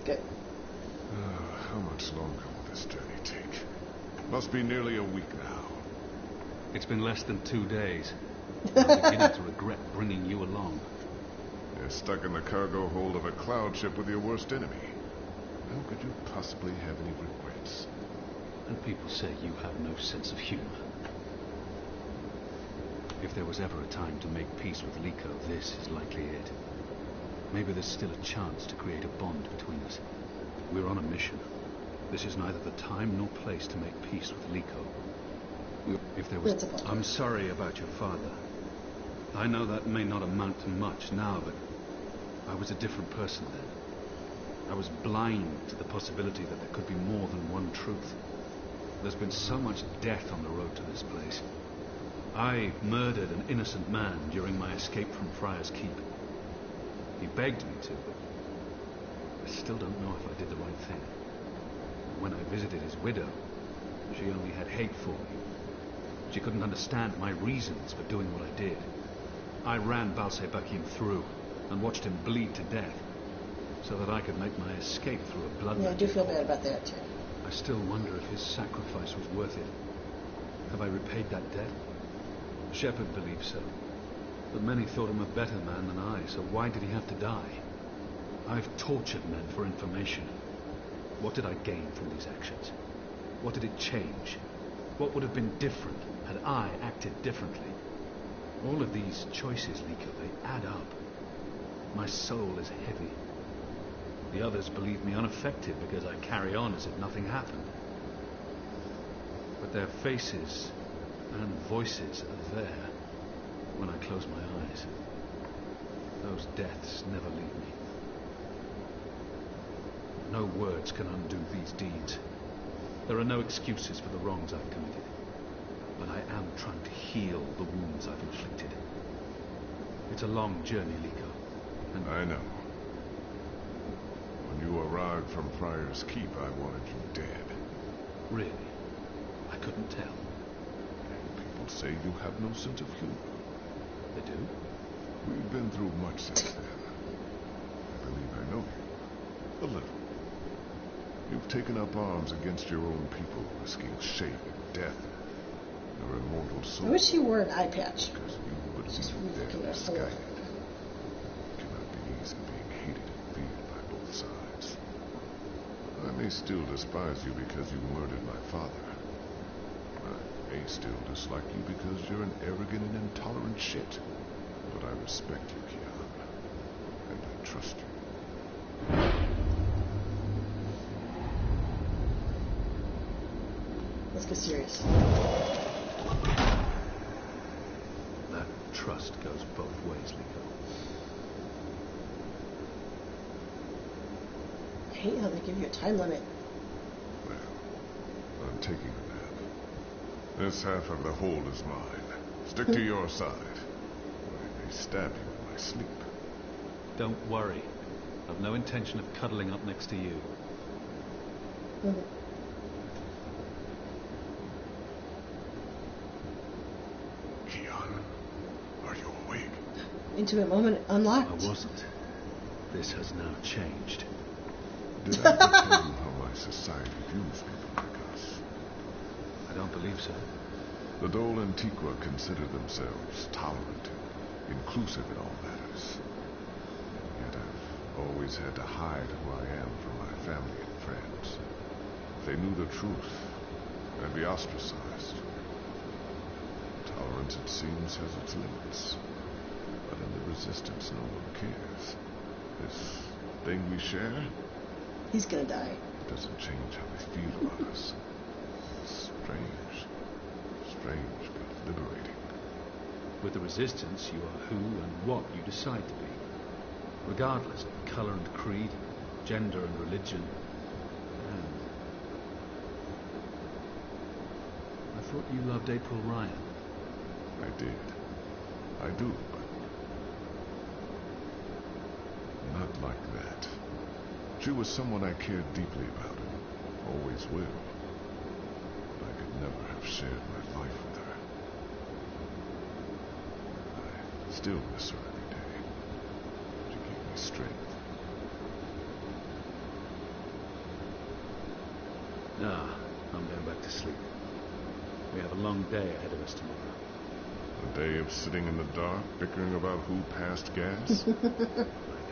Good. How much longer will this journey take? Must be nearly a week now. It's been less than 2 days. I'm beginning to regret bringing you along. You're stuck in the cargo hold of a cloud ship with your worst enemy. How could you possibly have any regrets? And people say you have no sense of humor. If there was ever a time to make peace with Liko, this is likely it. Maybe there's still a chance to create a bond between us. We're on a mission. This is neither the time nor place to make peace with Liko. If there was... I'm sorry about your father. I know that may not amount to much now, but I was a different person then. I was blind to the possibility that there could be more than one truth. There's been so much death on the road to this place. I murdered an innocent man during my escape from Friar's Keep. He begged me to, but I still don't know if I did the right thing. When I visited his widow, she only had hate for me. She couldn't understand my reasons for doing what I did. I ran Balsebakim through and watched him bleed to death so that I could make my escape through a blood. Yeah, I do feel bad about that, too. I still wonder if his sacrifice was worth it. Have I repaid that debt? Shepard believed so. But many thought him a better man than I, so why did he have to die? I've tortured men for information. What did I gain from these actions? What did it change? What would have been different had I acted differently? All of these choices, Liko, they add up. My soul is heavy. The others believe me unaffected because I carry on as if nothing happened. But their faces and voices are there when I close my eyes. Those deaths never leave me. No words can undo these deeds. There are no excuses for the wrongs I've committed. But I am trying to heal the wounds I've inflicted. It's a long journey, Liko. And I know. When you arrived from Friar's Keep, I wanted you dead. Really? I couldn't tell. People say you have no sense of humor. They do? We've been through much since then. I believe I know you. A little. You've taken up arms against your own people, risking shame and death. Your immortal soul. I wish he wore an eye patch. Because you would Just be looking dead at Skynet. her. It cannot be easy being hated and feared by both sides. I may still despise you because you murdered my father. I may still dislike you because you're an arrogant and intolerant shit. But I respect you, Kian. And I trust you. Let's get serious. That trust goes both ways, Liko. I hate how they give you a time limit. Well, I'm taking a nap. This half of the hold is mine. Stick to your side. I may stab you in my sleep. Don't worry. I've no intention of cuddling up next to you. Kian, are you awake? Intimate moment unlocked. I wasn't. This has now changed. Did I ever tell you how my society views people like us? I don't believe so. The Dole Antiqua consider themselves tolerant and inclusive in all matters. Yet I've always had to hide who I am from my family and friends. If they knew the truth, I'd be ostracized. Tolerance, it seems, has its limits. But in the Resistance, no one cares. This thing we share, He's gonna die. it doesn't change how they feel about us. It's strange. Strange, but liberating. With the Resistance, you are who and what you decide to be. Regardless of color and creed, gender and religion. And I thought you loved April Ryan. I did. I do, but not like that. She was someone I cared deeply about and always will. But I could never have shared my life with her. I still miss her every day. She gave me strength. I'm going back to sleep. We have a long day ahead of us tomorrow. A day of sitting in the dark, bickering about who passed gas? Like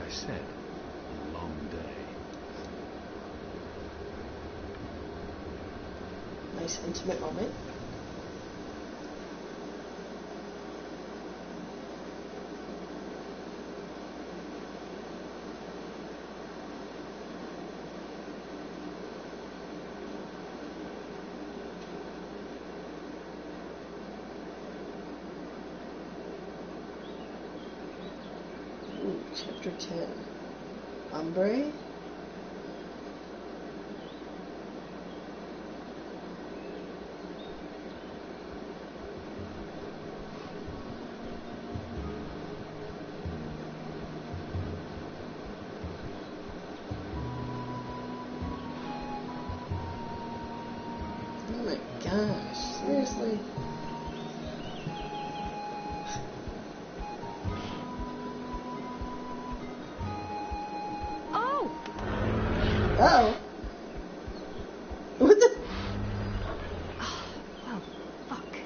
I said, a long day. Nice intimate moment. Chapter 10. Hombre. Oh my gosh, seriously? Oh! Uh-oh. What the? Well, fuck.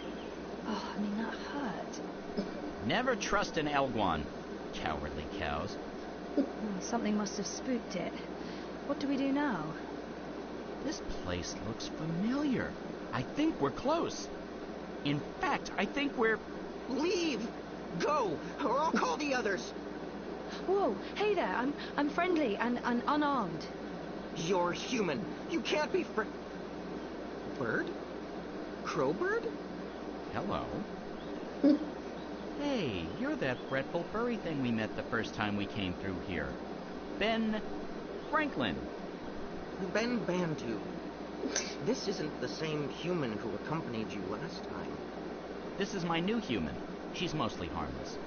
Oh, I mean, that hurt. Never trust an Elguan. Cowardly cows. Something must have spooked it. What do we do now? This place looks familiar. I think we're close. In fact, I think we're... Leave! Go, or I'll call the others. Whoa, hey there, I'm friendly and unarmed. You're human. You can't be Bird? Crowbird? Hello. Hey, you're that fretful furry thing we met the first time we came through here. Ben Franklin. Ben Bantu. This isn't the same human who accompanied you last time. This is my new human. She's mostly harmless.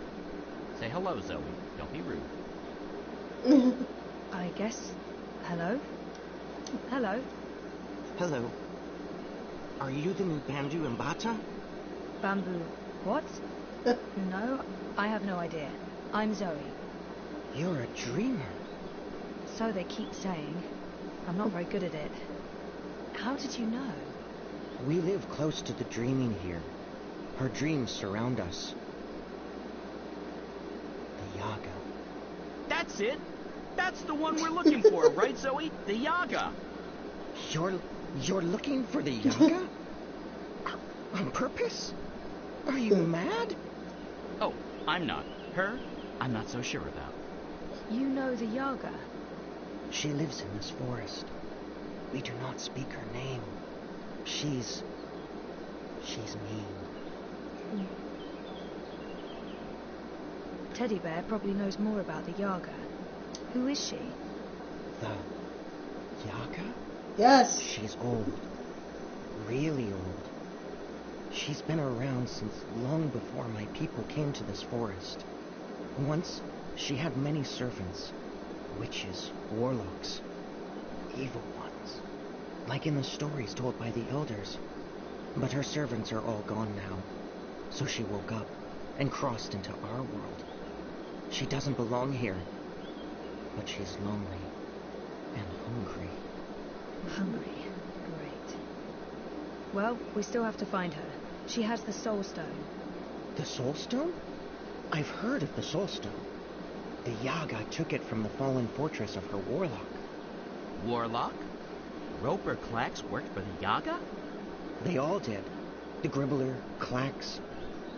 Say hello, Zoe. Don't be rude. I guess. Hello? Hello? Hello. Are you the new Bandu Mbata? Bamboo. What? No, I have no idea. I'm Zoe. You're a dreamer. So they keep saying. I'm not very good at it. How did you know? We live close to the dreaming here. Her dreams surround us. The Yaga. That's it! That's the one we're looking for, right, Zoe? The Yaga! You're looking for the Yaga? On purpose? Are you mad? Oh, I'm not. Her, I'm not so sure about. You know the Yaga? She lives in this forest. We do not speak her name. She's mean. Teddy Bear probably knows more about the Yaga. Who is she? The Yaga? Yes. She's old. Really old. She's been around since long before my people came to this forest. Once, she had many servants. Witches, warlocks, evil ones. Like in the stories told by the elders. But her servants are all gone now. So she woke up and crossed into our world. She doesn't belong here. But she's lonely and hungry. Hungry. Great. Well, we still have to find her. She has the Soul Stone. The Soul Stone? I've heard of the Soul Stone. The Yaga took it from the fallen fortress of her warlock. Warlock? Roper Clax worked for the Yaga? They all did. The Gribbler, Clax,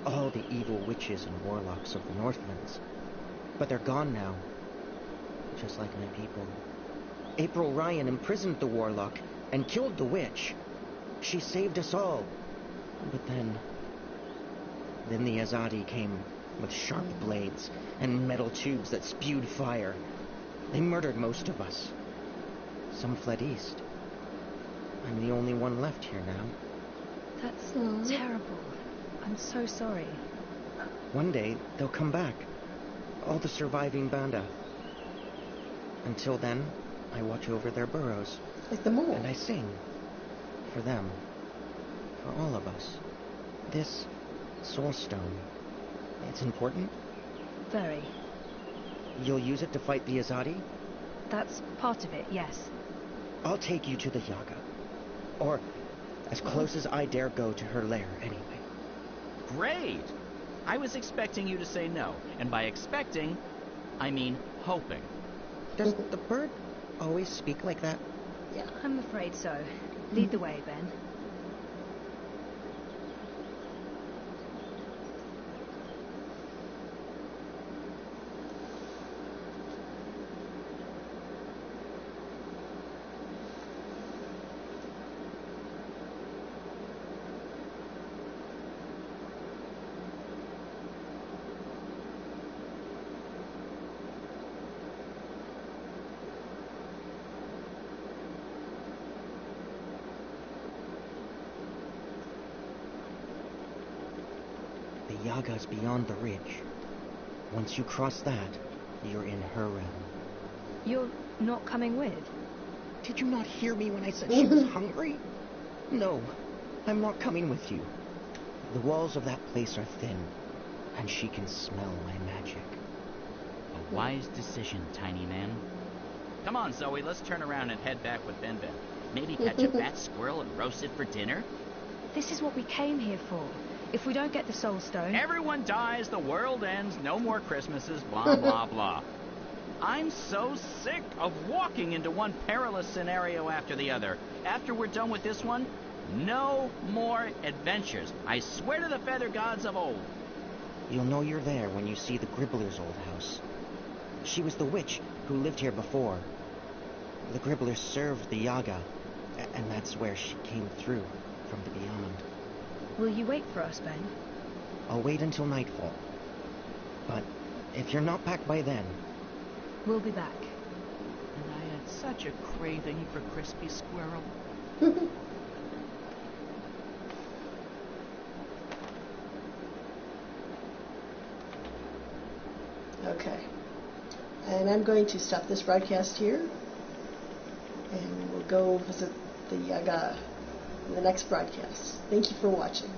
all the evil witches and warlocks of the Northlands. But they're gone now. Just like my people. April Ryan imprisoned the warlock and killed the witch. She saved us all. But then the Azadi came with sharp blades and metal tubes that spewed fire. They murdered most of us. Some fled east. I'm the only one left here now. That's terrible. I'm so sorry. One day, they'll come back. All the surviving Banda. Until then, I watch over their burrows. Like the mole. And I sing. For them. For all of us. This Soul Stone. It's important? Very. You'll use it to fight the Azadi? That's part of it, yes. I'll take you to the Yaga. Or as close as I dare go to her lair, anyway. Great! I was expecting you to say no. And by expecting, I mean hoping. Does the bird always speak like that? Yeah, I'm afraid so. Lead the way, Ben. The Yaga's beyond the ridge. Once you cross that, you're in her realm. You're not coming with? Did you not hear me when I said she was hungry? No, I'm not coming with you. The walls of that place are thin, and she can smell my magic. A wise decision, tiny man. Come on, Zoe, let's turn around and head back with Ben Ben. Maybe catch a fat squirrel and roast it for dinner? This is what we came here for. If we don't get the Soul Stone... Everyone dies, the world ends, no more Christmases, blah, blah, blah. I'm so sick of walking into one perilous scenario after the other. After we're done with this one, no more adventures. I swear to the feather gods of old. You'll know you're there when you see the Gribbler's old house. She was the witch who lived here before. The Gribbler served the Yaga, and that's where she came through from the beyond. Will you wait for us, Ben? I'll wait until nightfall. But if you're not back by then... We'll be back. And I had such a craving for crispy squirrel. Okay. And I'm going to stop this broadcast here. And we'll go visit the Yaga in the next broadcast. Thank you for watching.